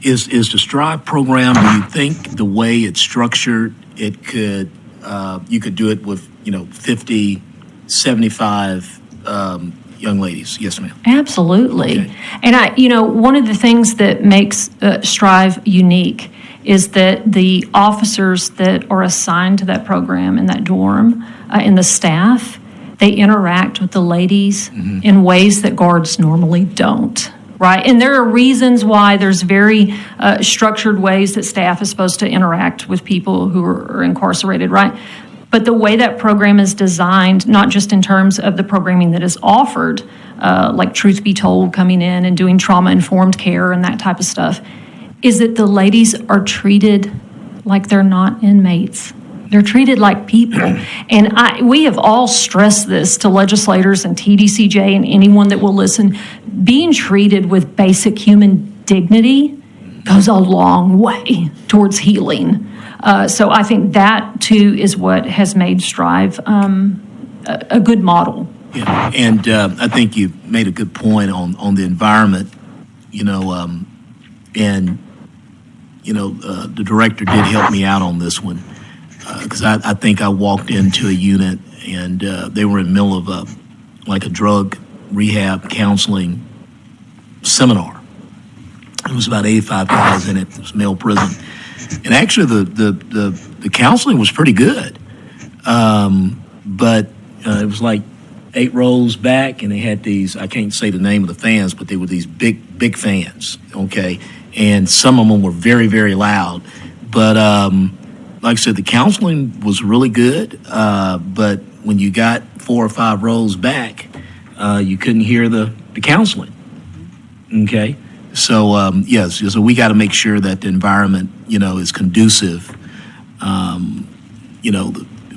is the STRIVE program, do you think the way it's structured, it could, you could do it with, 50, 75 young ladies? Yes, ma'am. Absolutely. Okay. And one of the things that makes STRIVE unique is that the officers that are assigned to that program in that dorm and the staff, they interact with the ladies in ways that guards normally don't. Right. And there are reasons why there's very structured ways that staff is supposed to interact with people who are incarcerated. Right. But the way that program is designed, not just in terms of the programming that is offered, like Truth Be Told coming in and doing trauma-informed care and that type of stuff, is that the ladies are treated like they're not inmates. They're treated like people. And we have all stressed this to legislators and TDCJ and anyone that will listen. Being treated with basic human dignity goes a long way towards healing. So I think that, too, is what has made STRIVE a good model. Yeah, and I think you made a good point on the environment, the director did help me out on this one, because I think I walked into a unit and they were in the middle of a drug rehab counseling seminar. It was about 85 guys in it. It was a male prison. And actually the counseling was pretty good. But it was like 8 rows back, and they had these, I can't say the name of the fans, but they were these big fans, okay? And some of them were very, very loud. But like I said, the counseling was really good, but when you got 4 or 5 rows back, you couldn't hear the counseling, okay? So, yes, so we got to make sure that the environment, is conducive,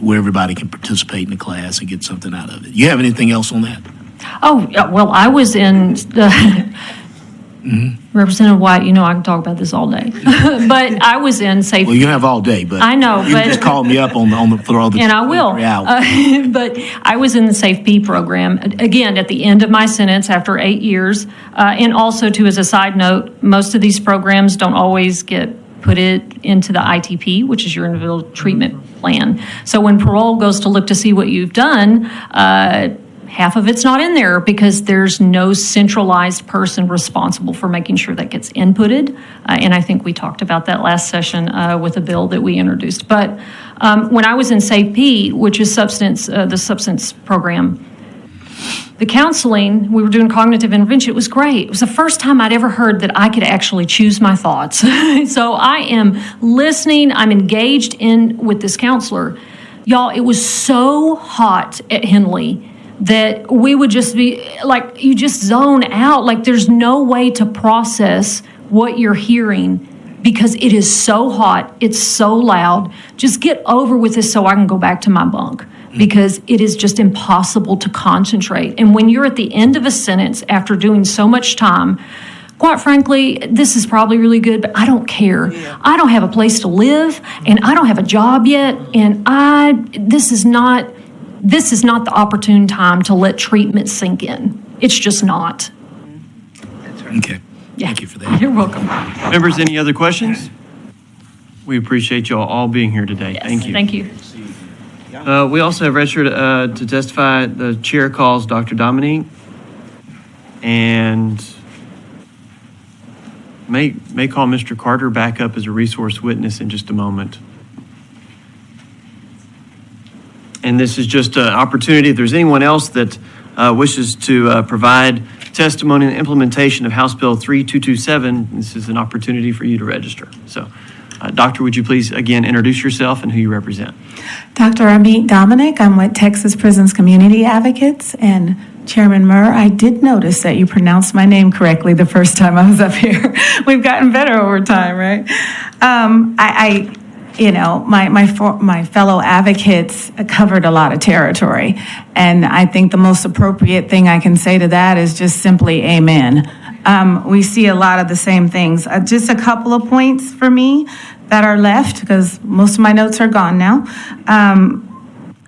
where everybody can participate in the class and get something out of it. You have anything else on that? Oh, well, I was in Representative White, I can talk about this all day. But I was in safety. Well, you have all day, but I know, you can just call me up on the for all the and I will. But I was in the Safe P program, again, at the end of my sentence after 8 years. And also, too, as a side note, most of these programs don't always get put it into the ITP, which is your individual treatment plan. So when parole goes to look to see what you've done, half of it's not in there because there's no centralized person responsible for making sure that gets inputted. And I think we talked about that last session with a bill that we introduced. But when I was in Safe P, which is the substance program, the counseling, we were doing cognitive intervention. It was great. It was the first time I'd ever heard that I could actually choose my thoughts. So I am listening. I'm engaged with this counselor. Y'all, it was so hot at Henley that we would just be like, you just zone out. Like there's no way to process what you're hearing because it is so hot. It's so loud. Just get over with this so I can go back to my bunk because it is just impossible to concentrate. And when you're at the end of a sentence after doing so much time, quite frankly, this is probably really good, but I don't care. I don't have a place to live and I don't have a job yet. And this is not the opportune time to let treatment sink in. It's just not. Okay. Yeah. Thank you for that. You're welcome. Members, any other questions? We appreciate you all being here today. Yes, Thank you. Thank you. We also have registered to testify. The chair calls Dr. Dominique and may call Mr. Carter back up as a resource witness in just a moment. And this is just an opportunity. If there's anyone else that wishes to provide testimony on the implementation of House Bill 3227, this is an opportunity for you to register. So, Doctor, would you please again introduce yourself and who you represent? Dr. Amit Dominic, I'm with Texas Prisons Community Advocates, and Chairman Murr, I did notice that you pronounced my name correctly the first time I was up here. We've gotten better over time, right? My fellow advocates covered a lot of territory, and I think the most appropriate thing I can say to that is just simply amen. We see a lot of the same things. Just a couple of points for me that are left, because most of my notes are gone now.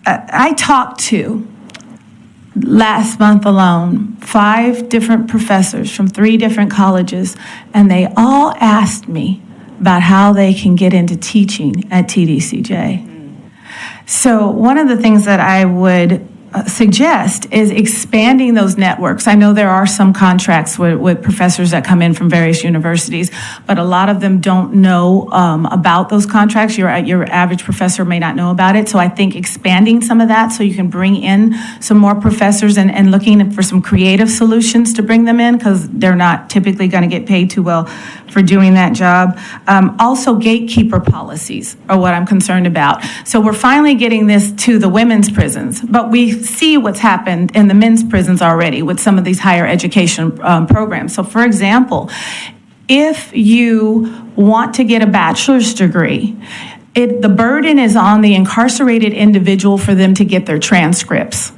I talked to, last month alone, 5 different professors from 3 different colleges, and they all asked me about how they can get into teaching at TDCJ. So one of the things that I would suggest is expanding those networks. I know there are some contracts with professors that come in from various universities, but a lot of them don't know about those contracts. Your average professor may not know about it. So I think expanding some of that so you can bring in some more professors and looking for some creative solutions to bring them in, because they're not typically going to get paid too well for doing that job. Also, gatekeeper policies are what I'm concerned about. So we're finally getting this to the women's prisons, but we see what's happened in the men's prisons already with some of these higher education programs. So for example, if you want to get a bachelor's degree, the burden is on the incarcerated individual for them to get their transcripts.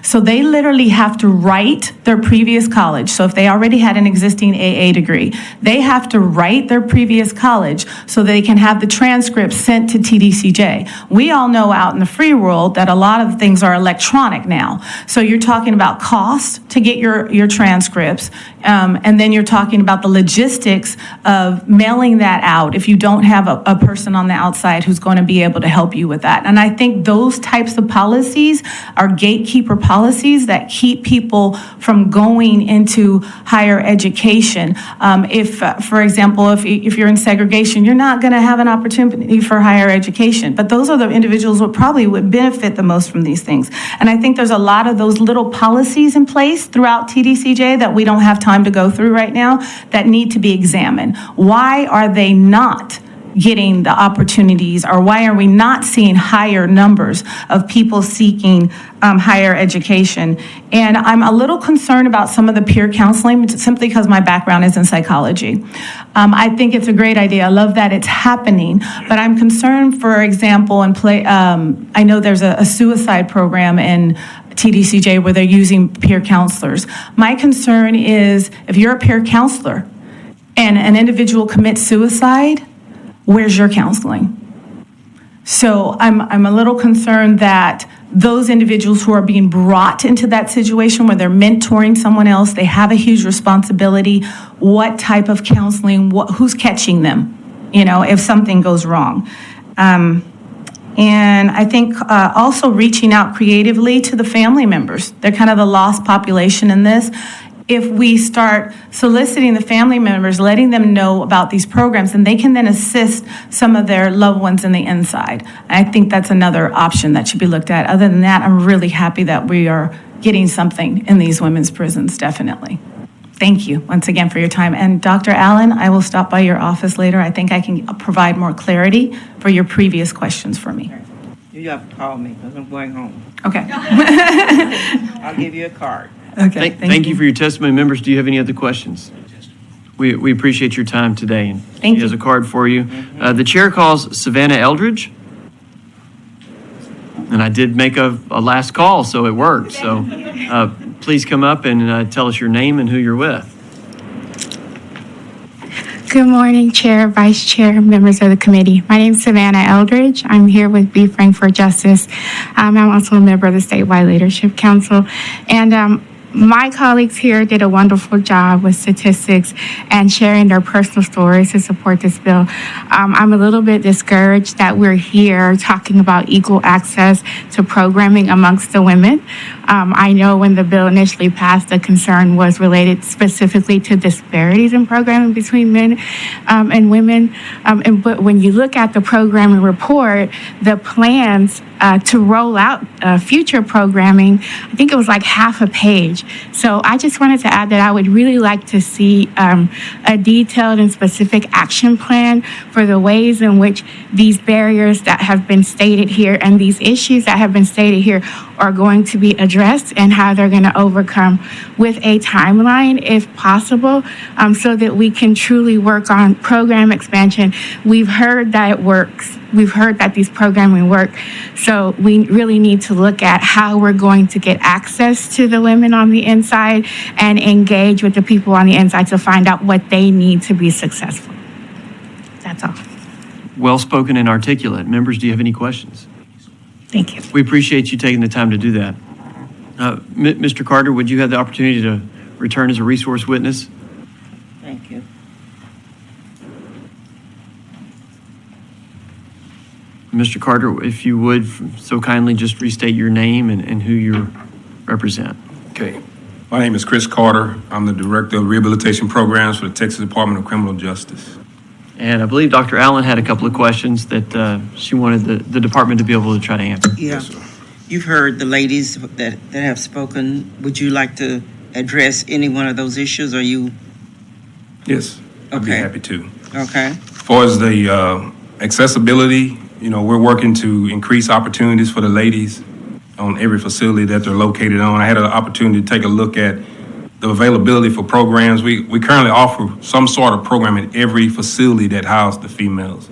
So they literally have to write their previous college. So if they already had an existing AA degree, they have to write their previous college so they can have the transcripts sent to TDCJ. We all know out in the free world that a lot of things are electronic now. So you're talking about cost to get your transcripts, and then you're talking about the logistics of mailing that out if you don't have a person on the outside who's going to be able to help you with that. And I think those types of policies are gatekeeper policies that keep people from going into higher education. For example, if you're in segregation, you're not going to have an opportunity for higher education. But those are the individuals who probably would benefit the most from these things. And I think there's a lot of those little policies in place throughout TDCJ that we don't have time to go through right now that need to be examined. Why are they not getting the opportunities, or why are we not seeing higher numbers of people seeking higher education? And I'm a little concerned about some of the peer counseling, simply because my background is in psychology. I think it's a great idea. I love that it's happening, but I'm concerned, for example, I know there's a suicide program in TDCJ where they're using peer counselors. My concern is if you're a peer counselor and an individual commits suicide, where's your counseling? So I'm a little concerned that those individuals who are being brought into that situation where they're mentoring someone else, they have a huge responsibility. What type of counseling, who's catching them, if something goes wrong? And I think also reaching out creatively to the family members. They're kind of the lost population in this. If we start soliciting the family members, letting them know about these programs, and they can then assist some of their loved ones in the inside. I think that's another option that should be looked at. Other than that, I'm really happy that we are getting something in these women's prisons, definitely. Thank you once again for your time. And Dr. Allen, I will stop by your office later. I think I can provide more clarity for your previous questions for me. You have to call me because I'm going home. Okay. I'll give you a card. Okay. Thank you for your testimony. Members, do you have any other questions? We appreciate your time today. And Thank he has you. a card for you. The chair calls Savannah Eldridge. And I did make a last call, so it worked. So please come up and tell us your name and who you're with. Good morning, Chair, Vice Chair, members of the committee. My name is Savannah Eldridge. I'm here with Be Frank for Justice. I'm also a member of the Statewide Leadership Council. And my colleagues here did a wonderful job with statistics and sharing their personal stories to support this bill. I'm a little bit discouraged that we're here talking about equal access to programming amongst the women. I know when the bill initially passed, the concern was related specifically to disparities in programming between men and women. But when you look at the programming report, the plans to roll out future programming, I think it was like half a page. So I just wanted to add that I would really like to see a detailed and specific action plan for the ways in which these barriers that have been stated here and these issues that have been stated here are going to be addressed and how they're going to overcome with a timeline, if possible, so that we can truly work on program expansion. We've heard that it works. We've heard that these programming work. So we really need to look at how we're going to get access to the women on the inside and engage with the people on the inside to find out what they need to be successful. That's all. Well-spoken and articulate. Members, do you have any questions? Thank you. We appreciate you taking the time to do that. Mr. Carter, would you have the opportunity to return as a resource witness? Thank you. Mr. Carter, if you would so kindly just restate your name and who you represent. Okay. My name is Chris Carter. I'm the Director of Rehabilitation Programs for the Texas Department of Criminal Justice. And I believe Dr. Allen had a couple of questions that she wanted the department to be able to try to answer. Yeah. You've heard the ladies that have spoken. Would you like to address any one of those issues? Are you? Yes, I'd be Okay. happy to. Okay. As far as the accessibility, we're working to increase opportunities for the ladies on every facility that they're located on. I had an opportunity to take a look at the availability for programs. We currently offer some sort of program in every facility that houses the females.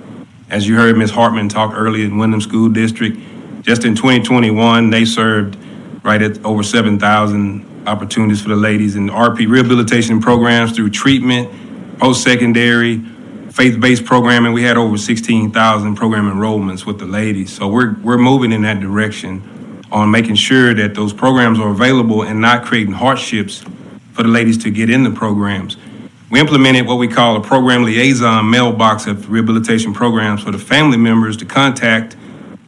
As you heard Ms. Hartman talk earlier in Wyndham School District, just in 2021, they served right at over 7,000 opportunities for the ladies in RP rehabilitation programs through treatment, post-secondary, faith-based programming. We had over 16,000 program enrollments with the ladies. So we're moving in that direction on making sure that those programs are available and not creating hardships for the ladies to get in the programs. We implemented what we call a program liaison mailbox at rehabilitation programs for the family members to contact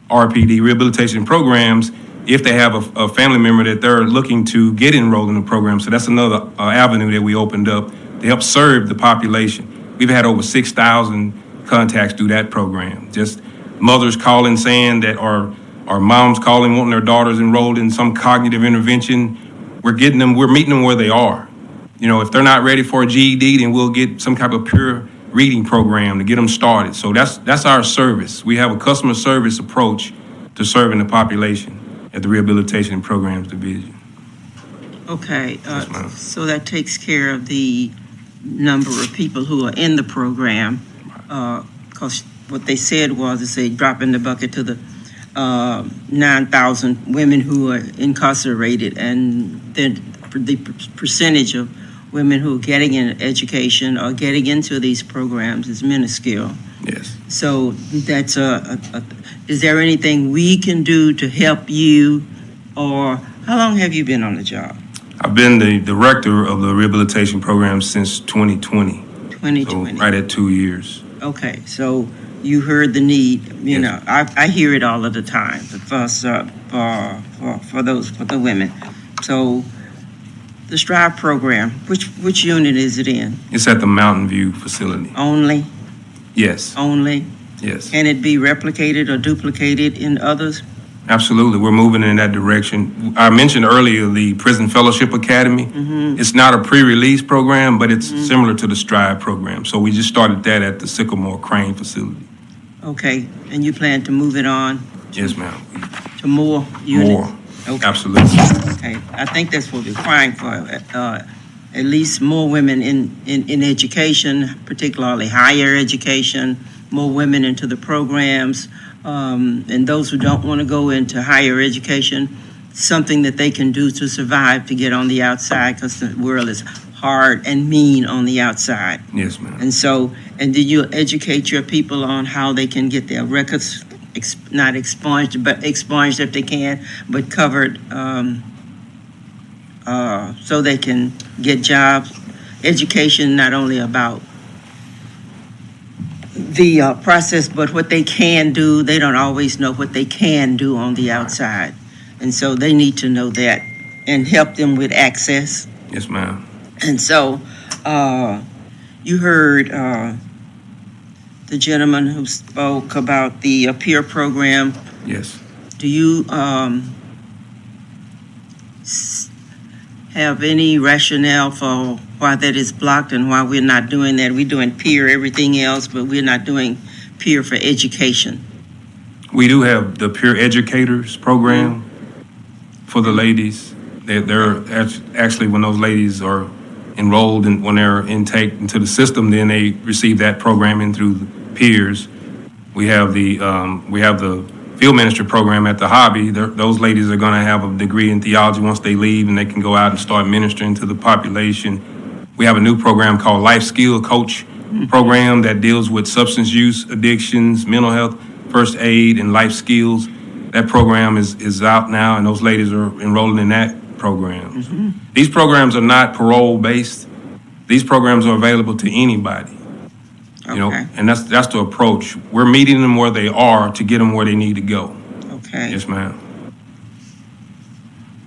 RPD rehabilitation programs if they have a family member that they're looking to get enrolled in the program. So that's another avenue that we opened up to help serve the population. We've had over 6,000 contacts through that program. Just mothers calling saying that, or moms calling wanting their daughters enrolled in some cognitive intervention. We're meeting them where they are. If they're not ready for a GED, then we'll get some type of peer reading program to get them started. So that's our service. We have a customer service approach to serving the population at the Rehabilitation Programs Division. Okay. So that takes care of the number of people who are in the program. Because what they said was they drop in the bucket to the 9,000 women who are incarcerated, and then the percentage of women who are getting an education or getting into these programs is minuscule. Yes. So that's is there anything we can do to help you, or how long have you been on the job? I've been the director of the rehabilitation program since 2020. 2020. So right at 2 years. Okay, so you heard the need. I hear it all of the time for the women. So the STRIVE program, which unit is it in? It's at the Mountain View facility. Only? Yes. Only? Yes. Can it be replicated or duplicated in others? Absolutely. We're moving in that direction. I mentioned earlier the Prison Fellowship Academy. Mm-hmm. It's not a pre-release program, but it's similar to the STRIVE program. So we just started that at the Sycamore Crane facility. Okay, and you plan to move it on? Yes, ma'am. To more units? More. Okay. Absolutely. Okay, I think that's what we're crying for, at least more women in education, particularly higher education, more women into the programs, and those who don't want to go into higher education, something that they can do to survive, to get on the outside, because the world is hard and mean on the outside. Yes, ma'am. And so, and did you educate your people on how they can get their records not expunged, but expunged if they can, but covered, so they can get jobs? Education not only about the process, but what they can do. They don't always know what they can do on the outside, and so they need to know that and help them with access. Yes, ma'am. And so, you heard the gentleman who spoke about the peer program. Yes. Do you have any rationale for why that is blocked and why we're not doing that? We're doing peer everything else, but we're not doing peer for education. We do have the Peer Educators program. for the ladies. They're actually, when those ladies are enrolled and when they're intake into the system, then they receive that programming through the peers. We have the field ministry program at the hobby. Those ladies are going to have a degree in theology once they leave, and they can go out and start ministering to the population. We have a new program called Life Skill Coach program that deals with substance use, addictions, mental health, first aid, and life skills. That program is out now, and those ladies are enrolling in that program. These programs are not parole-based. These programs are available to anybody. You know, and that's the approach. We're meeting them where they are to get them where they need to go. Okay. Yes, ma'am.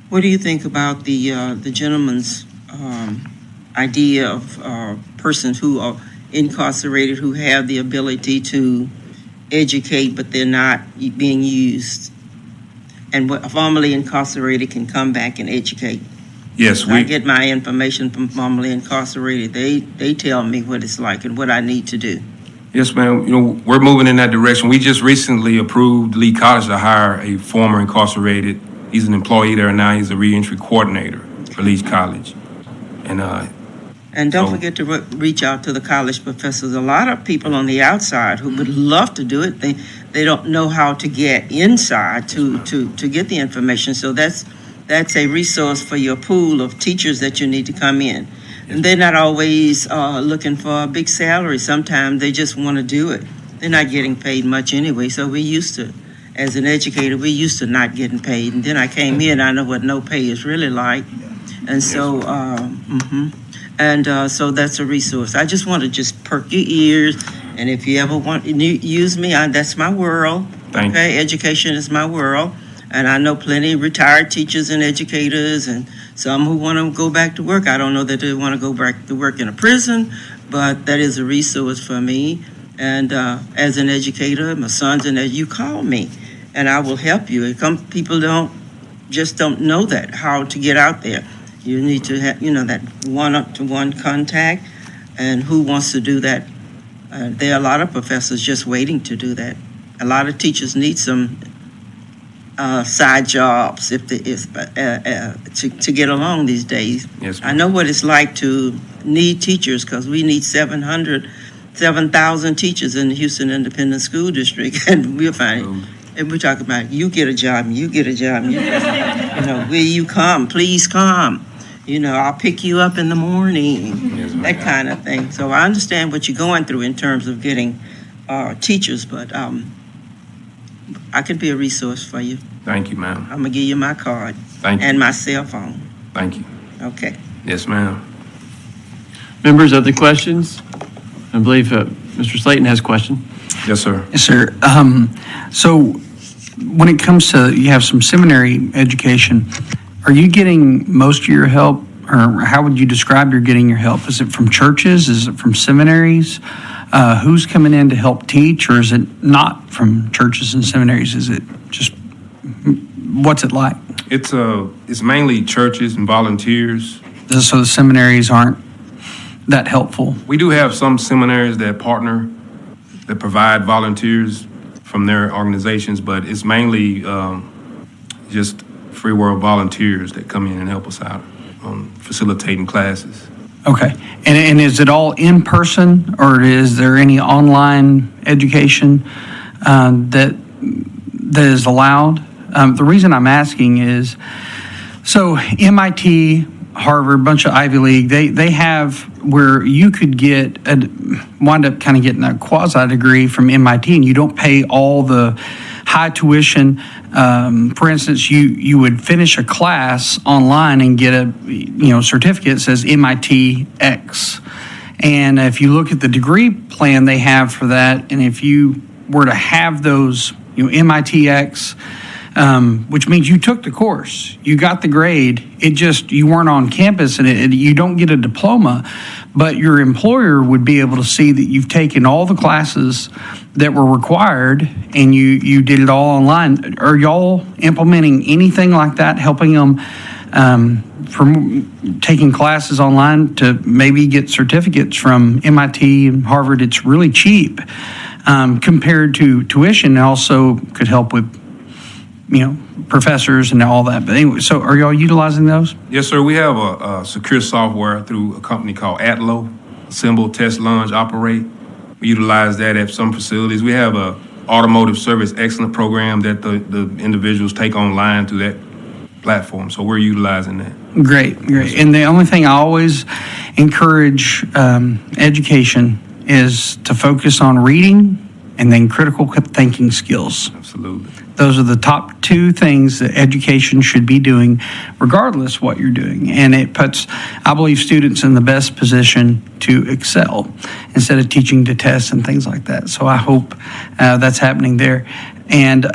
What do you think about the gentleman's idea of persons who are incarcerated who have the ability to educate, but they're not being used, and formerly incarcerated can come back and educate? Yes, I get my information from formerly incarcerated. They tell me what it's like and what I need to do. Yes, ma'am. You know, we're moving in that direction. We just recently approved Lee College to hire a former incarcerated. He's an employee there now. He's a reentry coordinator for Lee College. And don't forget to reach out to the college professors. A lot of people on the outside who would love to do it, they don't know how to get inside to get the information. So that's a resource for your pool of teachers that you need to come in. And they're not always looking for a big salary. Sometimes they just want to do it. They're not getting paid much anyway. So we used to, as an educator, we used to not getting paid. And then I came here and I know what no pay is really like. And so, so that's a resource. I just want to just perk your ears. And if you ever want to use me, that's my world. Thank you. Education is my world. And I know plenty of retired teachers and educators and some who want to go back to work. I don't know that they want to go back to work in a prison, but that is a resource for me. And as an educator, my son's you call me and I will help you. People don't know that, how to get out there. You need to have, that one-to-one contact, and who wants to do that? There are a lot of professors just waiting to do that. A lot of teachers need some side jobs to get along these days. Yes, I know what it's like to need teachers because we need 7,000 teachers in the Houston Independent School District, and we're finding. And we're talking about you get a job, will you come? Please come. I'll pick you up in the morning, that kind of thing. So I understand what you're going through in terms of getting teachers, but I can be a resource for you. Thank you, ma'am. I'm going to give you my card. Thank you. And my cell phone. Thank you. Okay. Yes, ma'am. Members, other questions? I believe Mr. Slayton has a question. Yes, sir. Yes, sir. So when it comes to, you have some seminary education, are you getting most of your help, or how would you describe you're getting your help? Is it from churches? Is it from seminaries? Who's coming in to help teach, or is it not from churches and seminaries? Is it just, what's it like? It's mainly churches and volunteers. So the seminaries aren't that helpful? We do have some seminaries that partner, that provide volunteers from their organizations, but it's mainly just free world volunteers that come in and help us out on facilitating classes. Okay. And is it all in person, or is there any online education that is allowed? The reason I'm asking is, so MIT, Harvard, a bunch of Ivy League, they have where you could wind up kind of getting a quasi degree from MIT, and you don't pay all the high tuition. For instance, you would finish a class online and get a certificate that says MIT X. And if you look at the degree plan they have for that, and if you were to have those, MIT X, which means you took the course, you got the grade, you weren't on campus, and you don't get a diploma, but your employer would be able to see that you've taken all the classes that were required and you did it all online. Are y'all implementing anything like that, helping them from taking classes online to maybe get certificates from MIT and Harvard? It's really cheap compared to tuition. It also could help with professors and all that. But anyway, so are y'all utilizing those? Yes, sir. We have a secure software through a company called Atlo, Assemble, Test, Lunge, Operate. We utilize that at some facilities. We have a automotive service excellence program that the individuals take online through that platform. So we're utilizing that. Great. And the only thing I always encourage education is to focus on reading and then critical thinking skills. Absolutely. Those are the top two things that education should be doing, regardless what you're doing. And it puts, I believe, students in the best position to excel instead of teaching to tests and things like that. So I hope that's happening there. And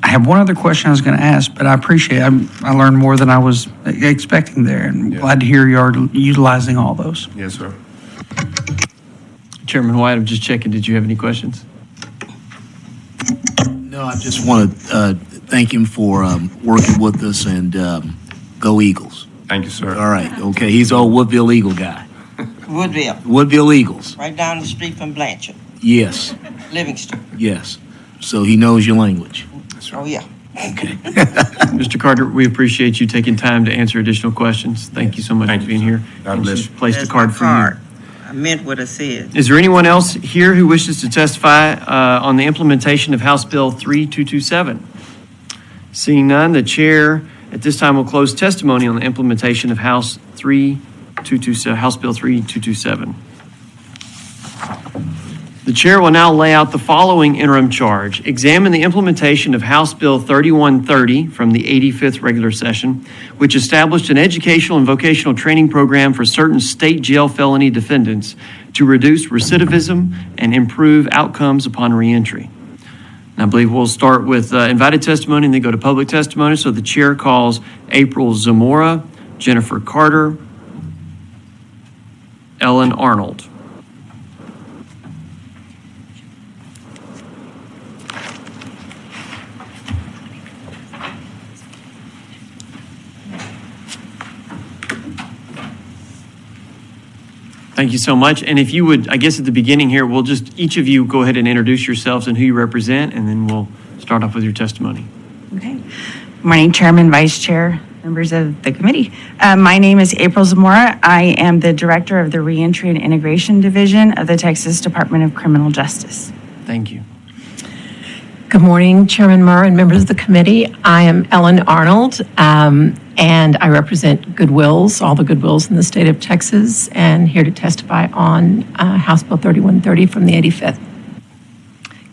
I have one other question I was going to ask, but I appreciate it. I learned more than I was expecting there, and glad to hear you're utilizing all those. Yes, sir. Chairman White, I'm just checking. Did you have any questions? No, I just want to thank him for working with us, and go Eagles. Thank you, sir. All right, okay, he's old Woodville Eagle guy. Woodville Eagles. Right down the street from Blanchard, Yes, Livingston. yes. So he knows your language. Oh, yeah. Okay. Mr. Carter, we appreciate you taking time to answer additional questions. Thank you so much for being here. God bless you. Place the There's card my for card. you. I meant what I said. Is there anyone else here who wishes to testify on the implementation of House Bill 3227? Seeing none, the chair at this time will close testimony on the implementation of House Bill 3227. The chair will now lay out the following interim charge. Examine the implementation of House Bill 3130 from the 85th regular session, which established an educational and vocational training program for certain state jail felony defendants to reduce recidivism and improve outcomes upon reentry. And I believe we'll start with invited testimony and then go to public testimony. So the chair calls April Zamora, Jennifer Carter, Ellen Arnold. Thank you so much. And if you would, I guess at the beginning here, we'll just, each of you go ahead and introduce yourselves and who you represent, and then we'll start off with your testimony. Okay. Good morning, Chairman, Vice Chair, members of the committee. My name is April Zamora. I am the Director of the Reentry and Integration Division of the Texas Department of Criminal Justice. Thank you. Good morning, Chairman Murr and members of the committee. I am Ellen Arnold, and I represent Goodwills, all the Goodwills in the state of Texas, and here to testify on House Bill 3130 from the 85th.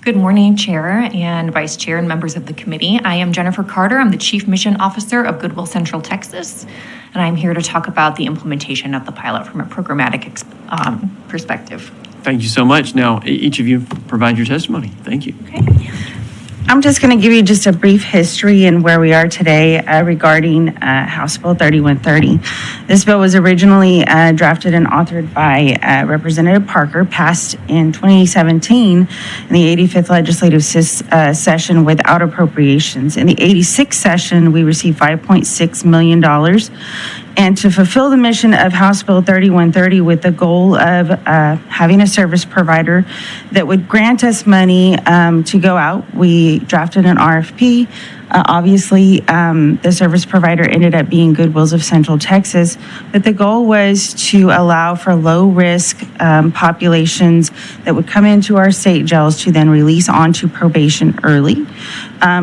Good morning, Chair and Vice Chair and members of the committee. I am Jennifer Carter. I'm the Chief Mission Officer of Goodwill Central Texas, and I'm here to talk about the implementation of the pilot from a programmatic perspective. Thank you so much. Now, each of you provide your testimony. Thank you. Okay. I'm just going to give you just a brief history and where we are today regarding House Bill 3130. This bill was originally drafted and authored by Representative Parker, passed in 2017 in the 85th legislative session without appropriations. In the 86th session, we received $5.6 million. And to fulfill the mission of House Bill 3130 with the goal of having a service provider that would grant us money to go out, we drafted an RFP. Obviously, the service provider ended up being Goodwills of Central Texas, but the goal was to allow for low-risk populations that would come into our state jails to then release onto probation early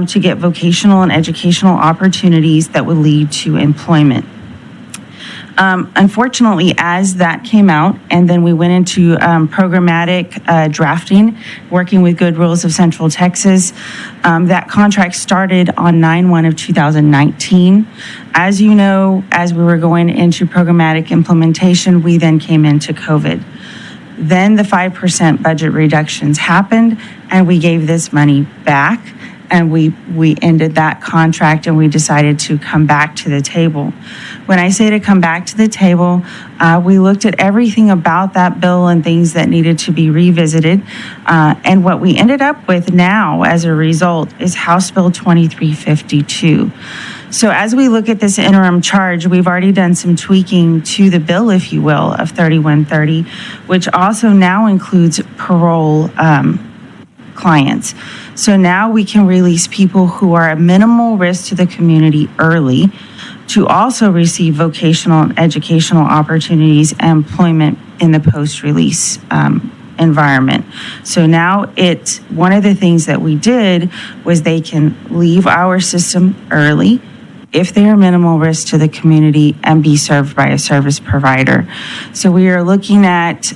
to get vocational and educational opportunities that would lead to employment. Unfortunately, as that came out, and then we went into programmatic drafting, working with Goodwills of Central Texas, that contract started on 9/1 of 2019. As you know, as we were going into programmatic implementation, we then came into COVID. Then the 5% budget reductions happened, and we gave this money back. And we ended that contract, and we decided to come back to the table. When I say to come back to the table, we looked at everything about that bill and things that needed to be revisited. And what we ended up with now as a result is House Bill 2352. So as we look at this interim charge, we've already done some tweaking to the bill, if you will, of 3130, which also now includes parole clients. So now we can release people who are a minimal risk to the community early to also receive vocational and educational opportunities and employment in the post-release environment. So now one of the things that we did was they can leave our system early if they are minimal risk to the community and be served by a service provider. So we are looking at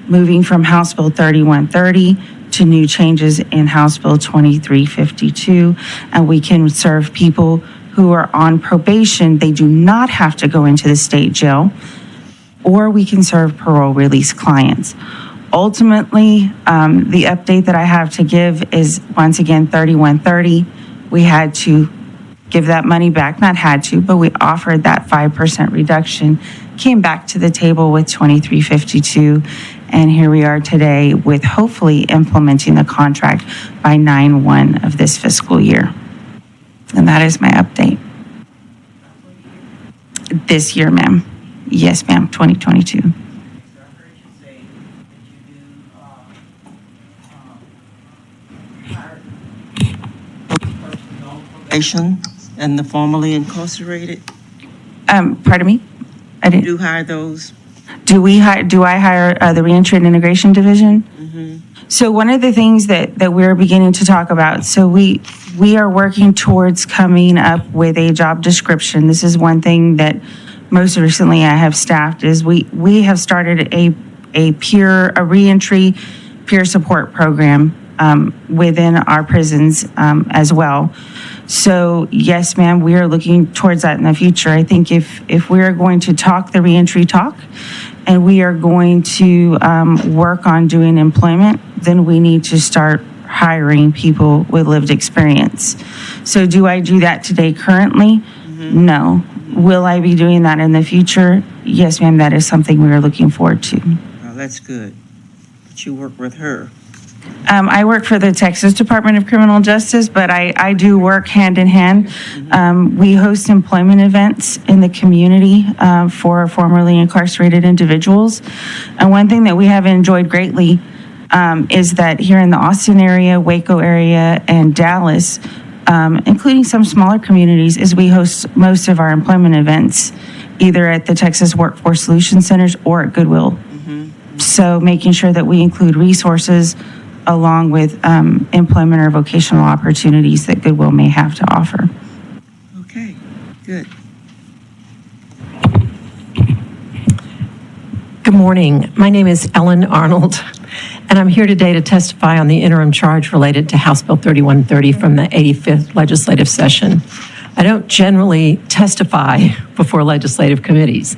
moving from House Bill 3130 to new changes in House Bill 2352, and we can serve people who are on probation. They do not have to go into the state jail, or we can serve parole release clients. Ultimately, the update that I have to give is, once again, 3130. We had to give that money back, not had to, but we offered that 5% reduction, came back to the table with 2352, and here we are today with hopefully implementing the contract by 9/1 of this fiscal year. And that is my update. This year, ma'am. Yes, ma'am, 2022. And the formerly incarcerated? Pardon me? I didn't. Do hire those? Do I hire the Reentry and Integration Division? So one of the things that we're beginning to talk about, so we are working towards coming up with a job description. This is one thing that most recently I have staffed, is we have started a reentry peer support program within our prisons as well. So yes, ma'am, we are looking towards that in the future. I think if we are going to talk the reentry talk, and we are going to work on doing employment, then we need to start hiring people with lived experience. So do I do that today currently? No. Will I be doing that in the future? Yes, ma'am, that is something we are looking forward to. Oh, that's good. But you work with her. I work for the Texas Department of Criminal Justice, but I do work hand in hand. We host employment events in the community for formerly incarcerated individuals. And one thing that we have enjoyed greatly is that here in the Austin area, Waco area, and Dallas, including some smaller communities, is we host most of our employment events either at the Texas Workforce Solutions Centers or at Goodwill. So making sure that we include resources along with employment or vocational opportunities that Goodwill may have to offer. Okay, good. Good morning. My name is Ellen Arnold, and I'm here today to testify on the interim charge related to House Bill 3130 from the 85th legislative session. I don't generally testify before legislative committees,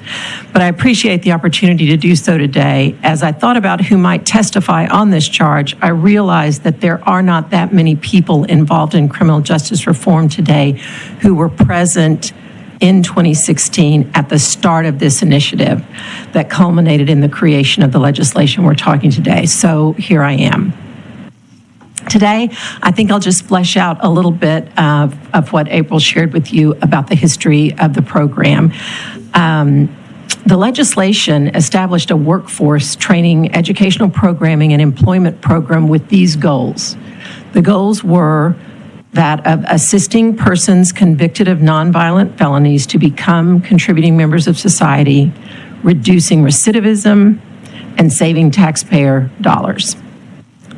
but I appreciate the opportunity to do so today. As I thought about who might testify on this charge, I realized that there are not that many people involved in criminal justice reform today who were present in 2016 at the start of this initiative that culminated in the creation of the legislation we're talking today. So here I am. Today, I think I'll just flesh out a little bit of what April shared with you about the history of the program. The legislation established a workforce training, educational programming, and employment program with these goals. The goals were that of assisting persons convicted of nonviolent felonies to become contributing members of society, reducing recidivism, and saving taxpayer dollars.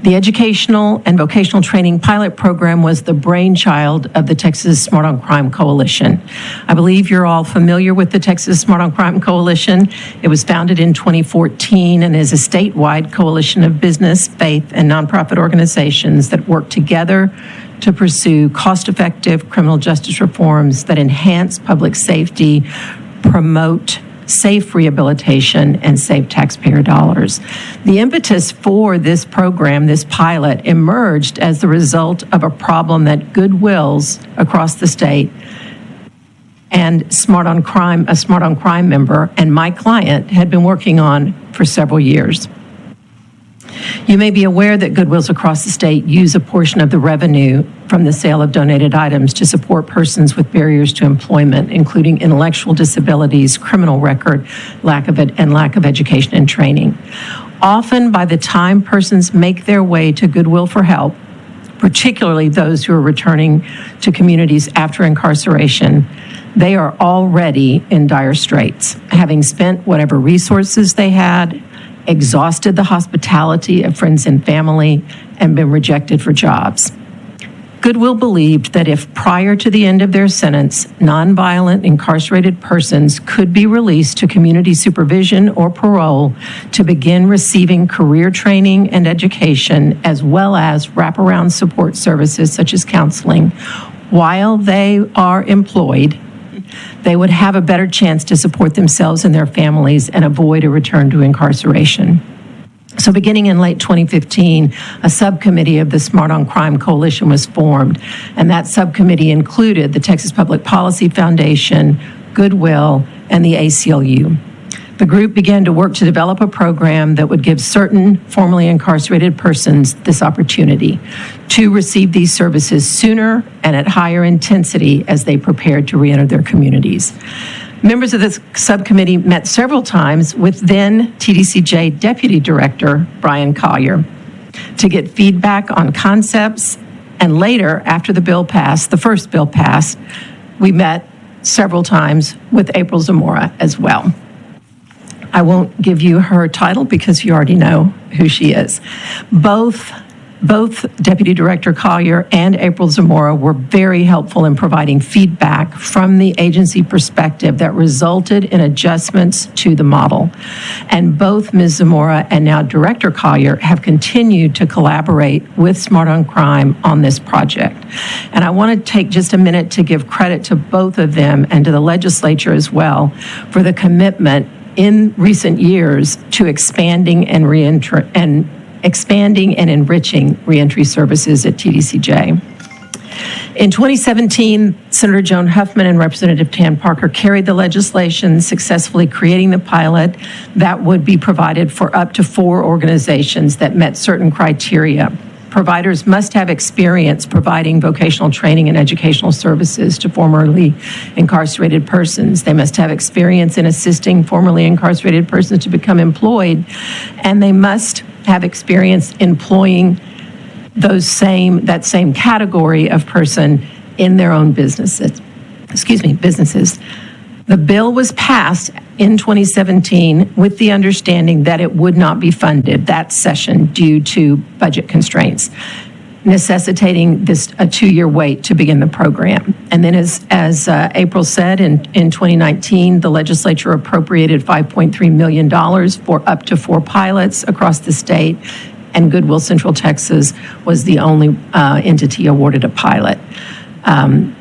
The Educational and Vocational Training Pilot Program was the brainchild of the Texas Smart on Crime Coalition. I believe you're all familiar with the Texas Smart on Crime Coalition. It was founded in 2014 and is a statewide coalition of business, faith, and nonprofit organizations that work together to pursue cost-effective criminal justice reforms that enhance public safety, promote safe rehabilitation, and save taxpayer dollars. The impetus for this program, this pilot, emerged as the result of a problem that Goodwills across the state and a Smart on Crime member, and my client had been working on for several years. You may be aware that Goodwills across the state use a portion of the revenue from the sale of donated items to support persons with barriers to employment, including intellectual disabilities, criminal record, lack of education and training. Often, by the time persons make their way to Goodwill for Help, particularly those who are returning to communities after incarceration, they are already in dire straits, having spent whatever resources they had, exhausted the hospitality of friends and family, and been rejected for jobs. Goodwill believed that if prior to the end of their sentence, nonviolent incarcerated persons could be released to community supervision or parole to begin receiving career training and education, as well as wraparound support services such as counseling, while they are employed, they would have a better chance to support themselves and their families and avoid a return to incarceration. So beginning in late 2015, a subcommittee of the Smart on Crime Coalition was formed, and that subcommittee included the Texas Public Policy Foundation, Goodwill, and the ACLU. The group began to work to develop a program that would give certain formerly incarcerated persons this opportunity to receive these services sooner and at higher intensity as they prepared to reenter their communities. Members of this subcommittee met several times with then TDCJ Deputy Director Brian Collier to get feedback on concepts, and later, after the bill passed, the first bill passed, we met several times with April Zamora as well. I won't give you her title because you already know who she is. Both Deputy Director Collier and April Zamora were very helpful in providing feedback from the agency perspective that resulted in adjustments to the model. And both Ms. Zamora and now Director Collier have continued to collaborate with Smart on Crime on this project. And I want to take just a minute to give credit to both of them and to the legislature as well for the commitment in recent years to expanding and enriching reentry services at TDCJ. In 2017, Senator Joan Huffman and Representative Tan Parker carried the legislation, successfully creating the pilot that would be provided for up to 4 organizations that met certain criteria. Providers must have experience providing vocational training and educational services to formerly incarcerated persons. They must have experience in assisting formerly incarcerated persons to become employed, and they must have experience employing that same category of person in their own businesses. The bill was passed in 2017 with the understanding that it would not be funded that session due to budget constraints, necessitating a 2-year wait to begin the program. And then as April said, in 2019, the legislature appropriated $5.3 million for up to 4 pilots across the state, and Goodwill Central Texas was the only entity awarded a pilot.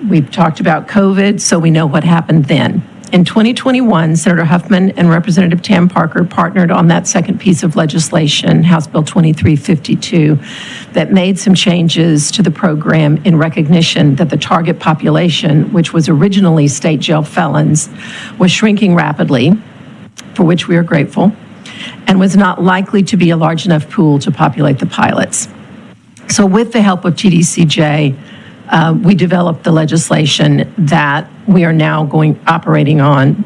We've talked about COVID, so we know what happened then. In 2021, Senator Huffman and Representative Tam Parker partnered on that second piece of legislation, House Bill 2352, that made some changes to the program in recognition that the target population, which was originally state jail felons, was shrinking rapidly, for which we are grateful, and was not likely to be a large enough pool to populate the pilots. So with the help of TDCJ, we developed the legislation that we are now operating on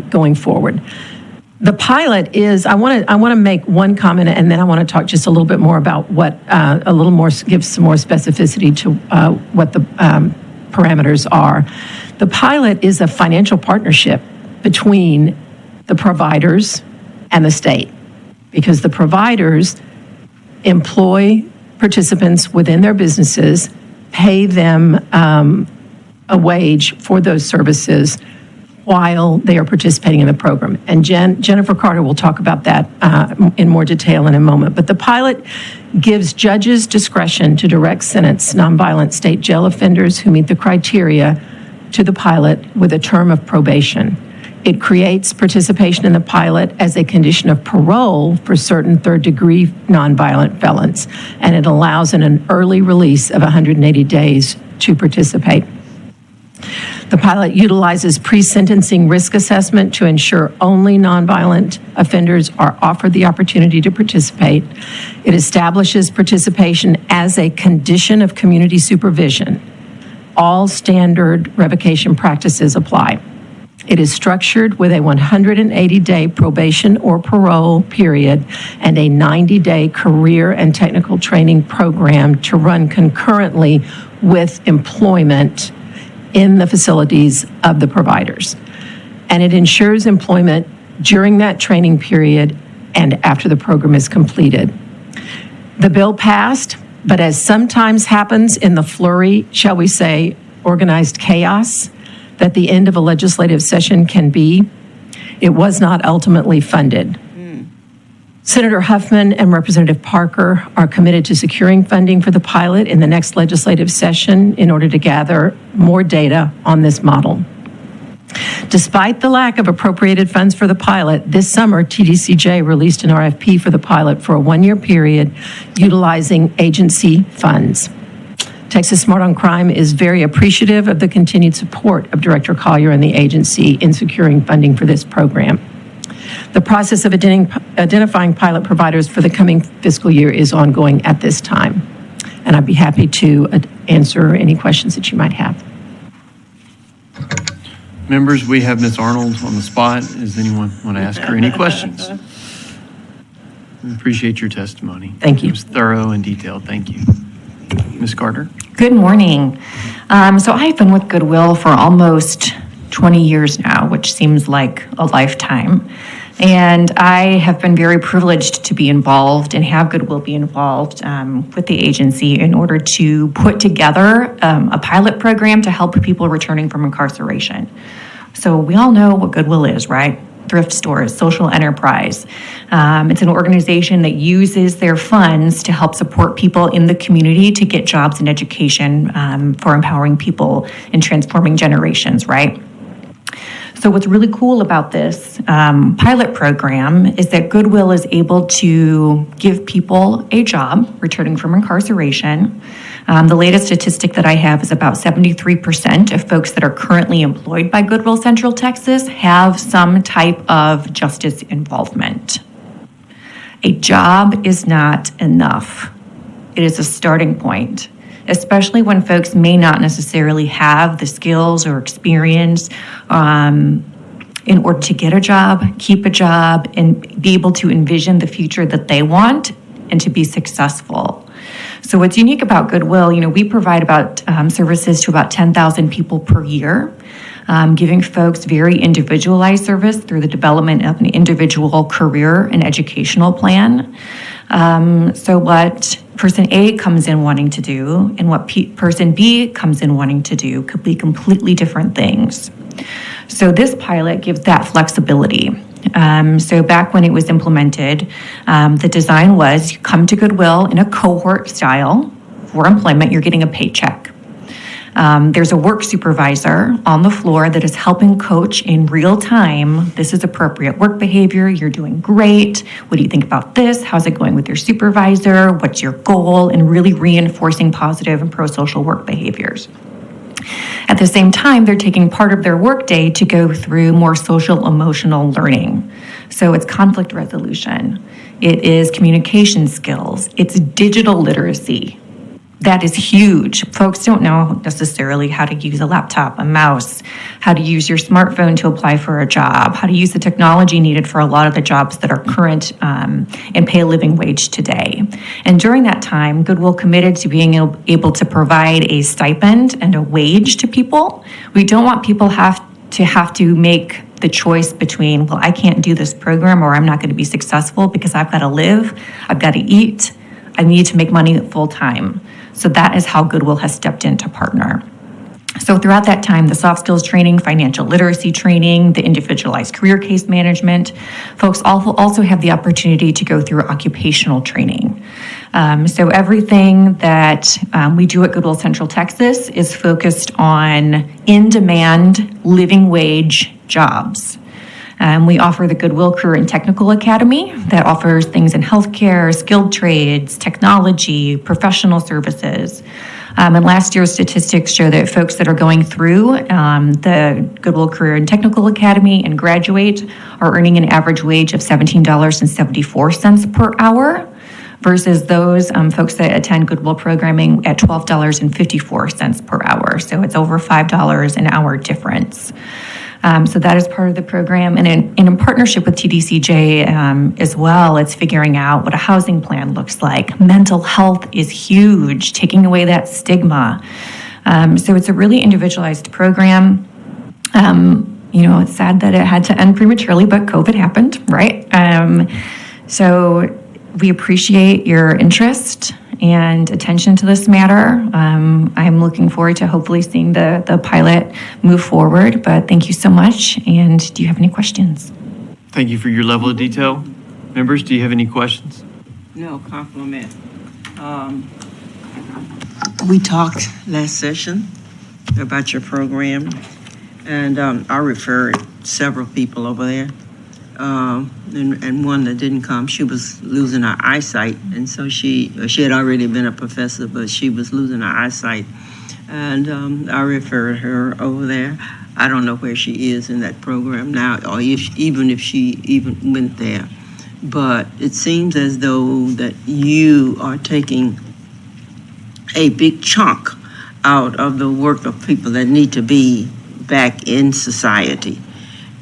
going forward. The pilot is, I want to make one comment, and then I want to talk just a little bit more about what, give some more specificity to what the parameters are. The pilot is a financial partnership between the providers and the state, because the providers employ participants within their businesses, pay them a wage for those services while they are participating in the program. And Jennifer Carter will talk about that in more detail in a moment. But the pilot gives judges discretion to direct sentence nonviolent state jail offenders who meet the criteria to the pilot with a term of probation. It creates participation in the pilot as a condition of parole for certain third-degree nonviolent felons, and it allows an early release of 180 days to participate. The pilot utilizes pre-sentencing risk assessment to ensure only nonviolent offenders are offered the opportunity to participate. It establishes participation as a condition of community supervision. All standard revocation practices apply. It is structured with a 180-day probation or parole period and a 90-day career and technical training program to run concurrently with employment in the facilities of the providers. And it ensures employment during that training period and after the program is completed. The bill passed, but as sometimes happens in the flurry, shall we say, organized chaos, that the end of a legislative session can be, it was not ultimately funded. Senator Huffman and Representative Parker are committed to securing funding for the pilot in the next legislative session in order to gather more data on this model. Despite the lack of appropriated funds for the pilot, this summer TDCJ released an RFP for the pilot for a one-year period utilizing agency funds. Texas Smart on Crime is very appreciative of the continued support of Director Collier and the agency in securing funding for this program. The process of identifying pilot providers for the coming fiscal year is ongoing at this time, and I'd be happy to answer any questions that you might have. Members, we have Ms. Arnold on the spot. Does anyone want to ask her any questions? We appreciate your testimony. Thank you. It was thorough and detailed. Thank you. Ms. Carter? Good morning. So I've been with Goodwill for almost 20 years now, which seems like a lifetime. And I have been very privileged to be involved and have Goodwill be involved with the agency in order to put together a pilot program to help people returning from incarceration. So we all know what Goodwill is, right? Thrift stores, social enterprise. It's an organization that uses their funds to help support people in the community to get jobs and education for empowering people and transforming generations, right? So what's really cool about this pilot program is that Goodwill is able to give people a job returning from incarceration. The latest statistic that I have is about 73% of folks that are currently employed by Goodwill Central Texas have some type of justice involvement. A job is not enough. It is a starting point, especially when folks may not necessarily have the skills or experience in order to get a job, keep a job, and be able to envision the future that they want and to be successful. So what's unique about Goodwill, we provide about services to about 10,000 people per year, giving folks very individualized service through the development of an individual career and educational plan. So what person A comes in wanting to do and what person B comes in wanting to do could be completely different things. So this pilot gives that flexibility. So back when it was implemented, the design was you come to Goodwill in a cohort style. For employment, you're getting a paycheck. There's a work supervisor on the floor that is helping coach in real time. This is appropriate work behavior. You're doing great. What do you think about this? How's it going with your supervisor? What's your goal? And really reinforcing positive and pro-social work behaviors. At the same time, they're taking part of their workday to go through more social emotional learning. So it's conflict resolution. It is communication skills. It's digital literacy. That is huge. Folks don't know necessarily how to use a laptop, a mouse, how to use your smartphone to apply for a job, how to use the technology needed for a lot of the jobs that are current and pay a living wage today. And during that time, Goodwill committed to being able to provide a stipend and a wage to people. We don't want people have to make the choice between, well, I can't do this program or I'm not going to be successful because I've got to live, I've got to eat, I need to make money full time. So that is how Goodwill has stepped in to partner. So throughout that time, the soft skills training, financial literacy training, the individualized career case management, folks also have the opportunity to go through occupational training. So everything that we do at Goodwill Central Texas is focused on in-demand, living wage jobs. We offer the Goodwill Career and Technical Academy that offers things in healthcare, skilled trades, technology, professional services. And last year's statistics show that folks that are going through the Goodwill Career and Technical Academy and graduate are earning an average wage of $17.74 per hour versus those folks that attend Goodwill programming at $12.54 per hour. So it's over $5 an hour difference. So that is part of the program. And in partnership with TDCJ as well, it's figuring out what a housing plan looks like. Mental health is huge, taking away that stigma. So it's a really individualized program. It's sad that it had to end prematurely, but COVID happened, right? So we appreciate your interest and attention to this matter. I'm looking forward to hopefully seeing the pilot move forward, but thank you so much. And do you have any questions? Thank you for your level of detail. Members, do you have any questions? No, compliment. We talked last session about your program, and I referred several people over there. And one that didn't come, she was losing her eyesight, and so she had already been a professor, but she was losing her eyesight, and I referred her over there. I don't know where she is in that program now, or even if she even went there, but it seems as though that you are taking a big chunk out of the work of people that need to be back in society.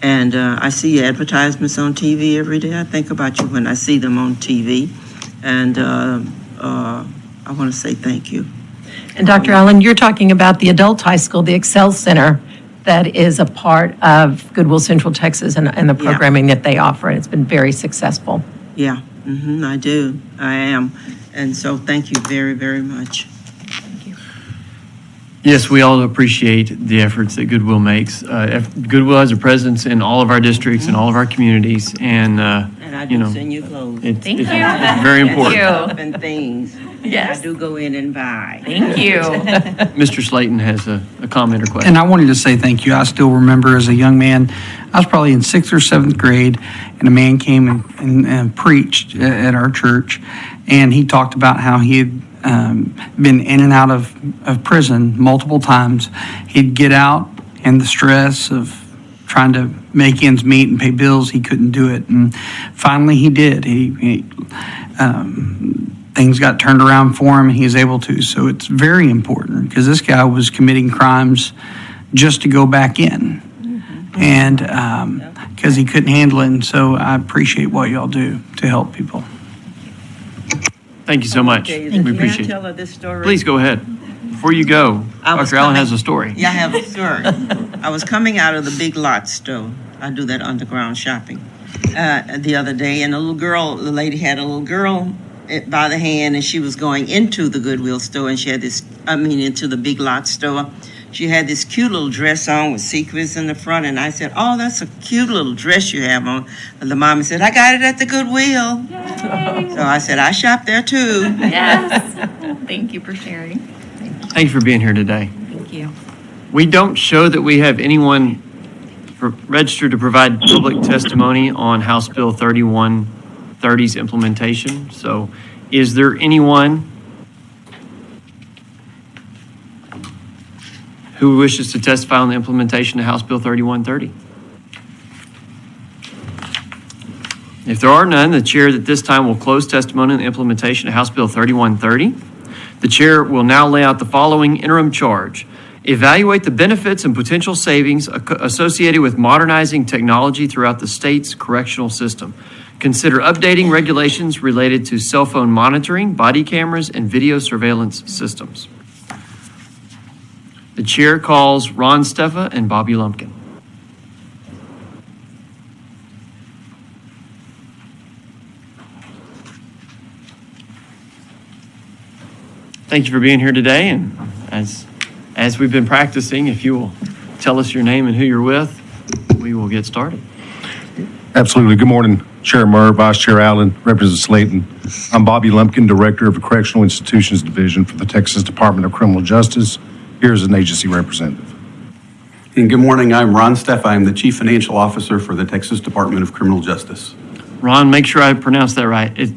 And I see advertisements on TV every day. I think about you when I see them on TV. And I want to say thank you. And Dr. Allen, you're talking about the adult high school, the Excel Center, that is a part of Goodwill Central Texas and the programming that they offer. And it's been very successful. Yeah, I do. I am. And so thank you very, very much. Yes, we all appreciate the efforts that Goodwill makes. Goodwill has a presence in all of our districts and all of our communities, and I do send you clothes. It's very important. And things. Yes. I do go in and buy. Thank you. Mr. Slayton has a comment or question. And I wanted to say thank you. I still remember as a young man, I was probably in 6th or 7th grade, and a man came and preached at our church, and he talked about how he had been in and out of prison multiple times. He'd get out, and the stress of trying to make ends meet and pay bills, he couldn't do it. And finally he did. Things got turned around for him, and he was able to. So it's very important, because this guy was committing crimes just to go back in. And because he couldn't handle it. And so I appreciate what y'all do to help people. Thank you so much. We appreciate it. May I tell her this story? Please go ahead. Before you go, Dr. Allen has a story. Yeah, I have a story. I was coming out of the Big Lot store. I do that underground shopping the other day, and the lady had a little girl by the hand, and she was going into the Goodwill store, and she had into the Big Lot store. She had this cute little dress on with sequins in the front, and I said, "Oh, that's a cute little dress you have on." And the mommy said, "I got it at the Goodwill." Yay. So I said, "I shopped there too." Yes. Thank you for sharing. Thank you for being here today. Thank you. We don't show that we have anyone registered to provide public testimony on House Bill 3130's implementation. So is there anyone who wishes to testify on the implementation of House Bill 3130? If there are none, the chair at this time will close testimony on the implementation of House Bill 3130. The chair will now lay out the following interim charge. Evaluate the benefits and potential savings associated with modernizing technology throughout the state's correctional system. Consider updating regulations related to cell phone monitoring, body cameras, and video surveillance systems. The chair calls Ron Steffa and Bobby Lumpkin. Thank you for being here today, and as we've been practicing, if you will tell us your name and who you're with, we will get started. Absolutely. Good morning, Chair Murr, Vice Chair Allen, Representative Slayton. I'm Bobby Lumpkin, Director of the Correctional Institutions Division for the Texas Department of Criminal Justice, here as an agency representative. And good morning, I'm Ron Steffa. I'm the Chief Financial Officer for the Texas Department of Criminal Justice. Ron, make sure I pronounce that right.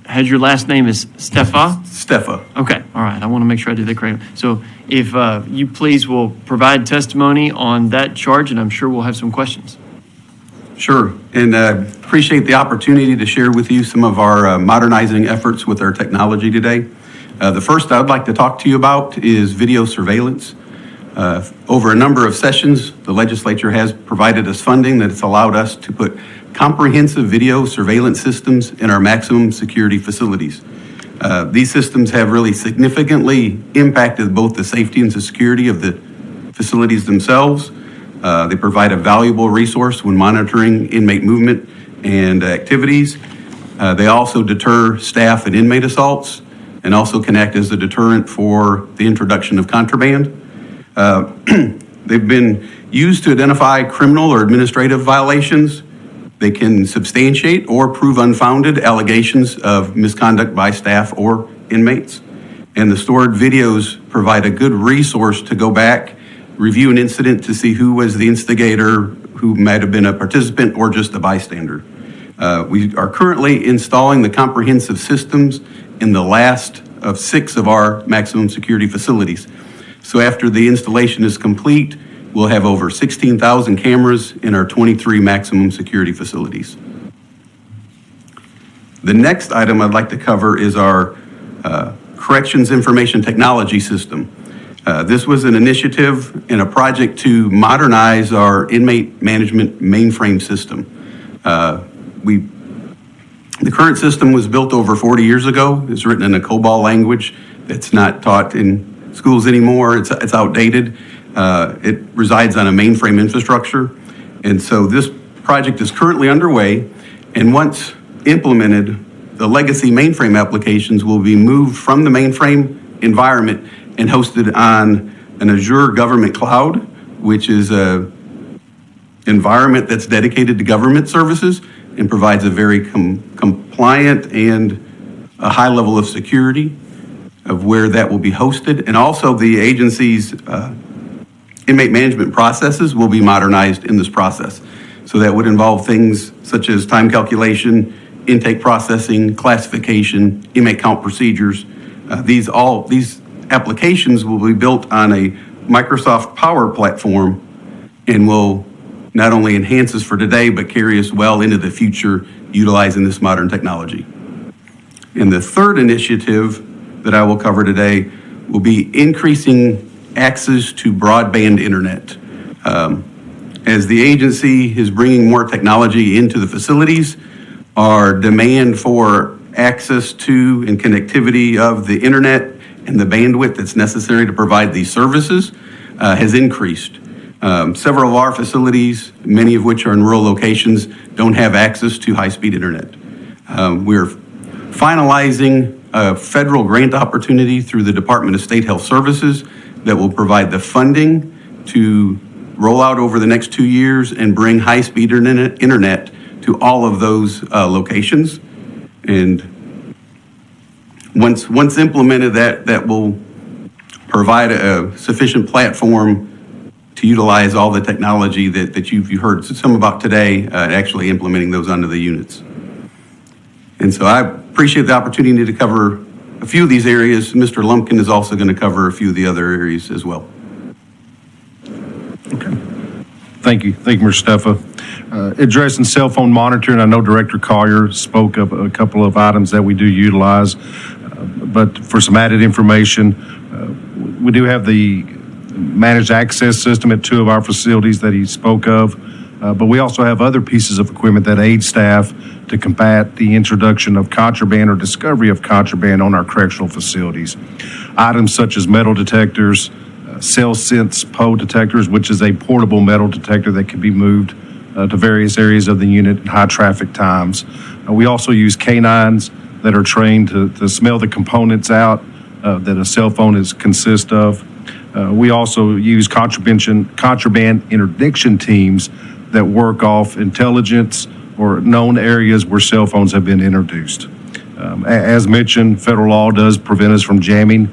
Has your last name is Steffa? Steffa. Okay, all right. I want to make sure I did that correctly. So if you please will provide testimony on that charge, and I'm sure we'll have some questions. Sure, and appreciate the opportunity to share with you some of our modernizing efforts with our technology today. The first I'd like to talk to you about is video surveillance. Over a number of sessions, the legislature has provided us funding that's allowed us to put comprehensive video surveillance systems in our maximum security facilities. These systems have really significantly impacted both the safety and the security of the facilities themselves. They provide a valuable resource when monitoring inmate movement and activities. They also deter staff and inmate assaults and also can act as a deterrent for the introduction of contraband. They've been used to identify criminal or administrative violations. They can substantiate or prove unfounded allegations of misconduct by staff or inmates. And the stored videos provide a good resource to go back, review an incident to see who was the instigator, who might have been a participant or just a bystander. We are currently installing the comprehensive systems in the last of 6 of our maximum security facilities. So after the installation is complete, we'll have over 16,000 cameras in our 23 maximum security facilities. The next item I'd like to cover is our Corrections Information Technology System. This was an initiative and a project to modernize our inmate management mainframe system. The current system was built over 40 years ago. It's written in a COBOL language that's not taught in schools anymore. It's outdated. It resides on a mainframe infrastructure. And so this project is currently underway. And once implemented, the legacy mainframe applications will be moved from the mainframe environment and hosted on an Azure government cloud, which is an environment that's dedicated to government services and provides a very compliant and a high level of security of where that will be hosted. And also the agency's inmate management processes will be modernized in this process. So that would involve things such as time calculation, intake processing, classification, inmate count procedures. These applications will be built on a Microsoft Power platform and will not only enhance us for today, but carry us well into the future utilizing this modern technology. And the third initiative that I will cover today will be increasing access to broadband internet. As the agency is bringing more technology into the facilities, our demand for access to and connectivity of the internet and the bandwidth that's necessary to provide these services has increased. Several of our facilities, many of which are in rural locations, don't have access to high-speed internet. We're finalizing a federal grant opportunity through the Department of State Health Services that will provide the funding to roll out over the next 2 years and bring high-speed internet to all of those locations. And once implemented, that will provide a sufficient platform to utilize all the technology that you've heard some about today, actually implementing those onto the units. And so I appreciate the opportunity to cover a few of these areas. Mr. Lumpkin is also going to cover a few of the other areas as well. Okay. Thank you, Mr. Steffa. Addressing cell phone monitoring, I know Director Collier spoke of a couple of items that we do utilize, but for some added information, we do have the managed access system at 2 of our facilities that he spoke of, but we also have other pieces of equipment that aid staff to combat the introduction of contraband or discovery of contraband on our correctional facilities. Items such as metal detectors, cell sense PO detectors, which is a portable metal detector that can be moved to various areas of the unit in high traffic times. We also use canines that are trained to smell the components out that a cell phone consists of. We also use contraband interdiction teams that work off intelligence or known areas where cell phones have been introduced. As mentioned, federal law does prevent us from jamming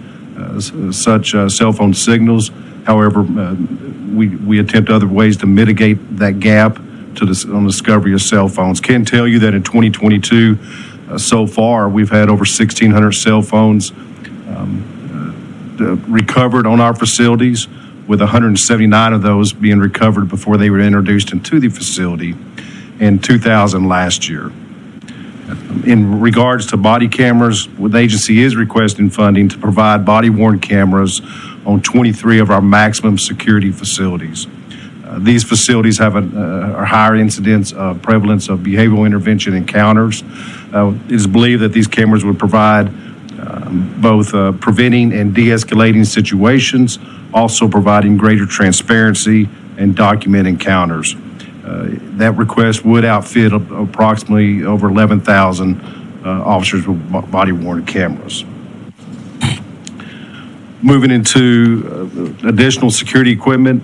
such cell phone signals. However, we attempt other ways to mitigate that gap on discovery of cell phones. Can tell you that in 2022, so far, we've had over 1,600 cell phones recovered on our facilities, with 179 of those being recovered before they were introduced into the facility, and 2,000 last year. In regards to body cameras, the agency is requesting funding to provide body-worn cameras on 23 of our maximum security facilities. These facilities have a higher incidence of prevalence of behavioral intervention encounters. It is believed that these cameras would provide both preventing and de-escalating situations, also providing greater transparency and document encounters. That request would outfit approximately over 11,000 officers with body-worn cameras. Moving into additional security equipment,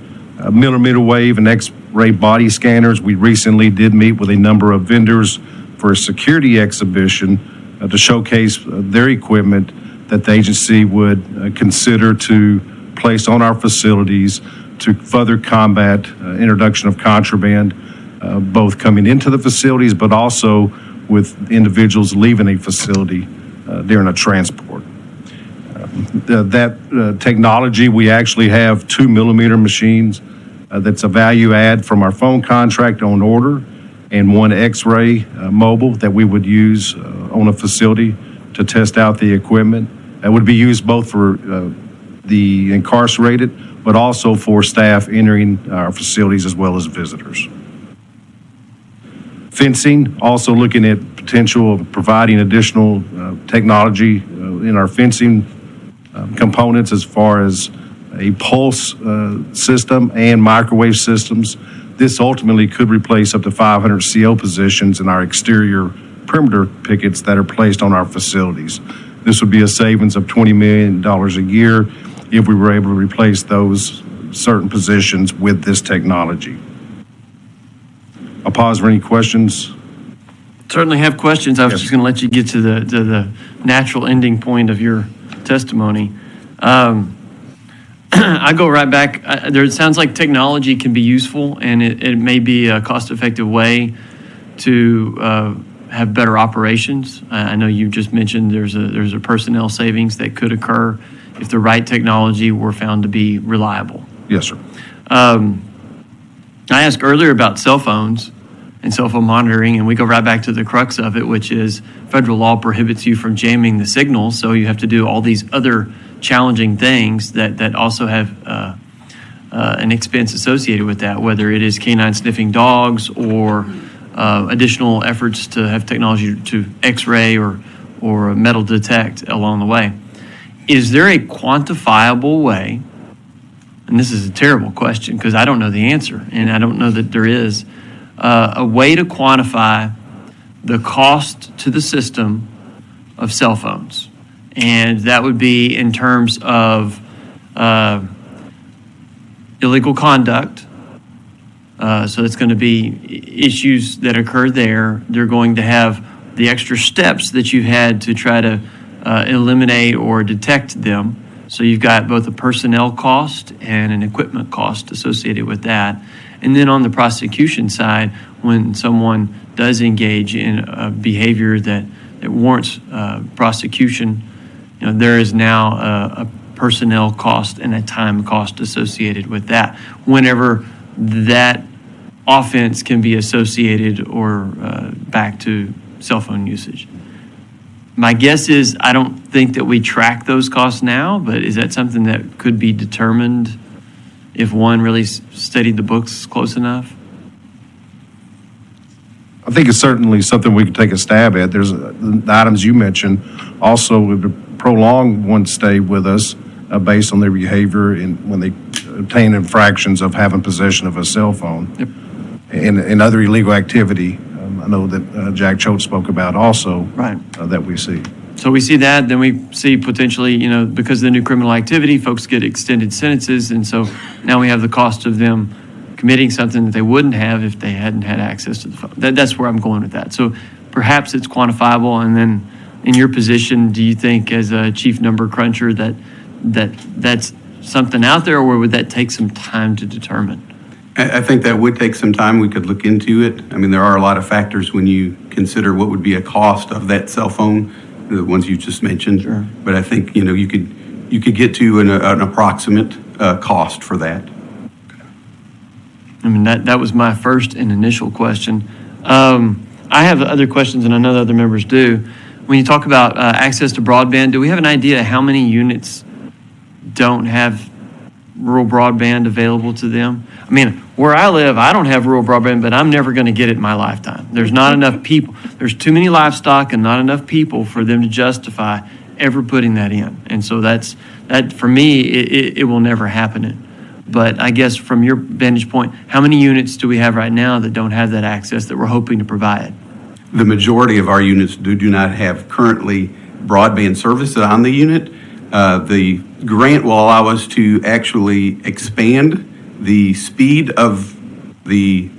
millimeter wave and X-ray body scanners. We recently did meet with a number of vendors for a security exhibition to showcase their equipment that the agency would consider to place on our facilities to further combat introduction of contraband, both coming into the facilities, but also with individuals leaving a facility during a transport. That technology, we actually have 2 millimeter machines that's a value add from our phone contract on order, and 1 X-ray mobile that we would use on a facility to test out the equipment. That would be used both for the incarcerated, but also for staff entering our facilities as well as visitors. Fencing, also looking at potential of providing additional technology in our fencing components as far as a pulse system and microwave systems. This ultimately could replace up to 500 CO positions in our exterior perimeter pickets that are placed on our facilities. This would be a savings of $20 million a year if we were able to replace those certain positions with this technology. I'll pause for any questions. Certainly have questions. I was just going to let you get to the natural ending point of your testimony. I go right back. It sounds like technology can be useful, and it may be a cost-effective way to have better operations. I know you just mentioned there's a personnel savings that could occur if the right technology were found to be reliable. Yes, sir. I asked earlier about cell phones and cell phone monitoring, and we go right back to the crux of it, which is federal law prohibits you from jamming the signals, so you have to do all these other challenging things that also have an expense associated with that, whether it is canine sniffing dogs or additional efforts to have technology to X-ray or metal detect along the way. Is there a quantifiable way, and this is a terrible question because I don't know the answer, and I don't know that there is, a way to quantify the cost to the system of cell phones? And that would be in terms of illegal conduct. So it's going to be issues that occur there. They're going to have the extra steps that you had to try to eliminate or detect them. So you've got both a personnel cost and an equipment cost associated with that. And then on the prosecution side, when someone does engage in a behavior that warrants prosecution, there is now a personnel cost and a time cost associated with that whenever that offense can be associated or back to cell phone usage. My guess is I don't think that we track those costs now, but is that something that could be determined if one really studied the books close enough? I think it's certainly something we could take a stab at. There's the items you mentioned also would prolong one's stay with us based on their behavior and when they obtain infractions of having possession of a cell phone. Yep. And other illegal activity. I know that Jack Choate spoke about also that we see. So we see that, then we see potentially, because of the new criminal activity, folks get extended sentences, and so now we have the cost of them committing something that they wouldn't have if they hadn't had access to the phone. That's where I'm going with that. So perhaps it's quantifiable, and then in your position, do you think as a chief number cruncher that's something out there, or would that take some time to determine? I think that would take some time. We could look into it. I mean, there are a lot of factors when you consider what would be a cost of that cell phone, the ones you just mentioned. Sure. But I think, you could get to an approximate cost for that. I mean, that was my first and initial question. I have other questions, and I know the other members do. When you talk about access to broadband, do we have an idea how many units don't have rural broadband available to them. I mean, where I live, I don't have rural broadband, but I'm never going to get it in my lifetime. There's not enough people. There's too many livestock and not enough people for them to justify ever putting that in. And so that for me, it will never happen. But I guess from your vantage point, how many units do we have right now that don't have that access that we're hoping to provide? The majority of our units do not have currently broadband service on the unit. The grant will allow us to actually expand the speed of the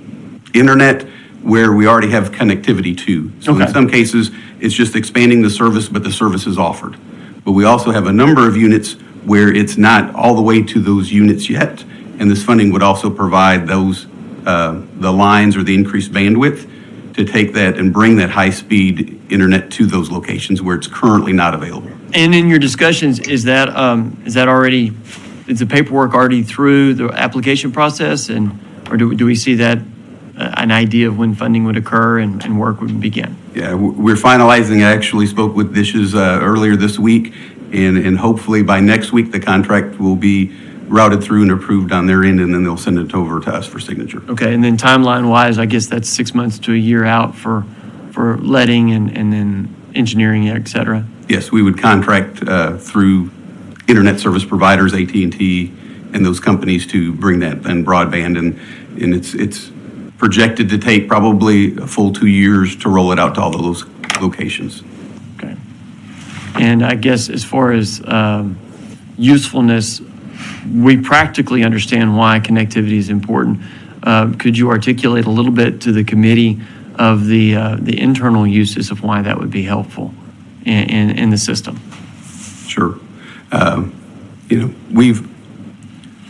internet where we already have connectivity to. So in some cases, it's just expanding the service, but the service is offered. But we also have a number of units where it's not all the way to those units yet, and this funding would also provide those, the lines or the increased bandwidth to take that and bring that high-speed internet to those locations where it's currently not available. And in your discussions, is the paperwork already through the application process, or do we see that an idea of when funding would occur and work would begin? Yeah, we're finalizing. I actually spoke with Dishes earlier this week, and hopefully by next week, the contract will be routed through and approved on their end, and then they'll send it over to us for signature. Okay, and then timeline-wise, I guess that's 6 months to a year out for letting and then engineering, et cetera? Yes, we would contract through internet service providers, AT&T, and those companies to bring that and broadband, and it's projected to take probably a full 2 years to roll it out to all of those locations. Okay. And I guess as far as usefulness, we practically understand why connectivity is important. Could you articulate a little bit to the committee of the internal uses of why that would be helpful in the system? Sure. We've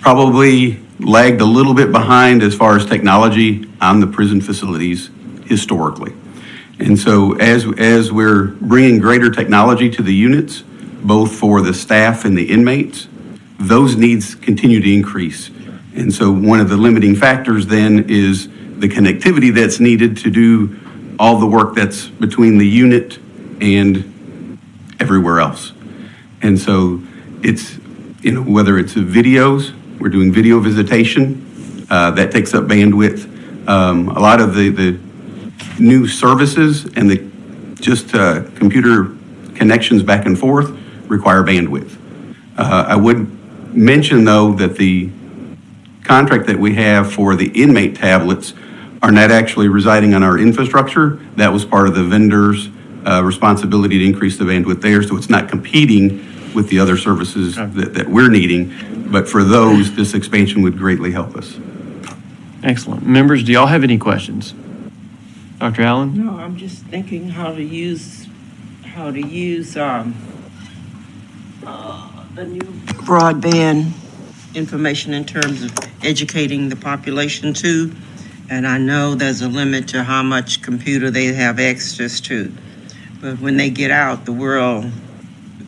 probably lagged a little bit behind as far as technology on the prison facilities historically. And so as we're bringing greater technology to the units, both for the staff and the inmates, those needs continue to increase. And so one of the limiting factors then is the connectivity that's needed to do all the work that's between the unit and everywhere else. And so it's, whether it's videos, we're doing video visitation, that takes up bandwidth. A lot of the new services and the computer connections back and forth require bandwidth. I would mention, though, that the contract that we have for the inmate tablets are not actually residing on our infrastructure. That was part of the vendor's responsibility to increase the bandwidth there, so it's not competing with the other services that we're needing. But for those, this expansion would greatly help us. Excellent. Members, do y'all have any questions? Dr. Allen? No, I'm just thinking how to use the new broadband information in terms of educating the population too. And I know there's a limit to how much computer they have access to. But when they get out the world,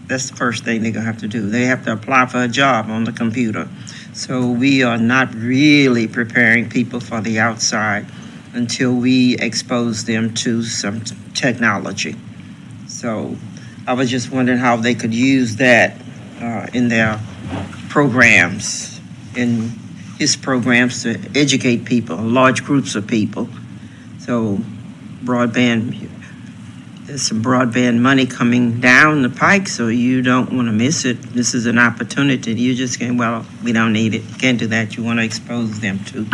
that's the first thing they're gonna have to do. They have to apply for a job on the computer. So we are not really preparing people for the outside until we expose them to some technology. So I was just wondering how they could use that in their programs, in his programs to educate people, large groups of people. So broadband, there's some broadband money coming down the pike, so you don't want to miss it. This is an opportunity. You just can't, well, we don't need it. Can't do that. You want to expose them to.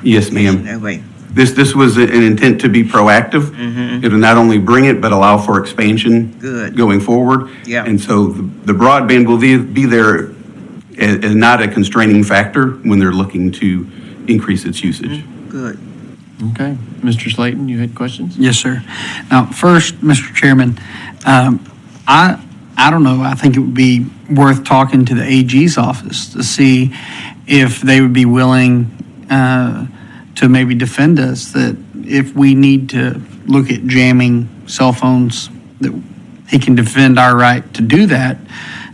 Yes, ma'am. That way. This was an intent to be proactive. Mm-hmm. It'll not only bring it, but allow for expansion going forward. Yeah. And so the broadband will be there as not a constraining factor when they're looking to increase its usage. Good. Okay. Mr. Slayton, you had questions? Yes, sir. Now, first, Mr. Chairman, I don't know, I think it would be worth talking to the AG's office to see if they would be willing to maybe defend us, that if we need to look at jamming cell phones, that he can defend our right to do that,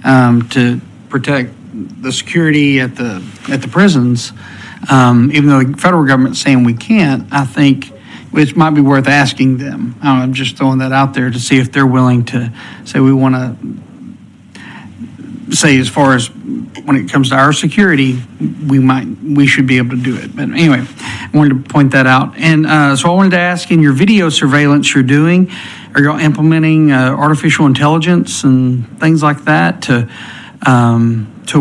to protect the security at the prisons. Even though the federal government's saying we can't, I think which might be worth asking them. I'm just throwing that out there to see if they're willing to say we want to say as far as when it comes to our security, we should be able to do it. But anyway, I wanted to point that out. And so I wanted to ask, in your video surveillance you're doing, are y'all implementing artificial intelligence and things like that to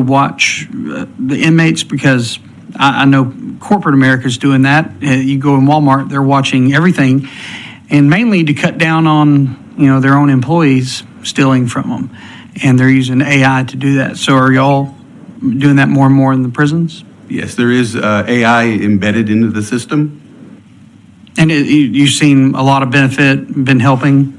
watch the inmates? Because I know corporate America is doing that. You go in Walmart, they're watching everything, and mainly to cut down on their own employees stealing from them, and they're using AI to do that. So are y'all doing that more and more in the prisons? Yes, there is AI embedded into the system. And you've seen a lot of benefit, been helping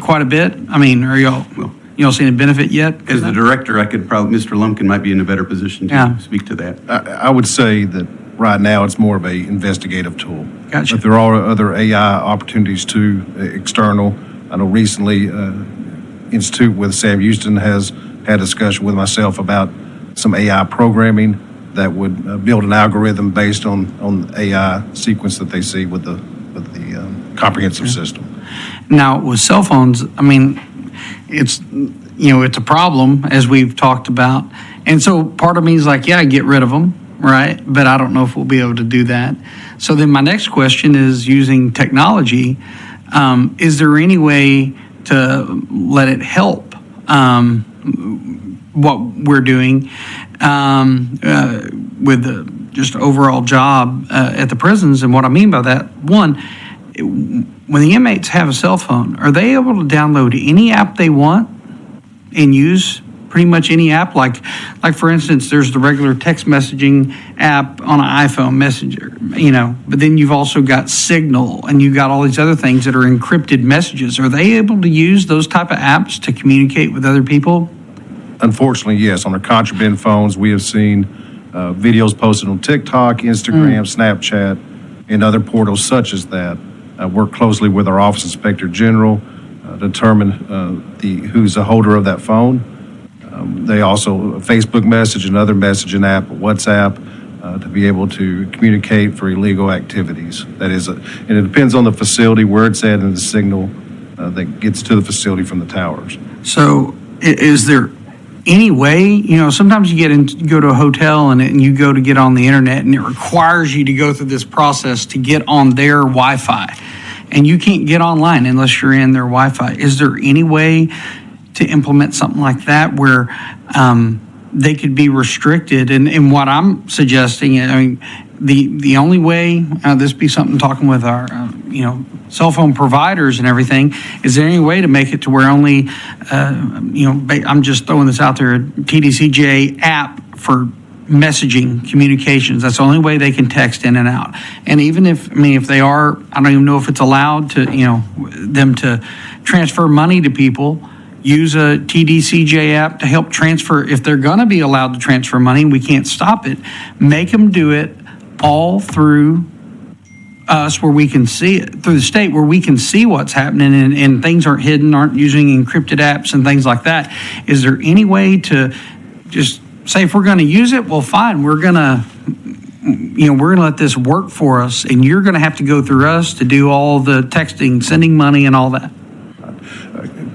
quite a bit? I mean, are y'all seen a benefit yet? As the director, I could probably, Mr. Lumpkin might be in a better position to speak to that. I would say that right now it's more of a investigative tool. Gotcha. But there are other AI opportunities too, external. I know recently, Institute with Sam Houston has had a discussion with myself about some AI programming that would build an algorithm based on AI sequence that they see with the comprehensive system. Now, with cell phones, I mean, it's a problem, as we've talked about. And so part of me is like, yeah, get rid of them, right? But I don't know if we'll be able to do that. So then my next question is, using technology, is there any way to let it help what we're doing with the just overall job at the prisons? And what I mean by that, one, when the inmates have a cell phone, are they able to download any app they want and use pretty much any app? Like for instance, there's the regular text messaging app on an iPhone Messenger, but then you've also got Signal, and you've got all these other things that are encrypted messages. Are they able to use those type of apps to communicate with other people? Unfortunately, yes. On our contraband phones, we have seen videos posted on TikTok, Instagram, Snapchat, and other portals such as that. Work closely with our Office Inspector General, determine who's the holder of that phone. They also Facebook message, another messaging app, WhatsApp, to be able to communicate for illegal activities. That is, and it depends on the facility where it's at and the signal that gets to the facility from the towers. So, is there any way? Sometimes you go to a hotel and you go to get on the internet, and it requires you to go through this process to get on their Wi-Fi, and you can't get online unless you're in their Wi-Fi. Is there any way to implement something like that where they could be restricted? And what I'm suggesting, I mean, the only way, this be something talking with our, cell phone providers and everything, is there any way to make it to where only, I'm just throwing this out there, a TDCJ app for messaging communications, that's the only way they can text in and out. And even if they are, I don't even know if it's allowed to, them to transfer money to people, use a TDCJ app to help transfer. If they're going to be allowed to transfer money, we can't stop it. Make them do it all through us, where we can see it, through the state, where we can see what's happening, and things aren't hidden, aren't using encrypted apps and things like that. Is there any way to just say, if we're going to use it, well, fine, we're going to let this work for us, and you're going to have to go through us to do all the texting, sending money, and all that?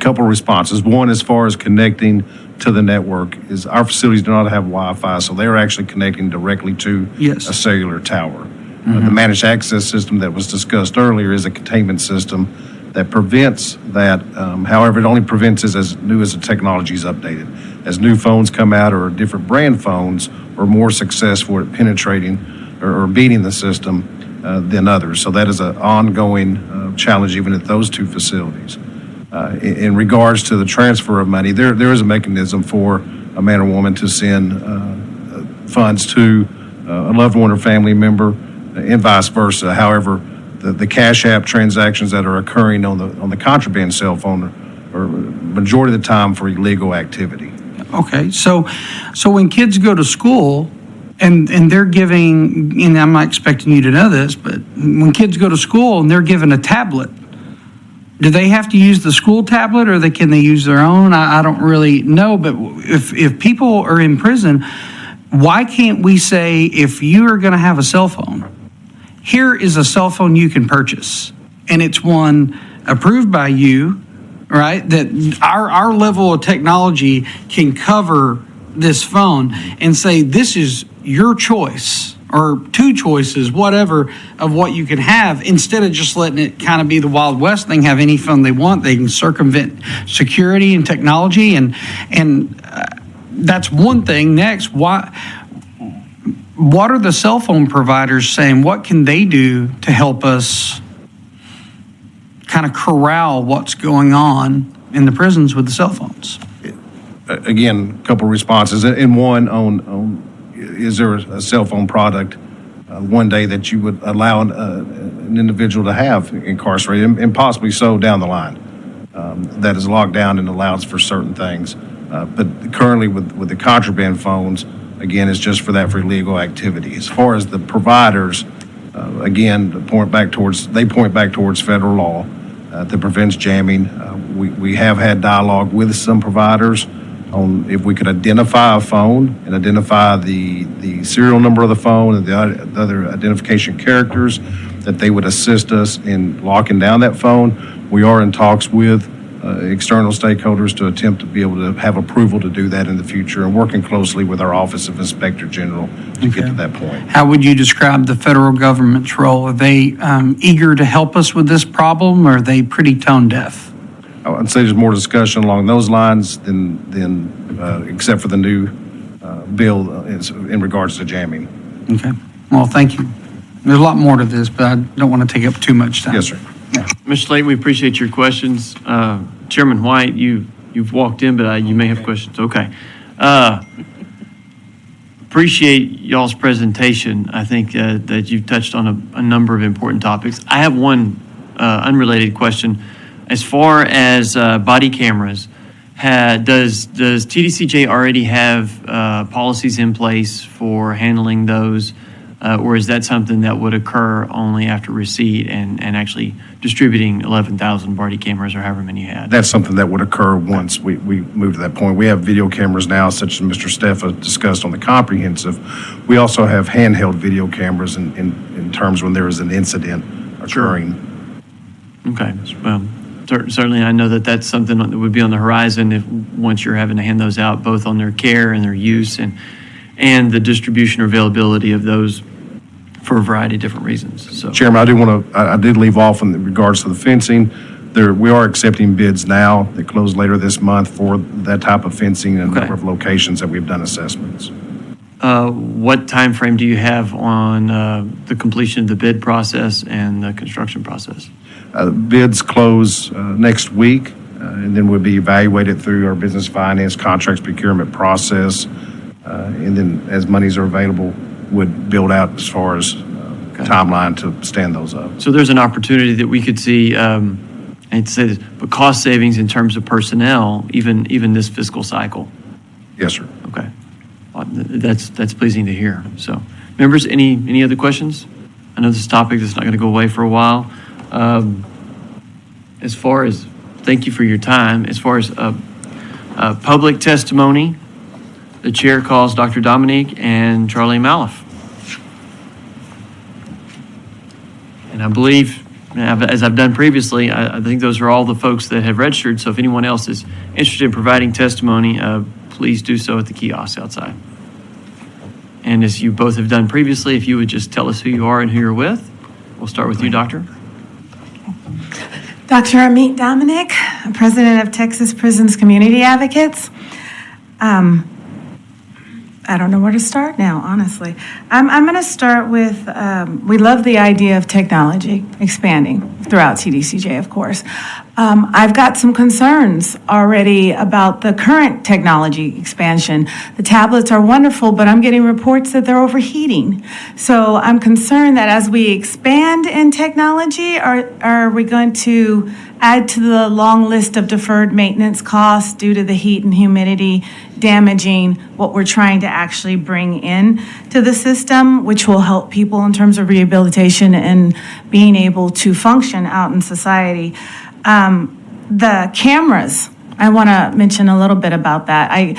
Couple of responses. One, as far as connecting to the network, is our facilities do not have Wi-Fi, so they're actually connecting directly to a cellular tower. The managed access system that was discussed earlier is a containment system that prevents that. However, it only prevents it as new as the technology is updated. As new phones come out, or different brand phones are more successful at penetrating or beating the system than others. So that is an ongoing challenge even at those two facilities. In regards to the transfer of money, there is a mechanism for a man or woman to send funds to a loved one or family member, and vice versa. However, the Cash App transactions that are occurring on the contraband cell phone are majority of the time for illegal activity. Okay, so when kids go to school and they're giving, and I'm not expecting you to know this, but when kids go to school and they're given a tablet, do they have to use the school tablet, or can they use their own? I don't really know, but if people are in prison, why can't we say, if you are going to have a cell phone, here is a cell phone you can purchase, and it's one approved by you, right? That our level of technology can cover this phone and say, this is your choice, or two choices, whatever, of what you can have, instead of just letting it kind of be the Wild West. They can have any phone they want. They can circumvent security and technology, and that's one thing. Next, what are the cell phone providers saying? What can they do to help us kind of corral what's going on in the prisons with the cell phones? Again, a couple of responses. And one on is there a cell phone product one day that you would allow an individual to have incarcerated, and possibly so down the line, that is locked down and allows for certain things. But currently with the contraband phones, again, it's just for illegal activity. As far as the providers, again, they point back towards federal law that prevents jamming. We have had dialogue with some providers on if we could identify a phone and identify the serial number of the phone and the other identification characters, that they would assist us in locking down that phone. We are in talks with external stakeholders to attempt to be able to have approval to do that in the future, and working closely with our Office of Inspector General to get to that point. How would you describe the federal government's role? Are they eager to help us with this problem, or are they pretty tone deaf? I'd say there's more discussion along those lines than except for the new bill in regards to jamming. Okay. Well, thank you. There's a lot more to this, but I don't want to take up too much time. Yes, sir. Mr. Slate, we appreciate your questions. Chairman White, you've walked in, but you may have questions. Okay. Appreciate y'all's presentation. I think that you've touched on a number of important topics. I have one unrelated question. As far as body cameras, does TDCJ already have policies in place for handling those, or is that something that would occur only after receipt and actually distributing 11,000 body cameras or however many you had? That's something that would occur once we move to that point. We have video cameras now, such as Mr. Steffa discussed on the comprehensive. We also have handheld video cameras in terms when there is an incident occurring. Sure. Okay. Well, certainly I know that that's something that would be on the horizon if once you're having to hand those out, both on their care and their use and the distribution or availability of those for a variety of different reasons. So, Chairman, I did leave off in regards to the fencing. We are accepting bids now that close later this month for that type of fencing in a number of locations that we've done assessments. What time frame do you have on the completion of the bid process and the construction process? Bids close next week, and then we'll be evaluated through our business finance contracts procurement process, and then as monies are available, would build out as far as timeline to stand those up. So there's an opportunity that we could see, I hate to say this, but cost savings in terms of personnel, even this fiscal cycle. Yes, sir. Okay. That's pleasing to hear. So, members, any other questions? I know this is a topic that's not going to go away for a while. As far as, thank you for your time. As far as public testimony, the chair calls Dr. Dominique and Charlie Maliff. And I believe, as I've done previously, I think those are all the folks that have registered. So if anyone else is interested in providing testimony, please do so at the kiosk outside. And as you both have done previously, if you would just tell us who you are and who you're with. We'll start with you, Doctor. Dr. Amit Dominic, President of Texas Prisons Community Advocates. I don't know where to start now, honestly. I'm going to start with, we love the idea of technology expanding throughout TDCJ, of course. I've got some concerns already about the current technology expansion. The tablets are wonderful, but I'm getting reports that they're overheating. So I'm concerned that as we expand in technology, are we going to add to the long list of deferred maintenance costs due to the heat and humidity damaging what we're trying to actually bring in to the system, which will help people in terms of rehabilitation and being able to function out in society. The cameras, I want to mention a little bit about that.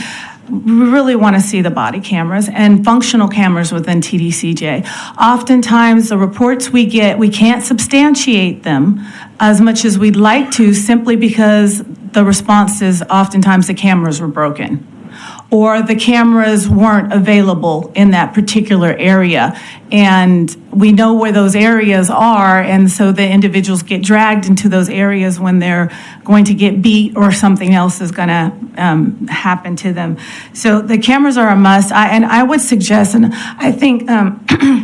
We really want to see the body cameras and functional cameras within TDCJ. Oftentimes, the reports we get, we can't substantiate them as much as we'd like to, simply because the response is oftentimes the cameras were broken. or the cameras weren't available in that particular area. And we know where those areas are, and so the individuals get dragged into those areas when they're going to get beat or something else is going to happen to them. So the cameras are a must. I would suggest, and I think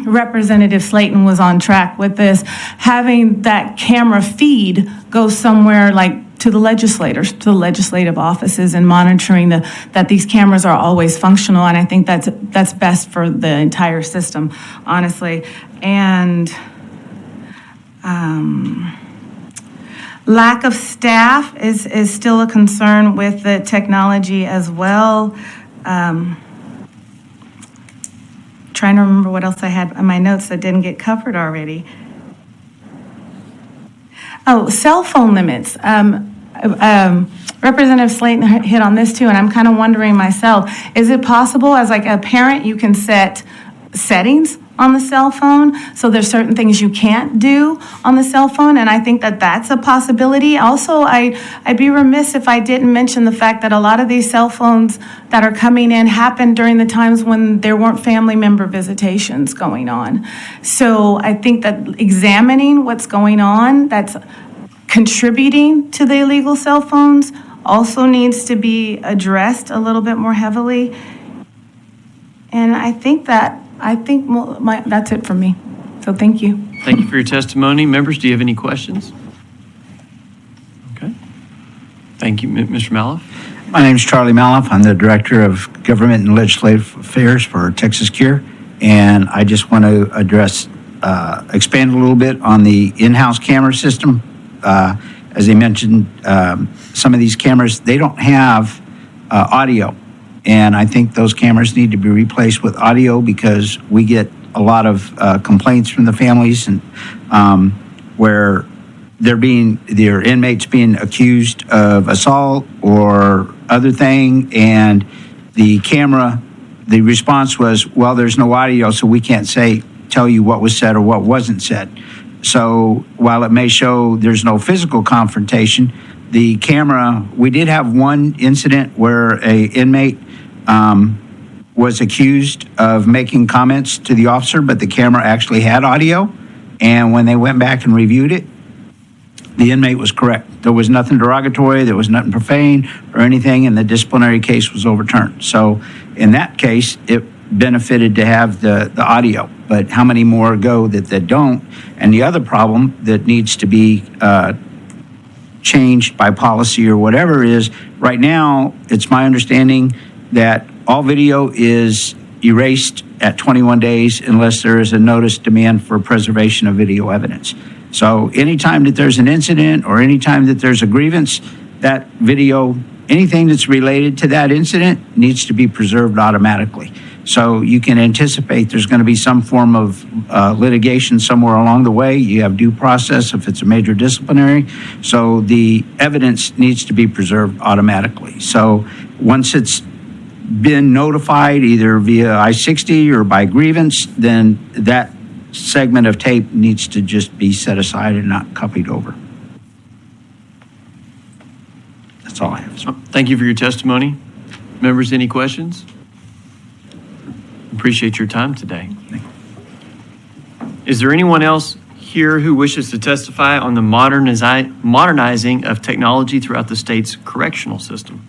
Representative Slayton was on track with this, having that camera feed go somewhere like to the legislators, to the legislative offices, and monitoring that these cameras are always functional. And I think that's best for the entire system, honestly. And lack of staff is still a concern with the technology as well. Trying to remember what else I had on my notes that didn't get covered already. Oh, cell phone limits. Representative Slayton hit on this too, and I'm kind of wondering myself, is it possible as like a parent you can set settings on the cell phone, so there's certain things you can't do on the cell phone, and I think that's a possibility. Also, I'd be remiss if I didn't mention the fact that a lot of these cell phones that are coming in happened during the times when there weren't family member visitations going on. So I think that examining what's going on that's contributing to the illegal cell phones also needs to be addressed a little bit more heavily. And I think that's it for me. So thank you. Thank you for your testimony. Members, do you have any questions? Okay. Thank you, Mr. Maloff. My name is Charlie Maloff. I'm the Director of Government and Legislative Affairs for Texas Cure. And I just want to expand a little bit on the in-house camera system. As I mentioned, some of these cameras, they don't have audio. And I think those cameras need to be replaced with audio because we get a lot of complaints from the families and where their inmates being accused of assault or other thing, and the response was, well, there's no audio, so we can't tell you what was said or what wasn't said. So while it may show there's no physical confrontation, the camera, we did have one incident where a inmate was accused of making comments to the officer, but the camera actually had audio. And when they went back and reviewed it, the inmate was correct. There was nothing derogatory, there was nothing profane or anything, and the disciplinary case was overturned. So in that case, it benefited to have the audio. But how many more go that don't? And the other problem that needs to be changed by policy or whatever is, right now, it's my understanding that all video is erased at 21 days unless there is a notice demand for preservation of video evidence. So anytime that there's an incident or anytime that there's a grievance, that video, anything that's related to that incident needs to be preserved automatically. So you can anticipate there's going to be some form of litigation somewhere along the way. You have due process if it's a major disciplinary. So the evidence needs to be preserved automatically. So once it's been notified either via I-60 or by grievance, then that segment of tape needs to just be set aside and not copied over. That's all I have. Thank you for your testimony. Members, any questions? Appreciate your time today. Is there anyone else here who wishes to testify on the modernizing of technology throughout the state's correctional system?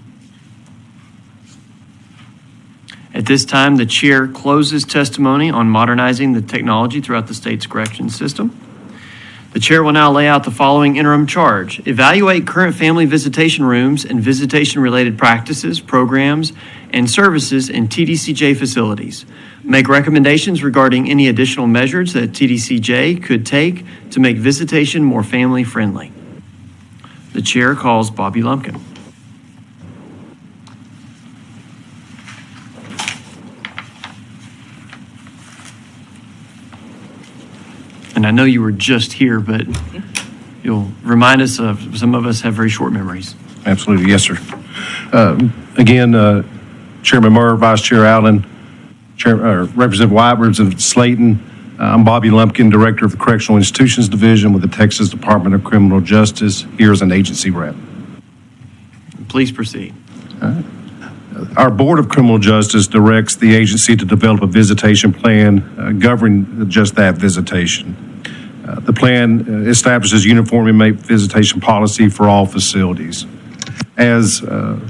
At this time, the chair closes testimony on modernizing the technology throughout the state's correction system. The chair will now lay out the following interim charge. Evaluate current family visitation rooms and visitation-related practices, programs, and services in TDCJ facilities. Make recommendations regarding any additional measures that TDCJ could take to make visitation more family-friendly. The chair calls Bobby Lumpkin. And I know you were just here, but you'll remind us of, some of us have very short memories. Absolutely, yes, sir. Again, Chairman Murr, Vice Chair Allen, Representative White, Representative Slayton. I'm Bobby Lumpkin, Director of the Correctional Institutions Division with the Texas Department of Criminal Justice, here as an agency rep. Please proceed. All right. Our Board of Criminal Justice directs the agency to develop a visitation plan governing just that visitation. The plan establishes uniform inmate visitation policy for all facilities. As a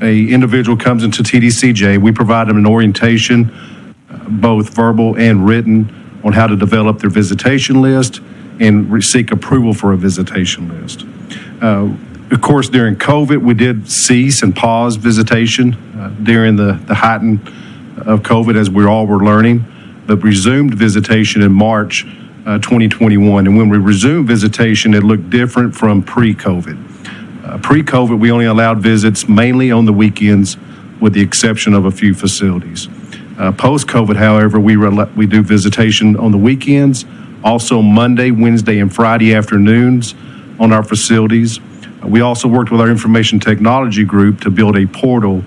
individual comes into TDCJ, we provide them an orientation, both verbal and written, on how to develop their visitation list and seek approval for a visitation list. Of course, during COVID, we did cease and pause visitation during the heighten of COVID as we all were learning, but resumed visitation in March 2021. And when we resumed visitation, it looked different from pre-COVID. Pre-COVID, we only allowed visits mainly on the weekends with the exception of a few facilities. Post-COVID, however, we do visitation on the weekends, also Monday, Wednesday, and Friday afternoons on our facilities. We also worked with our information technology group to build a portal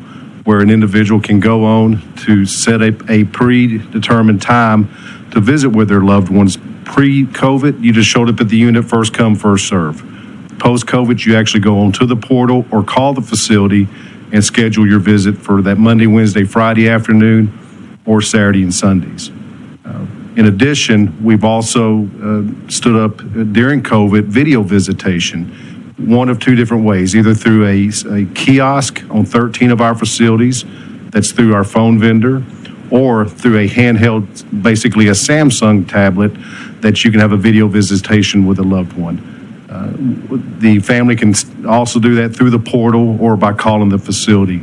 where an individual can go on to set a predetermined time to visit with their loved ones. Pre-COVID, you just showed up at the unit, first come, first serve. Post-COVID, you actually go onto the portal or call the facility and schedule your visit for that Monday, Wednesday, Friday afternoon, or Saturday and Sundays. In addition, we've also stood up during COVID video visitation, one of two different ways, either through a kiosk on 13 of our facilities, that's through our phone vendor, or through a handheld, basically a Samsung tablet, that you can have a video visitation with a loved one. The family can also do that through the portal or by calling the facility.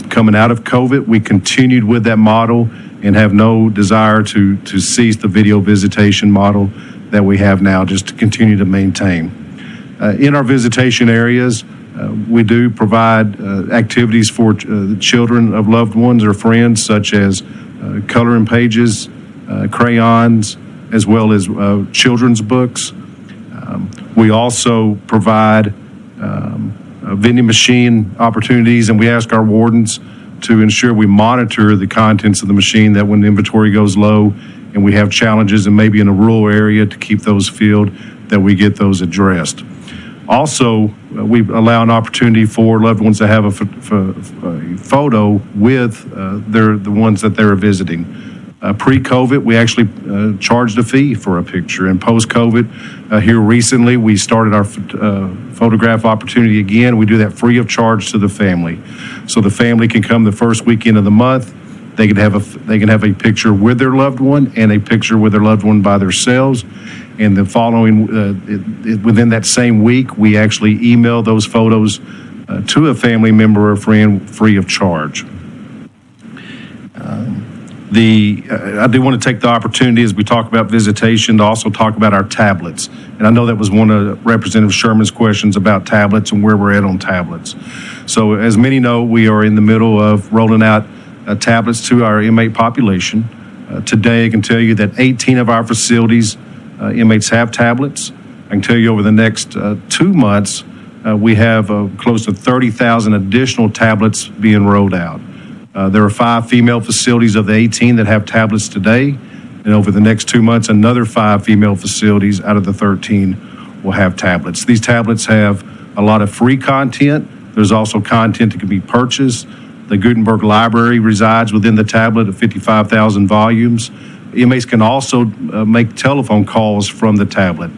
Coming out of COVID, we continued with that model and have no desire to cease the video visitation model that we have now, just to continue to maintain. In our visitation areas, we do provide activities for the children of loved ones or friends, such as coloring pages, crayons, as well as children's books. We also provide vending machine opportunities, and we ask our wardens to ensure we monitor the contents of the machine, that when the inventory goes low and we have challenges and maybe in a rural area to keep those filled, that we get those addressed. Also, we allow an opportunity for loved ones to have a photo with the ones that they're visiting. Pre-COVID, we actually charged a fee for a picture, and post-COVID, here recently, we started our photograph opportunity again. We do that free of charge to the family. So the family can come the first weekend of the month. They can have a picture with their loved one and a picture with their loved one by themselves. And the following, within that same week, we actually email those photos to a family member or friend free of charge. I do want to take the opportunity as we talk about visitation to also talk about our tablets. And I know that was one of Representative Sherman's questions about tablets and where we're at on tablets. So as many know, we are in the middle of rolling out tablets to our inmate population. Today, I can tell you that 18 of our facilities, inmates have tablets. I can tell you over the next 2 months, we have close to 30,000 additional tablets being rolled out. There are 5 female facilities of the 18 that have tablets today, and over the next 2 months, another 5 female facilities out of the 13 will have tablets. These tablets have a lot of free content. There's also content that can be purchased. The Gutenberg Library resides within the tablet of 55,000 volumes. Inmates can also make telephone calls from the tablet.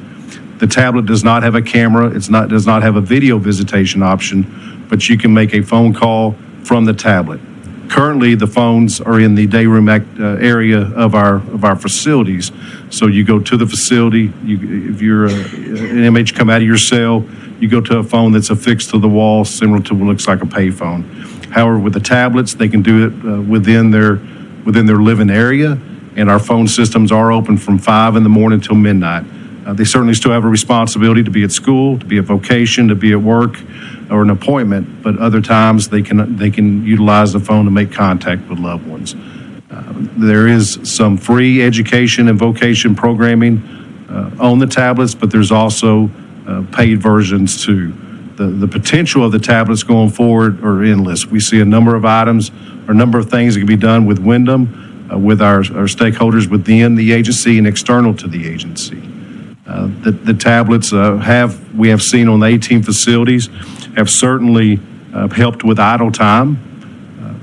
The tablet does not have a camera. Does not have a video visitation option, but you can make a phone call from the tablet. Currently, the phones are in the day room area of our facilities. So you go to the facility, if you're an inmate, you come out of your cell, you go to a phone that's affixed to the wall, similar to what looks like a payphone. However, with the tablets, they can do it within their living area, and our phone systems are open from 5 in the morning till midnight. They certainly still have a responsibility to be at school, to be at vocation, to be at work, or an appointment, but other times they can utilize the phone to make contact with loved ones. There is some free education and vocation programming on the tablets, but there's also paid versions too. The potential of the tablets going forward are endless. We see a number of items or a number of things that can be done with Wyndham, with our stakeholders within the agency and external to the agency. The tablets we have seen on the 18 facilities have certainly helped with idle time,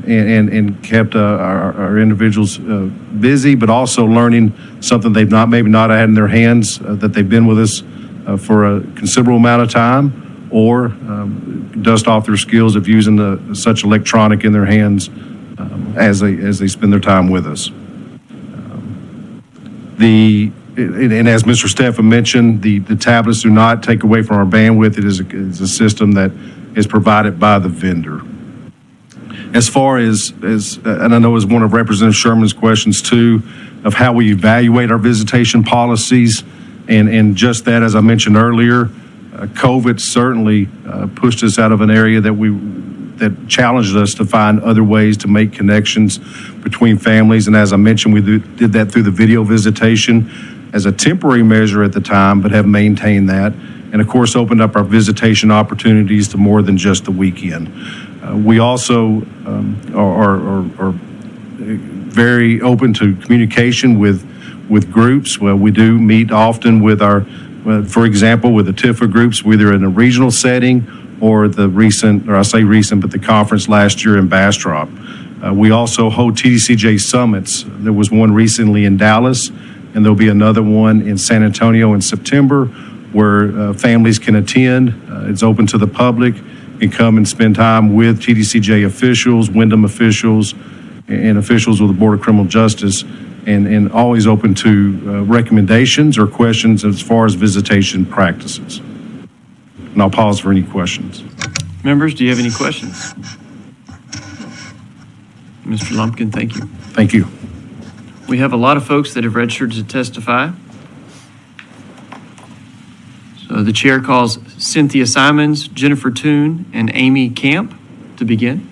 and kept our individuals busy, but also learning something they've maybe not had in their hands, that they've been with us for a considerable amount of time, or dust off their skills of using such electronic in their hands as they spend their time with us. And as Mr. Steffen mentioned, the tablets do not take away from our bandwidth. It is a system that is provided by the vendor. As far as and I know is one of Representative Sherman's questions too, of how we evaluate our visitation policies, and just that, as I mentioned earlier, COVID certainly pushed us out of an area that challenged us to find other ways to make connections between families. And as I mentioned, we did that through the video visitation as a temporary measure at the time, but have maintained that. And of course, opened up our visitation opportunities to more than just the weekend. We also are very open to communication with groups. Well, we do meet often with for example, with the TIFA groups, whether in a regional setting or the conference last year in Bastrop. We also hold TDCJ summits. There was one recently in Dallas, and there'll be another one in San Antonio in September, where families can attend. It's open to the public, and come and spend time with TDCJ officials, Wyndham officials, and officials with the Board of Criminal Justice, and always open to recommendations or questions as far as visitation practices. And I'll pause for any questions. Members, do you have any questions? Mr. Lumpkin, thank you. Thank you. We have a lot of folks that have registered to testify. So the chair calls Cynthia Simons, Jennifer Toon, and Amy Camp to begin.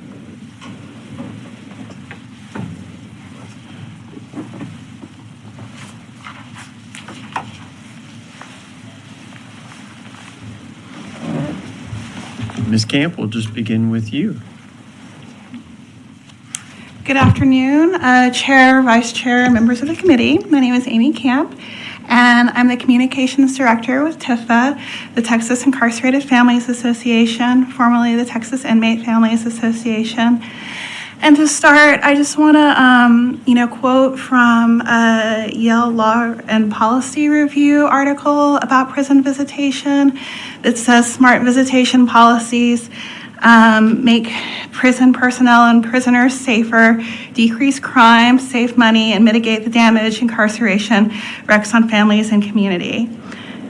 Ms. Camp, we'll just begin with you. Good afternoon, Chair, Vice Chair, members of the committee. My name is Amy Camp, and I'm the Communications Director with TIFA, the Texas Incarcerated Families Association, formerly the Texas Inmate Families Association. And to start, I just want to, quote from a Yale Law and Policy Review article about prison visitation that says smart visitation policies make prison personnel and prisoners safer, decrease crime, save money, and mitigate the damage incarceration wreaks on families and community.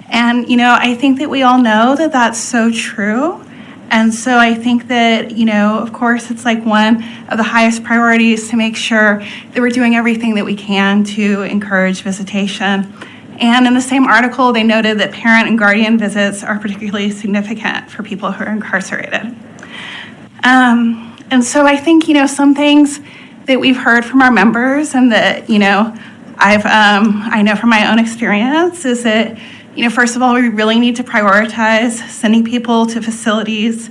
And, I think that we all know that that's so true. And so I think that, of course, it's like one of the highest priorities to make sure that we're doing everything that we can to encourage visitation. And in the same article, they noted that parent and guardian visits are particularly significant for people who are incarcerated. And so I think, some things that we've heard from our members and that, I know from my own experience is that, first of all, we really need to prioritize sending people to facilities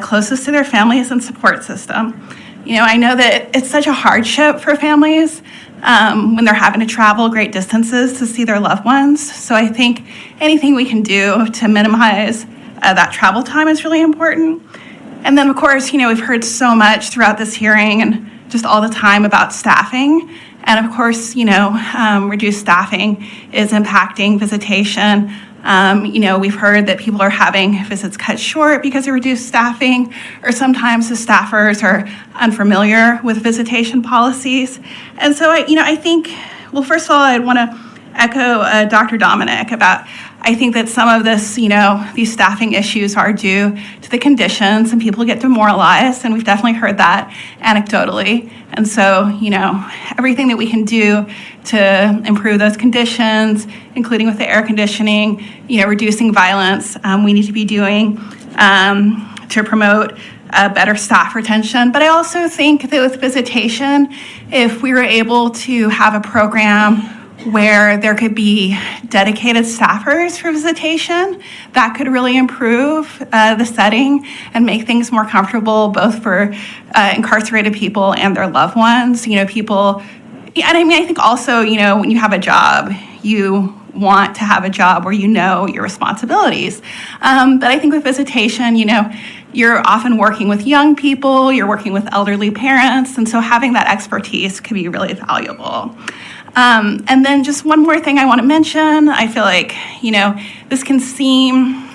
closest to their families and support system. I know that it's such a hardship for families when they're having to travel great distances to see their loved ones. So I think anything we can do to minimize that travel time is really important. And then, of course, we've heard so much throughout this hearing and just all the time about staffing. And of course, reduced staffing is impacting visitation. We've heard that people are having visits cut short because of reduced staffing, or sometimes the staffers are unfamiliar with visitation policies. And so, I think, well, first of all, I'd want to echo Dr. Dominic about, I think that some of this, these staffing issues are due to the conditions and people get demoralized, and we've definitely heard that anecdotally. And so, everything that we can do to improve those conditions, including with the air conditioning, reducing violence, we need to be doing to promote better staff retention. But I also think that with visitation, if we were able to have a program where there could be dedicated staffers for visitation, that could really improve the setting and make things more comfortable both for incarcerated people and their loved ones. People, and I think also, when you have a job, you want to have a job where you know your responsibilities. But I think with visitation, you're often working with young people, you're working with elderly parents, and so having that expertise can be really valuable. And then just one more thing I want to mention. I feel like, this can seem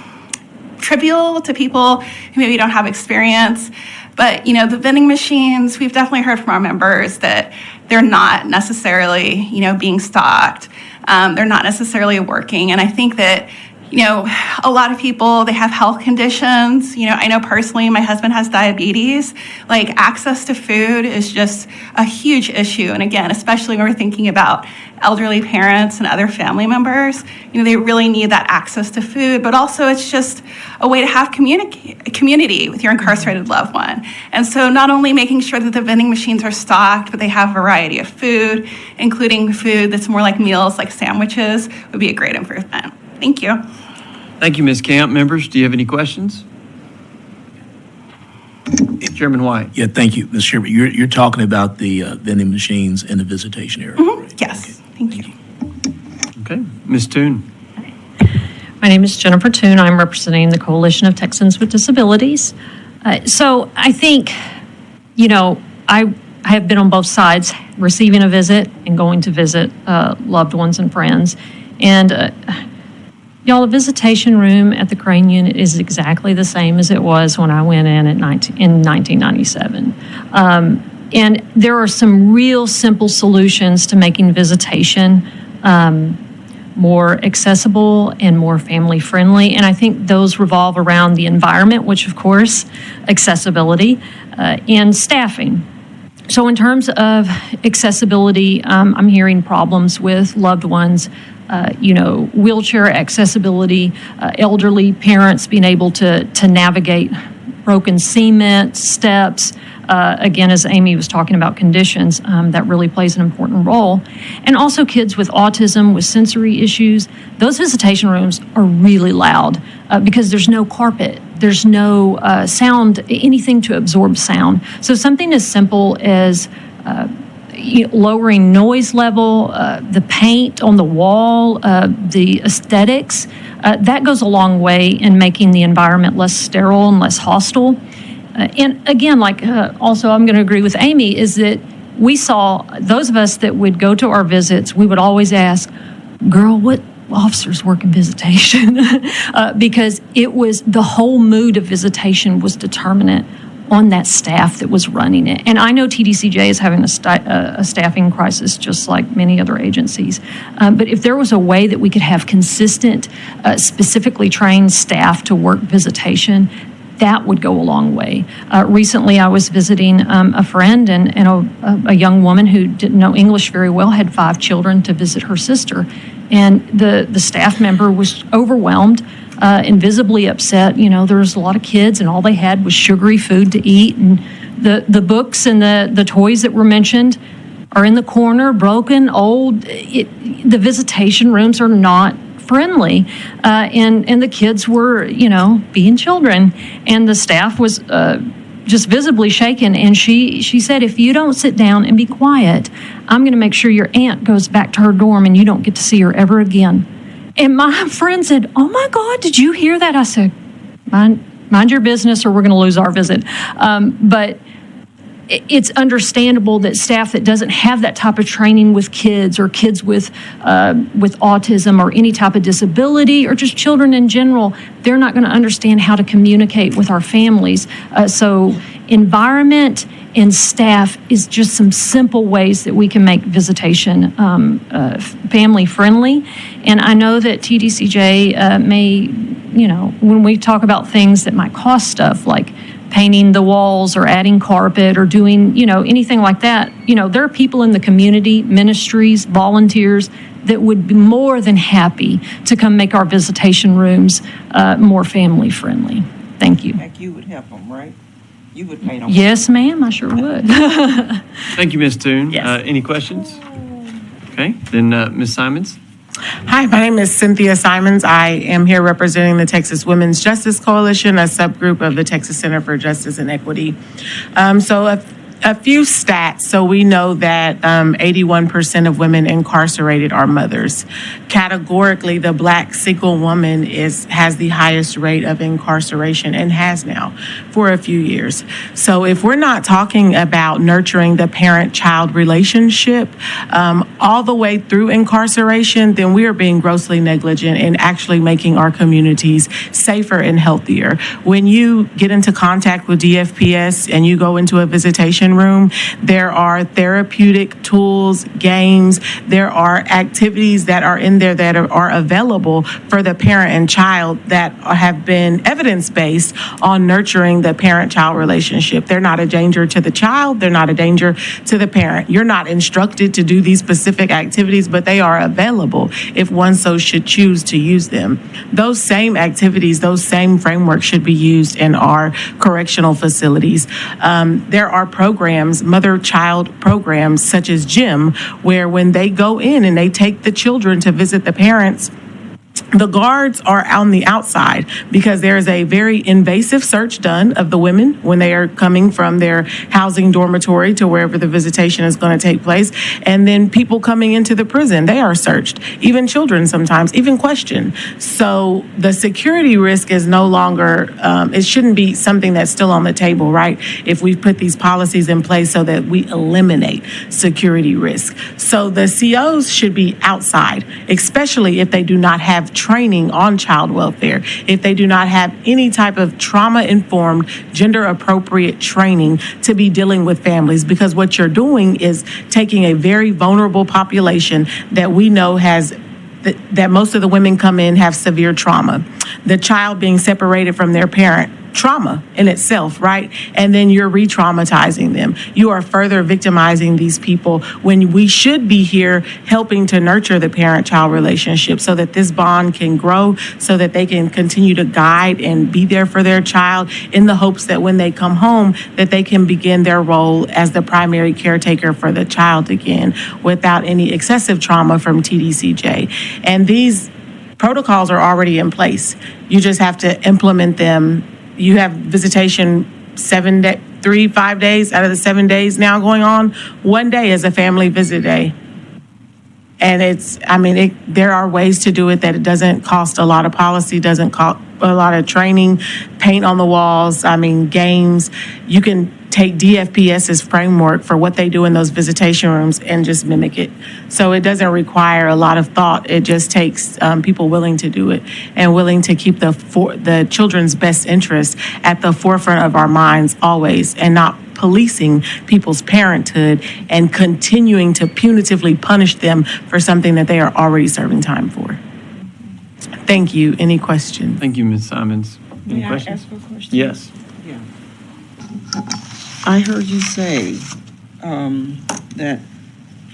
trivial to people who maybe don't have experience, but, the vending machines, we've definitely heard from our members that they're not necessarily, being stocked. They're not necessarily working. And I think that, a lot of people, they have health conditions. I know personally, my husband has diabetes. Like, access to food is just a huge issue. And again, especially when we're thinking about elderly parents and other family members, they really need that access to food. But also, it's just a way to have community with your incarcerated loved one. And so not only making sure that the vending machines are stocked, but they have a variety of food, including food that's more like meals, like sandwiches, would be a great improvement. Thank you. Thank you, Ms. Camp. Members, do you have any questions? Chairman White. Yeah, thank you, Mr. Chairman. You're talking about the vending machines in the visitation area, right? Yes, thank you. Okay, Ms. Toon. My name is Jennifer Toon. I'm representing the Coalition of Texans with Disabilities. So I think, I have been on both sides, receiving a visit and going to visit loved ones and friends. And y'all, a visitation room at the Crane unit is exactly the same as it was when I went in in 1997. And there are some real simple solutions to making visitation more accessible and more family friendly. And I think those revolve around the environment, which of course, accessibility, and staffing. So in terms of accessibility, I'm hearing problems with loved ones, wheelchair accessibility, elderly parents being able to navigate broken cement, steps. Again, as Amy was talking about conditions, that really plays an important role. And also kids with autism, with sensory issues. Those visitation rooms are really loud because there's no carpet. There's no sound, anything to absorb sound. So something as simple as lowering noise level, the paint on the wall, the aesthetics, that goes a long way in making the environment less sterile and less hostile. And again, also I'm going to agree with Amy, is that we saw, those of us that would go to our visits, we would always ask, girl, what officers work in visitation? Because it was, the whole mood of visitation was determinant on that staff that was running it. And I know TDCJ is having a staffing crisis just like many other agencies. But if there was a way that we could have consistent, specifically trained staff to work visitation, that would go a long way. Recently, I was visiting a friend and a young woman who didn't know English very well, had 5 children to visit her sister. And the staff member was overwhelmed and visibly upset. There was a lot of kids and all they had was sugary food to eat. And the books and the toys that were mentioned are in the corner, broken, old. The visitation rooms are not friendly, and the kids were, being children, and the staff was just visibly shaken. And she said, if you don't sit down and be quiet, I'm going to make sure your aunt goes back to her dorm and you don't get to see her ever again. And my friend said, oh my God, did you hear that? I said, mind your business or we're going to lose our visit. But it's understandable that staff that doesn't have that type of training with kids or kids with autism or any type of disability or just children in general, they're not going to understand how to communicate with our families. So environment and staff is just some simple ways that we can make visitation family friendly. And I know that TDCJ may, when we talk about things that might cost stuff like painting the walls or adding carpet or doing, anything like that, there are people in the community, ministries, volunteers that would be more than happy to come make our visitation rooms more family friendly. Thank you. Like you would help them, right? You would paint them. Yes, ma'am, I sure would. Thank you, Ms. Toon. Yes. Any questions? Okay, then Ms. Simons. Hi, my name is Cynthia Simons. I am here representing the Texas Women's Justice Coalition, a subgroup of the Texas Center for Justice and Equity. So A few stats. So we know that 81% of women incarcerated are mothers. Categorically, the Black single woman has the highest rate of incarceration and has now for a few years. So if we're not talking about nurturing the parent-child relationship all the way through incarceration, then we are being grossly negligent in actually making our communities safer and healthier. When you get into contact with DFPS and you go into a visitation room, there are therapeutic tools, games, there are activities that are in there that are available for the parent and child that have been evidence-based on nurturing the parent-child relationship. They're not a danger to the child, they're not a danger to the parent. You're not instructed to do these specific activities, but they are available if one so should choose to use them. Those same activities, those same frameworks should be used in our correctional facilities. There are programs, mother-child programs such as GYM, where when they go in and they take the children to visit the parents, the guards are on the outside because there is a very invasive search done of the women when they are coming from their housing dormitory to wherever the visitation is going to take place. And then people coming into the prison, they are searched, even children sometimes, even questioned. So the security risk is no longer, it shouldn't be something that's still on the table, right? If we put these policies in place so that we eliminate security risk. So the COs should be outside, especially if they do not have training on child welfare, if they do not have any type of trauma-informed, gender-appropriate training to be dealing with families, because what you're doing is taking a very vulnerable population that we know has that most of the women come in have severe trauma. The child being separated from their parent, trauma in itself, right? And then you're re-traumatizing them. You are further victimizing these people when we should be here helping to nurture the parent-child relationship so that this bond can grow, so that they can continue to guide and be there for their child in the hopes that when they come home, that they can begin their role as the primary caretaker for the child again without any excessive trauma from TDCJ. And these protocols are already in place. You just have to implement them. You have visitation 5 days out of the 7 days now going on. 1 day is a family visit day. And there are ways to do it that it doesn't cost a lot of policy, doesn't cost a lot of training, paint on the walls, games. You can take DFPS's framework for what they do in those visitation rooms and just mimic it. So it doesn't require a lot of thought. It just takes people willing to do it and willing to keep the children's best interest at the forefront of our minds always, and not policing people's parenthood and continuing to punitively punish them for something that they are already serving time for. Thank you. Any questions? Thank you, Ms. Simons. Any May I questions? ask a question? Yes. I heard you say that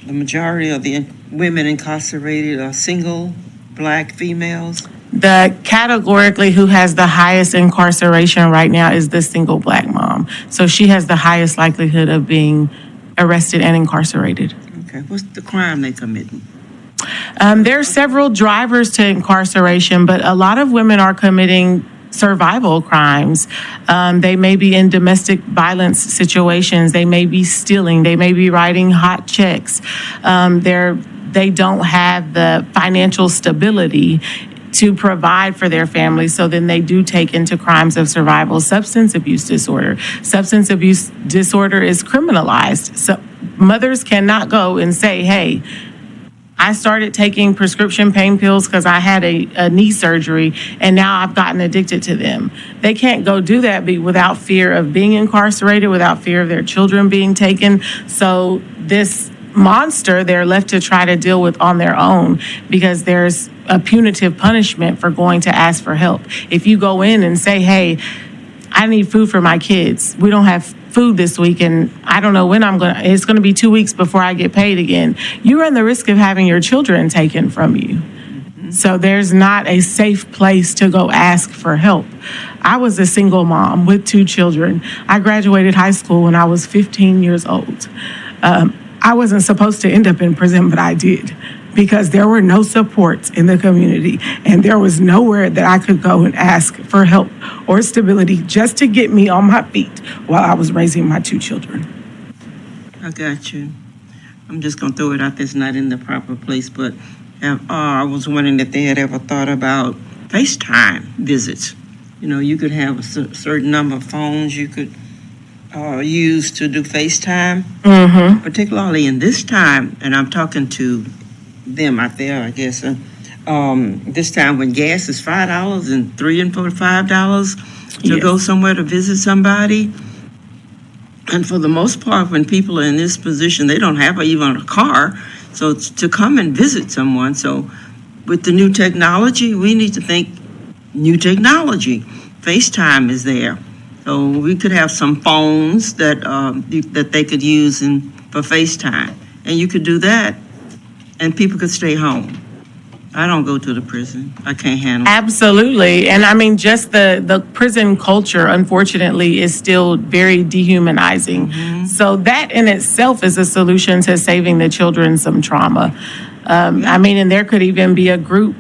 the majority of the women incarcerated are single Black females. The categorically who has the highest incarceration right now is the single Black mom. So she has the highest likelihood of being arrested and incarcerated. Okay, what's the crime they committing? There are several drivers to incarceration, but a lot of women are committing survival crimes. They may be in domestic violence situations. They may be stealing. They may be writing hot checks. They don't have the financial stability to provide for their families, so then they do take into crimes of survival. Substance abuse disorder. Substance abuse disorder is criminalized. So mothers cannot go and say, hey, I started taking prescription pain pills because I had a knee surgery and now I've gotten addicted to them. They can't go do that without fear of being incarcerated, without fear of their children being taken. So this monster they're left to try to deal with on their own, because there's a punitive punishment for going to ask for help. If you go in and say, hey, I need food for my kids. We don't have food this week and I don't know when it's going to be 2 weeks before I get paid again. You run the risk of having your children taken from you. So there's not a safe place to go ask for help. I was a single mom with 2 children. I graduated high school when I was 15 years old. I wasn't supposed to end up in prison, but I did, because there were no supports in the community and there was nowhere that I could go and ask for help or stability just to get me on my feet while I was raising my 2 children. I got you. I'm just gonna throw it out there, it's not in the proper place, but I was wondering if they had ever thought about FaceTime visits. You know, you could have a certain number of phones you could use to do FaceTime, particularly in this time, and I'm talking to them out there, I guess, this time when gas is $5 and $3 and $5 to go somewhere to visit somebody. And for the most part, when people are in this position, they don't have even a car. So to come and visit someone. So with the new technology, we need to think new technology. FaceTime is there. So we could have some phones that that they could use for FaceTime. And you could do that, and people could stay home. I don't go to the prison. I can't handle it. Absolutely. And I mean, just the prison culture, unfortunately, is still very dehumanizing. So that in itself is a solution to saving the children some trauma. I mean, and there could even be a group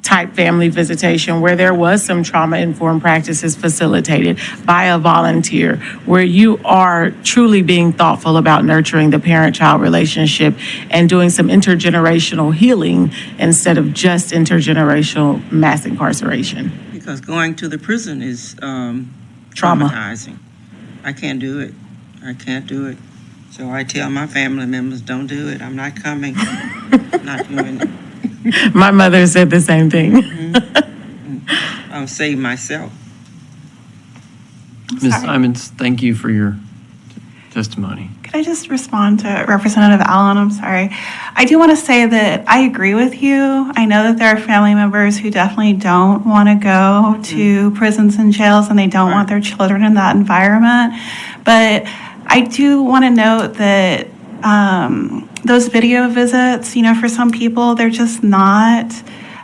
type family visitation where there was some trauma-informed practices facilitated by a volunteer, where you are truly being thoughtful about nurturing the parent-child relationship and doing some intergenerational healing instead of just intergenerational mass incarceration. Because going to the prison is traumatizing. I can't do it. I can't do it. So I tell my family members, don't do it. I'm not coming. I'm not doing it. My mother said the same thing. I'll save myself. Ms. Simons, thank you for your testimony. Could I just respond to Representative Allen? I'm sorry. I do want to say that I agree with you. I know that there are family members who definitely don't want to go to prisons and jails, and they don't want their children in that environment. But I do want to note that those video visits, you know, for some people, they're just not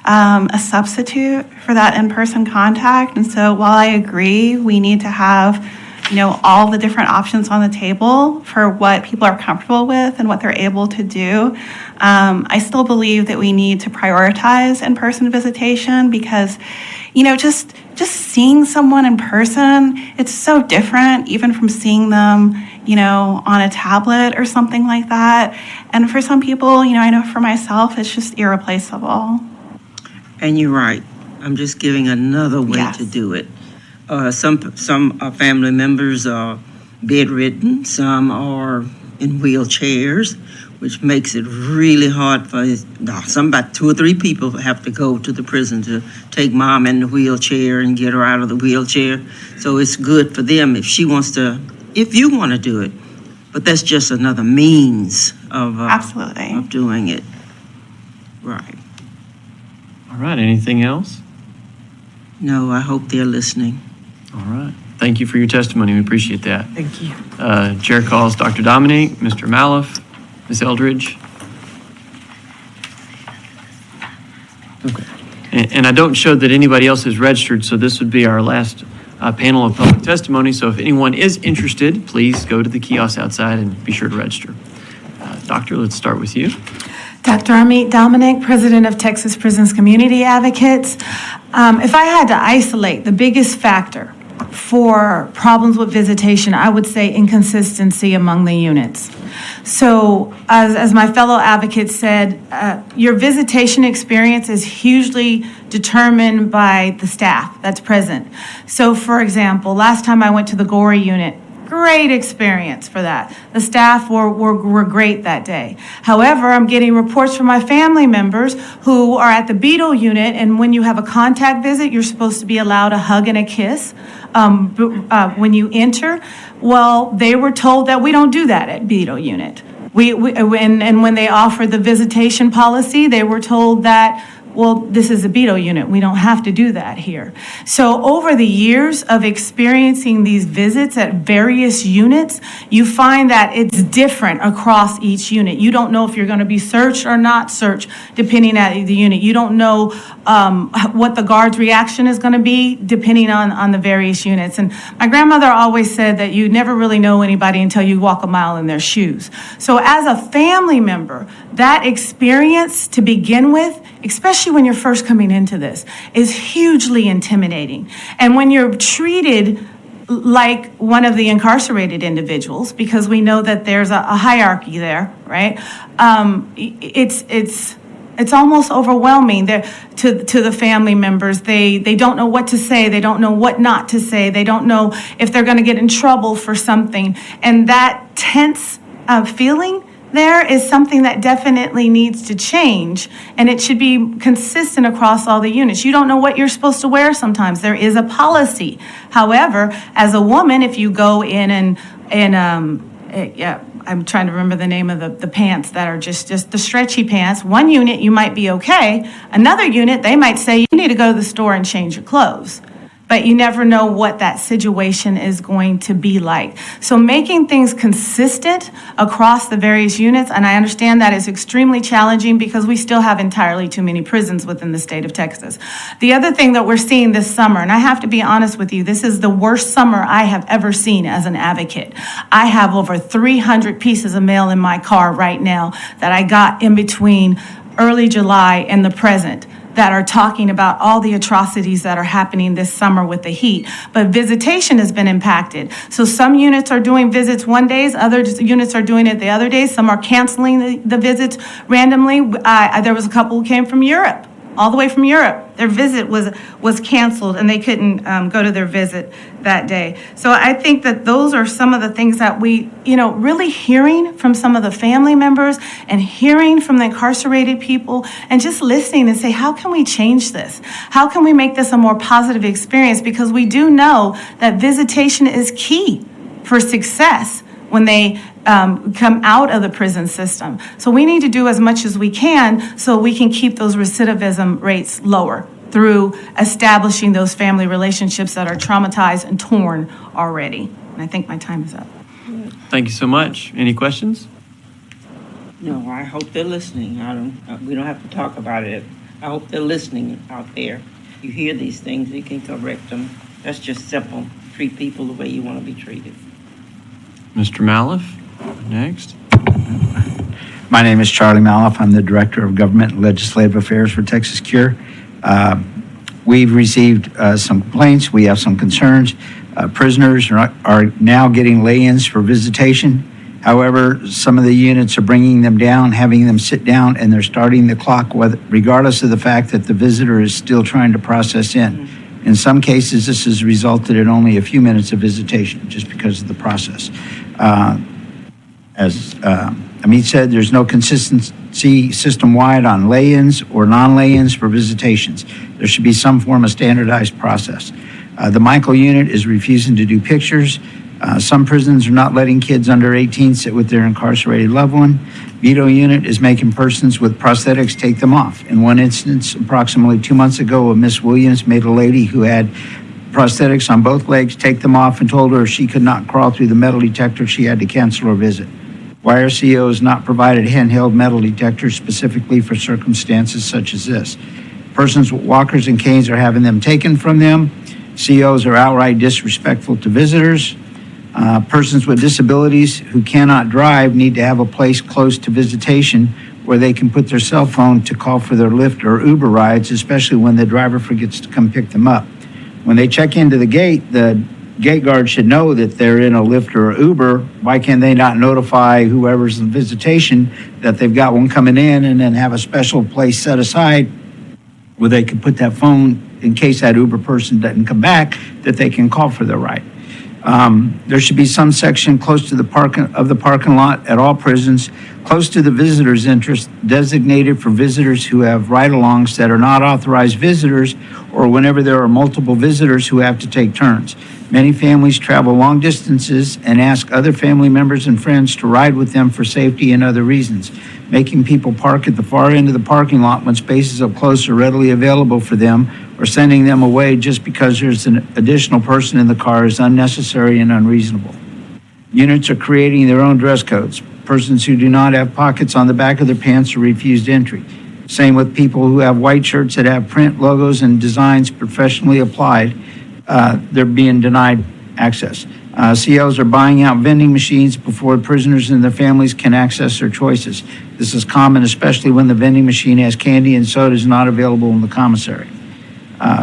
a substitute for that in-person contact. And so while I agree we need to have, you know, all the different options on the table for what people are comfortable with and what they're able to do, I still believe that we need to prioritize in-person visitation because, you know, just seeing someone in person, it's so different even from seeing them, you know, on a tablet or something like that. And for some people, you know, I know for myself, it's just irreplaceable. And you're right. I'm just giving another way to do it. Some family members are bedridden. Some are in wheelchairs, which makes it really hard for about 2 or 3 people have to go to the prison to take mom in the wheelchair and get her out of the wheelchair. So it's good for them if you want to do it. But that's just another means of of doing it. Right. All right, anything else? No, I hope they're listening. All right. Thank you for your testimony. We appreciate that. Thank you. Chair calls Dr. Dominic, Mr. Malouf, Ms. Eldridge. Okay. And I don't show that anybody else is registered, so this would be our last panel of public testimony. So if anyone is interested, please go to the kiosk outside and be sure to register. Doctor, let's start with you. Dr. Amit Dominic, President of Texas Prisons Community Advocates. If I had to isolate the biggest factor for problems with visitation, I would say inconsistency among the units. So as my fellow advocate said, your visitation experience is hugely determined by the staff that's present. So for example, last time I went to the Gorey unit, great experience for that. The staff were great that day. However, I'm getting reports from my family members who are at the Beetle unit, and when you have a contact visit, you're supposed to be allowed a hug and a kiss when you enter. Well, they were told that we don't do that at Beetle unit. And when they offered the visitation policy, they were told that, well, this is a Beetle unit. We don't have to do that here. So over the years of experiencing these visits at various units, you find that it's different across each unit. You don't know if you're going to be searched or not searched, depending on the unit. You don't know what the guard's reaction is going to be, depending on the various units. And my grandmother always said that you never really know anybody until you walk a mile in their shoes. So as a family member, that experience to begin with, especially when you're first coming into this, is hugely intimidating. And when you're treated like one of the incarcerated individuals, because we know that there's a hierarchy there, right? It's almost overwhelming to the family members. They don't know what to say. They don't know what not to say. They don't know if they're going to get in trouble for something. And that tense feeling there is something that definitely needs to change, and it should be consistent across all the units. You don't know what you're supposed to wear sometimes. There is a policy. However, as a woman, if you go in I'm trying to remember the name of the pants that are just the stretchy pants. One unit, you might be okay. Another unit, they might say, you need to go to the store and change your clothes. But you never know what that situation is going to be like. So making things consistent across the various units, and I understand that is extremely challenging because we still have entirely too many prisons within the state of Texas. The other thing that we're seeing this summer, and I have to be honest with you, this is the worst summer I have ever seen as an advocate. I have over 300 pieces of mail in my car right now that I got in between early July and the present, that are talking about all the atrocities that are happening this summer with the heat. But visitation has been impacted. So some units are doing visits one days, other units are doing it the other days. Some are canceling the visits randomly. There was a couple who came from Europe, all the way from Europe. Their visit was canceled and they couldn't go to their visit that day. So I think that those are some of the things that we, really hearing from some of the family members and hearing from the incarcerated people and just listening and say, how can we change this? How can we make this a more positive experience? Because we do know that visitation is key for success when they come out of the prison system. So we need to do as much as we can so we can keep those recidivism rates lower through establishing those family relationships that are traumatized and torn already. And I think my time is up. Thank you so much. Any questions? No, I hope they're listening. We don't have to talk about it. I hope they're listening out there. You hear these things, you can correct them. That's just simple. Treat people the way you want to be treated. Mr. Maliff, next. My name is Charlie Maliff. I'm the Director of Government and Legislative Affairs for Texas Cure. We've received some complaints. We have some concerns. Prisoners are now getting lay-ins for visitation. However, some of the units are bringing them down, having them sit down, and they're starting the clock regardless of the fact that the visitor is still trying to process in. In some cases, this has resulted in only a few minutes of visitation just because of the process. As Amit said, there's no consistency system-wide on lay-ins or non-lay-ins for visitations. There should be some form of standardized process. The Michael unit is refusing to do pictures. Some prisons are not letting kids under 18 sit with their incarcerated loved one. Vito unit is making persons with prosthetics take them off. In one instance, approximately 2 months ago, a Miss Williams made a lady who had prosthetics on both legs take them off and told her if she could not crawl through the metal detector, she had to cancel her visit. YRCO has not provided handheld metal detectors specifically for circumstances such as this. Persons with walkers and canes are having them taken from them. COs are outright disrespectful to visitors. Persons with disabilities who cannot drive need to have a place close to visitation where they can put their cell phone to call for their Lyft or Uber rides, especially when the driver forgets to come pick them up. When they check into the gate guard should know that they're in a Lyft or Uber. Why can they not notify whoever's in visitation that they've got one coming in and then have a special place set aside where they can put that phone in case that Uber person doesn't come back, that they can call for their ride. There should be some section close to the parking lot at all prisons, close to the visitor's interest, designated for visitors who have ride-alongs that are not authorized visitors, or whenever there are multiple visitors who have to take turns. Many families travel long distances and ask other family members and friends to ride with them for safety and other reasons. Making people park at the far end of the parking lot when spaces up close are readily available for them, or sending them away just because there's an additional person in the car is unnecessary and unreasonable. Units are creating their own dress codes. Persons who do not have pockets on the back of their pants are refused entry. Same with people who have white shirts that have print logos and designs professionally applied. They're being denied access. COs are buying out vending machines before prisoners and their families can access their choices. This is common, especially when the vending machine has candy and sodas not available in the commissary.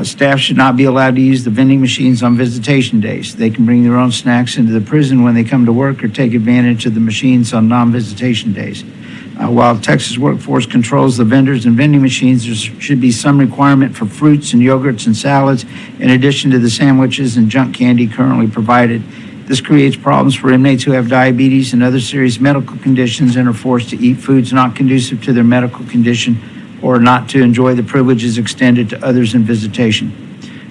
Staff should not be allowed to use the vending machines on visitation days. They can bring their own snacks into the prison when they come to work or take advantage of the machines on non-visitation days. While Texas workforce controls the vendors and vending machines, there should be some requirement for fruits and yogurts and salads in addition to the sandwiches and junk candy currently provided. This creates problems for inmates who have diabetes and other serious medical conditions and are forced to eat foods not conducive to their medical condition or not to enjoy the privileges extended to others in visitation.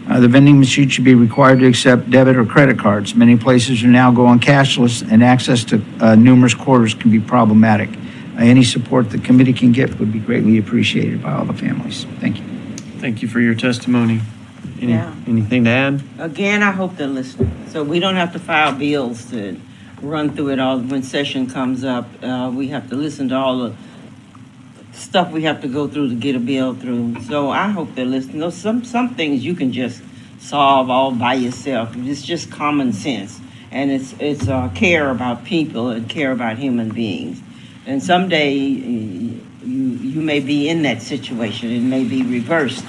The vending machine should be required to accept debit or credit cards. Many places are now going cashless, and access to numerous quarters can be problematic. Any support the committee can get would be greatly appreciated by all the families. Thank you. Thank you for your testimony. Yeah. Anything to add? Again, I hope they're listening, so we don't have to file bills to run through it all when session comes up. We have to listen to all the stuff we have to go through to get a bill through. So I hope they're listening. There's some things you can just solve all by yourself. It's just common sense, and it's care about people and care about human beings. And someday you may be in that situation. It may be reversed.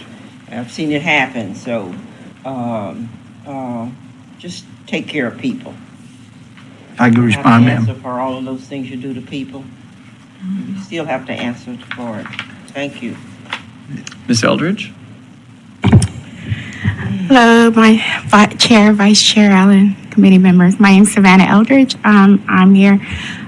I've seen it happen. So just take care of people. I can respond, You have to ma'am. answer for all of those things you do to people. You still have to answer for it. Thank you. Ms. Eldridge? Hello, my Chair, Vice Chair Allen, committee members. My name is Savannah Eldridge. I'm here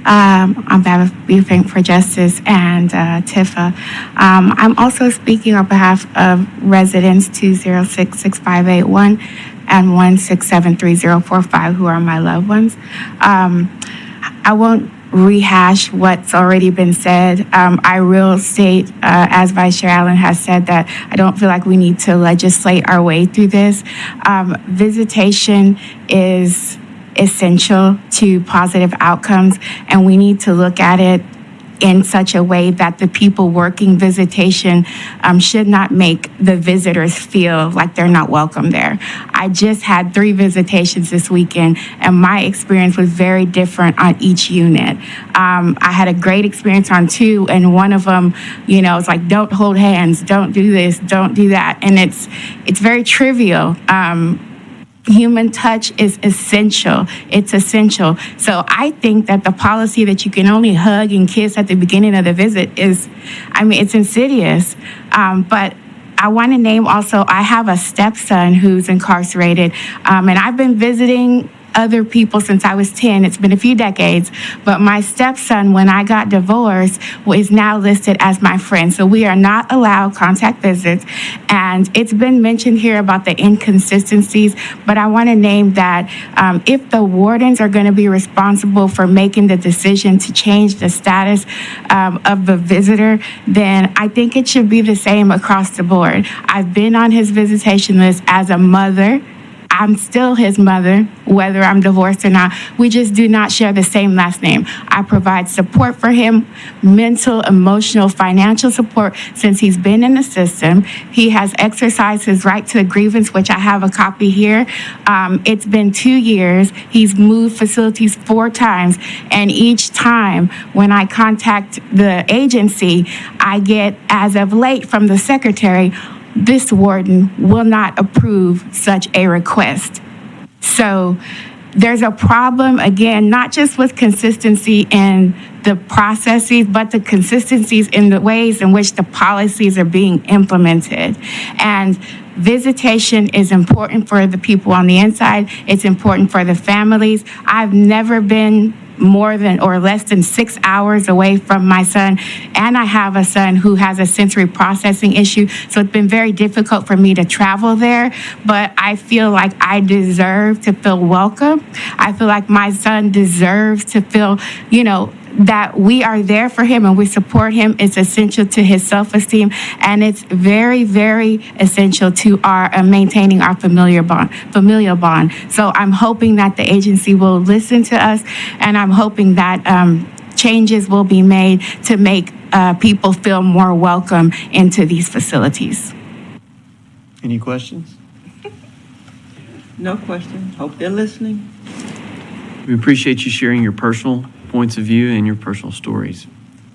on behalf of Be Frank for Justice and TIFA. I'm also speaking on behalf of residents 206-6581 and 1673045, who are my loved ones. I won't rehash what's already been said. I will state, as Vice Chair Allen has said, that I don't feel like we need to legislate our way through this. Visitation is essential to positive outcomes, and we need to look at it in such a way that the people working visitation should not make the visitors feel like they're not welcome there. I just had 3 visitations this weekend, and my experience was very different on each unit. I had a great experience on 2, and one of them, it's like, don't hold hands, don't do this, don't do that. And it's very trivial. Human touch is essential. It's essential. So I think that the policy that you can only hug and kiss at the beginning of the visit it's insidious. But I want to name also, I have a stepson who's incarcerated, and I've been visiting other people since I was 10. It's been a few decades, but my stepson, when I got divorced, is now listed as my friend. So we are not allowed contact visits. And it's been mentioned here about the inconsistencies, but I want to name that if the wardens are going to be responsible for making the decision to change the status of the visitor, then I think it should be the same across the board. I've been on his visitation list as a mother. I'm still his mother, whether I'm divorced or not. We just do not share the same last name. I provide support for him, mental, emotional, financial support since he's been in the system. He has exercised his right to a grievance, which I have a copy here. It's been 2 years. He's moved facilities 4 times. And each time when I contact the agency, I get, as of late, from the secretary, this warden will not approve such a request. So there's a problem, again, not just with consistency in the processes, but the consistencies in the ways in which the policies are being implemented. And visitation is important for the people on the inside. It's important for the families. I've never been more than or less than 6 hours away from my son, and I have a son who has a sensory processing issue, so it's been very difficult for me to travel there, but I feel like I deserve to feel welcome. I feel like my son deserves to feel, that we are there for him and we support him. It's essential to his self-esteem, and it's very, very essential to our maintaining our familial bond. So I'm hoping that the agency will listen to us, and I'm hoping that changes will be made to make people feel more welcome into these facilities. Any questions? No question. Hope they're listening. We appreciate you sharing your personal points of view and your personal stories.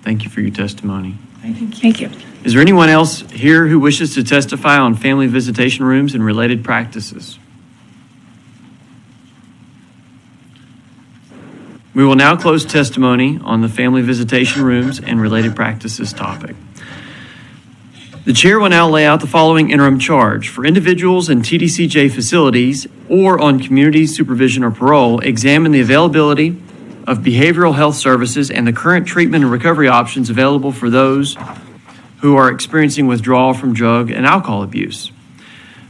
Thank you for your testimony. Thank you. Is there anyone else here who wishes to testify on family visitation rooms and related practices? We will now close testimony on the family visitation rooms and related practices topic. The chair will now lay out the following interim charge. For individuals in TDCJ facilities or on community supervision or parole, examine the availability of behavioral health services and the current treatment and recovery options available for those who are experiencing withdrawal from drug and alcohol abuse.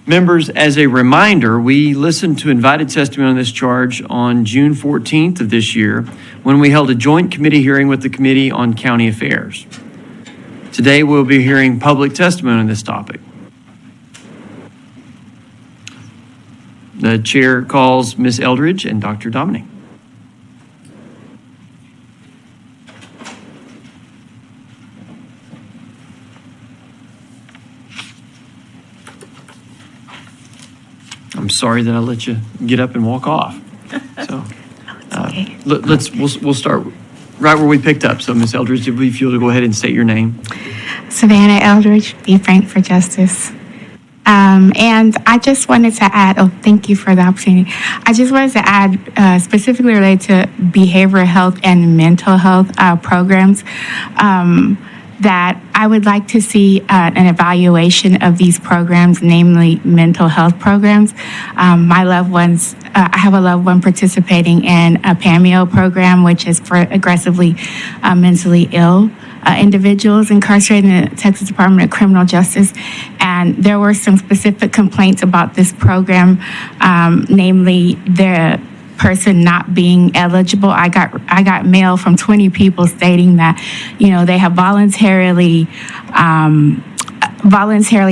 Members, as a reminder, we listened to invited testimony on this charge on June 14th of this year when we held a joint committee hearing with the Committee on County Affairs. Today, we'll be hearing public testimony on this topic. The chair calls Ms. Eldridge and Dr. Dominic. I'm sorry that I let you get up and walk off. So, we'll start right where we picked up. So, Ms. Eldridge, if you will go ahead and state your name. Savannah Eldridge, Be Frank for Justice. And I just wanted to add, thank you for the opportunity. I just wanted to add, specifically related to behavioral health and mental health programs, that I would like to see an evaluation of these programs, namely mental health programs. My loved ones, I have a loved one participating in a PAMIO program, which is for aggressively mentally ill individuals incarcerated in the Texas Department of Criminal Justice. And there were some specific complaints about this program, namely the person not being eligible. I got mail from 20 people stating that, they have voluntarily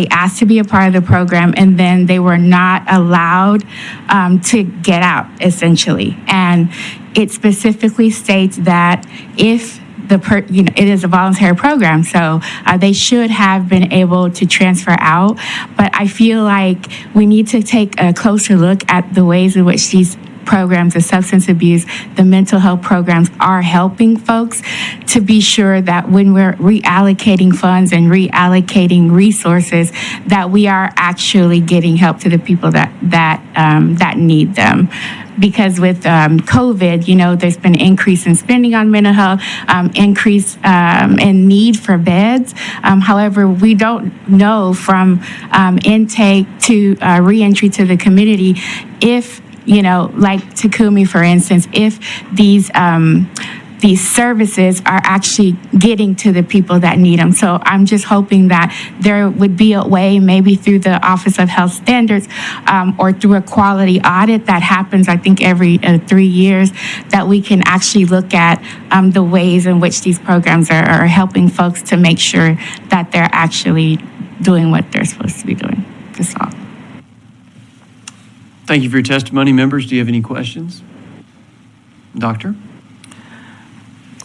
asked to be a part of the program, and then they were not allowed to get out, essentially. And it specifically states that if it is a voluntary program, so they should have been able to transfer out. But I feel like we need to take a closer look at the ways in which these programs of substance abuse, the mental health programs are helping folks, to be sure that when we're reallocating funds and reallocating resources, that we are actually getting help to the people that need them. Because with COVID, there's been an increase in spending on mental health, increase in need for beds. However, we don't know from intake to reentry to the community if, like Takumi, for instance, if these services are actually getting to the people that need them. So I'm just hoping that there would be a way, maybe through the Office of Health Standards or through a quality audit that happens, I think, every 3 years, that we can actually look at the ways in which these programs are helping folks to make sure that they're actually doing what they're supposed to be doing. That's all. Thank you for your testimony. Members, do you have any questions? Doctor?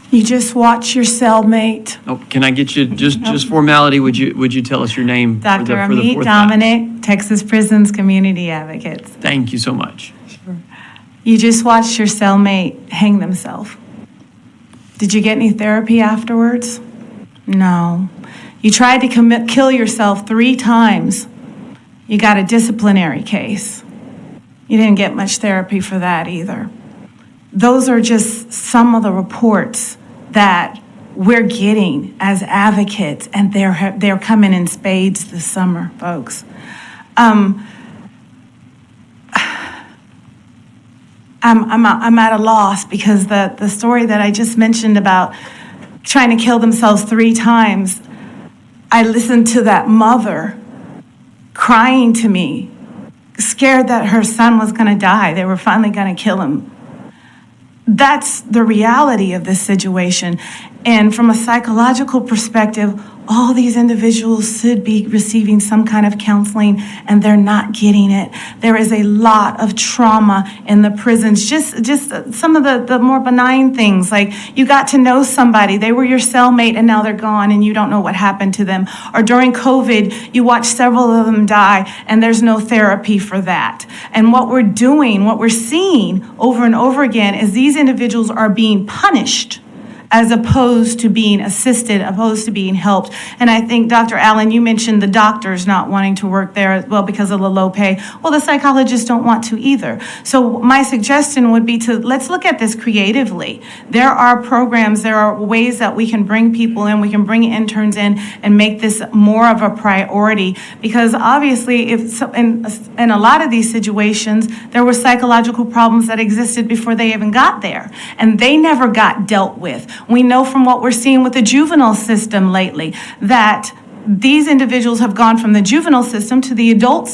You just watch your cellmate. Oh, can I get you, just formality, would you tell us your name? Dr. for the Amit fourth time? Dominic, Texas Prisons Community Advocates. Thank you so much. You just watched your cellmate hang themselves. Did you get any therapy afterwards? No. You tried to kill yourself 3 times. You got a disciplinary case. You didn't get much therapy for that either. Those are just some of the reports that we're getting as advocates, and they're coming in spades this summer, folks. I'm at a loss because the story that I just mentioned about trying to kill themselves 3 times, I listened to that mother crying to me, scared that her son was going to die. They were finally going to kill him. That's the reality of this situation. And from a psychological perspective, all these individuals should be receiving some kind of counseling, and they're not getting it. There is a lot of trauma in the prisons. Just some of the more benign things, like you got to know somebody, they were your cellmate, and now they're gone, and you don't know what happened to them. Or during COVID, you watched several of them die, and there's no therapy for that. And what we're seeing over and over again is these individuals are being punished as opposed to being assisted, opposed to being helped. And I think, Dr. Allen, you mentioned the doctors not wanting to work there as well because of the low pay. Well, the psychologists don't want to either. So my suggestion would be let's look at this creatively. There are programs, there are ways that we can bring people in, we can bring interns in and make this more of a priority, because obviously in a lot of these situations, there were psychological problems that existed before they even got there, and they never got dealt with. We know from what we're seeing with the juvenile system lately that these individuals have gone from the juvenile system to the adult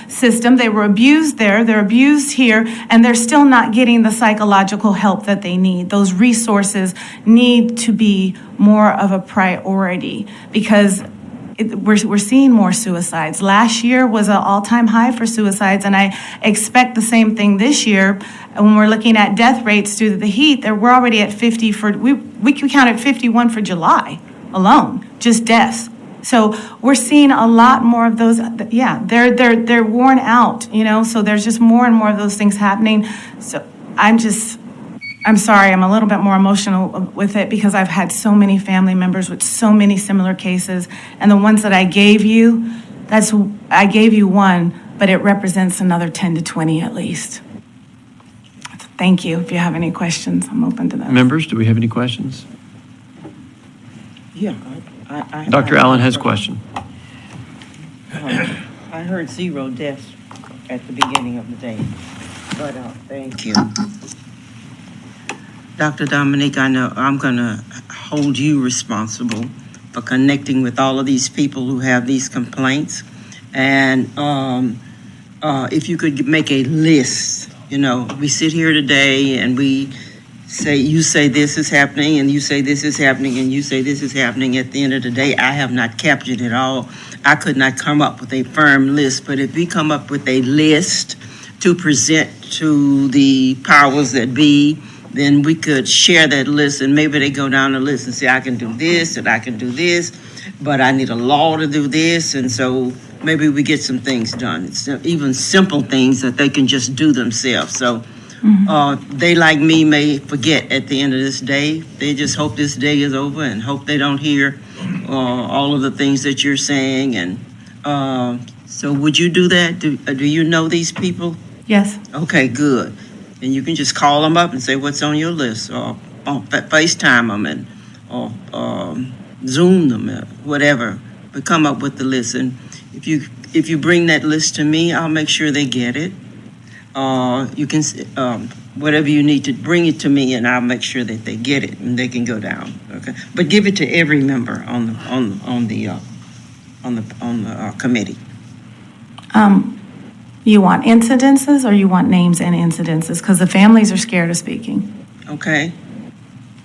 system. They were abused there, they're abused here, and they're still not getting the psychological help that they need. Those resources need to be more of a priority, because we're seeing more suicides. Last year was an all-time high for suicides, and I expect the same thing this year. When we're looking at death rates due to the heat, we're already at 50 we counted 51 for July alone, just deaths. So we're seeing a lot more of those. Yeah, they're worn out, so there's just more and more of those things happening. So I'm sorry, I'm a little bit more emotional with it because I've had so many family members with so many similar cases. And the ones that I gave you, I gave you one, but it represents another 10 to 20 at least. Thank you. If you have any questions, I'm open to that. Members, do we have any questions? Yeah. Dr. Allen has a question. I heard 0 deaths at the beginning of the day, but thank you. Dr. Dominique, I know I'm going to hold you responsible for connecting with all of these people who have these complaints. And if you could make a list, we sit here today and we say, you say this is happening, and you say this is happening, and you say this is happening. At the end of the day, I have not captured it all. I could not come up with a firm list, but if we come up with a list to present to the powers that be, then we could share that list, and maybe they go down the list and say, I can do this, and I can do this, but I need a law to do this, and so maybe we get some things done. It's even simple things that they can just do themselves. So they, like me, may forget at the end of this day. They just hope this day is over and hope they don't hear all of the things that you're saying. And so would you do that? Do you know these people? Yes. Okay, good. And you can just call them up and say, what's on your list? Or FaceTime them and or Zoom them, or whatever. But come up with the list. And if you bring that list to me, I'll make sure they get it. You can, whatever you need to bring it to me, and I'll make sure that they get it and they can go down. Okay, but give it to every member on the committee. You want incidences or you want names and incidences? Because the families are scared of speaking. Okay.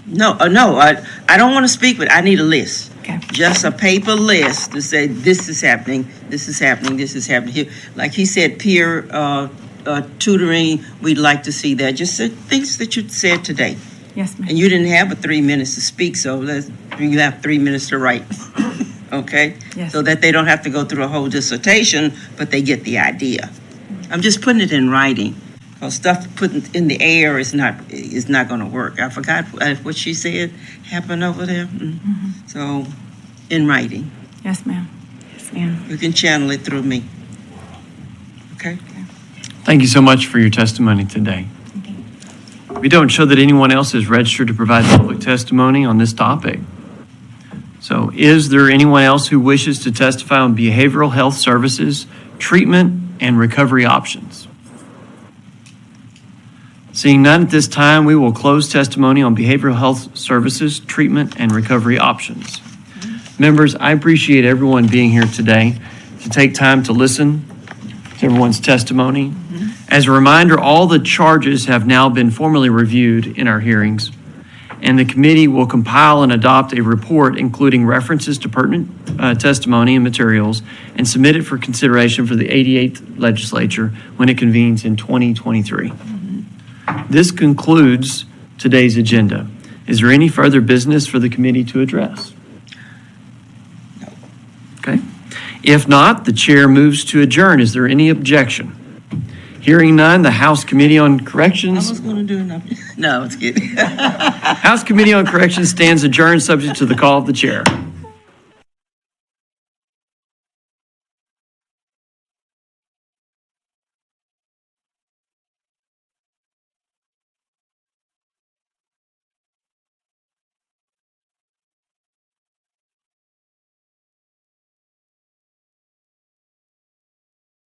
No, I don't want to speak, but I need a list. Okay. Just a paper list to say this is happening, this is happening, this is happening here. Like he said, peer tutoring, we'd like to see that. Just things that you said today. Yes, ma'am. And you didn't have 3 minutes to speak, so you have 3 minutes to write. Okay? Yes. So that they don't have to go through a whole dissertation, but they get the idea. I'm just putting it in writing. Because stuff put in the air is not going to work. I forgot what she said happened over there. Mm-hmm. So, in writing. Yes, ma'am. Yes, ma'am. You can channel it through me. Okay? Thank you so much for your testimony today. We don't show that anyone else is registered to provide public testimony on this topic. So is there anyone else who wishes to testify on behavioral health services, treatment, and recovery options? Seeing none at this time, we will close testimony on behavioral health services, treatment, and recovery options. Members, I appreciate everyone being here today to take time to listen to everyone's testimony. As a reminder, all the charges have now been formally reviewed in our hearings, and the committee will compile and adopt a report including references to pertinent testimony and materials and submit it for consideration for the 88th legislature when it convenes in 2023. This concludes today's agenda. Is there any further business for the committee to address? Okay. If not, the chair moves to adjourn. Is there any objection? Hearing none, the House Committee on Corrections. I was going to do enough. No, it's kidding. House Committee on Corrections stands adjourned, subject to the call of the chair.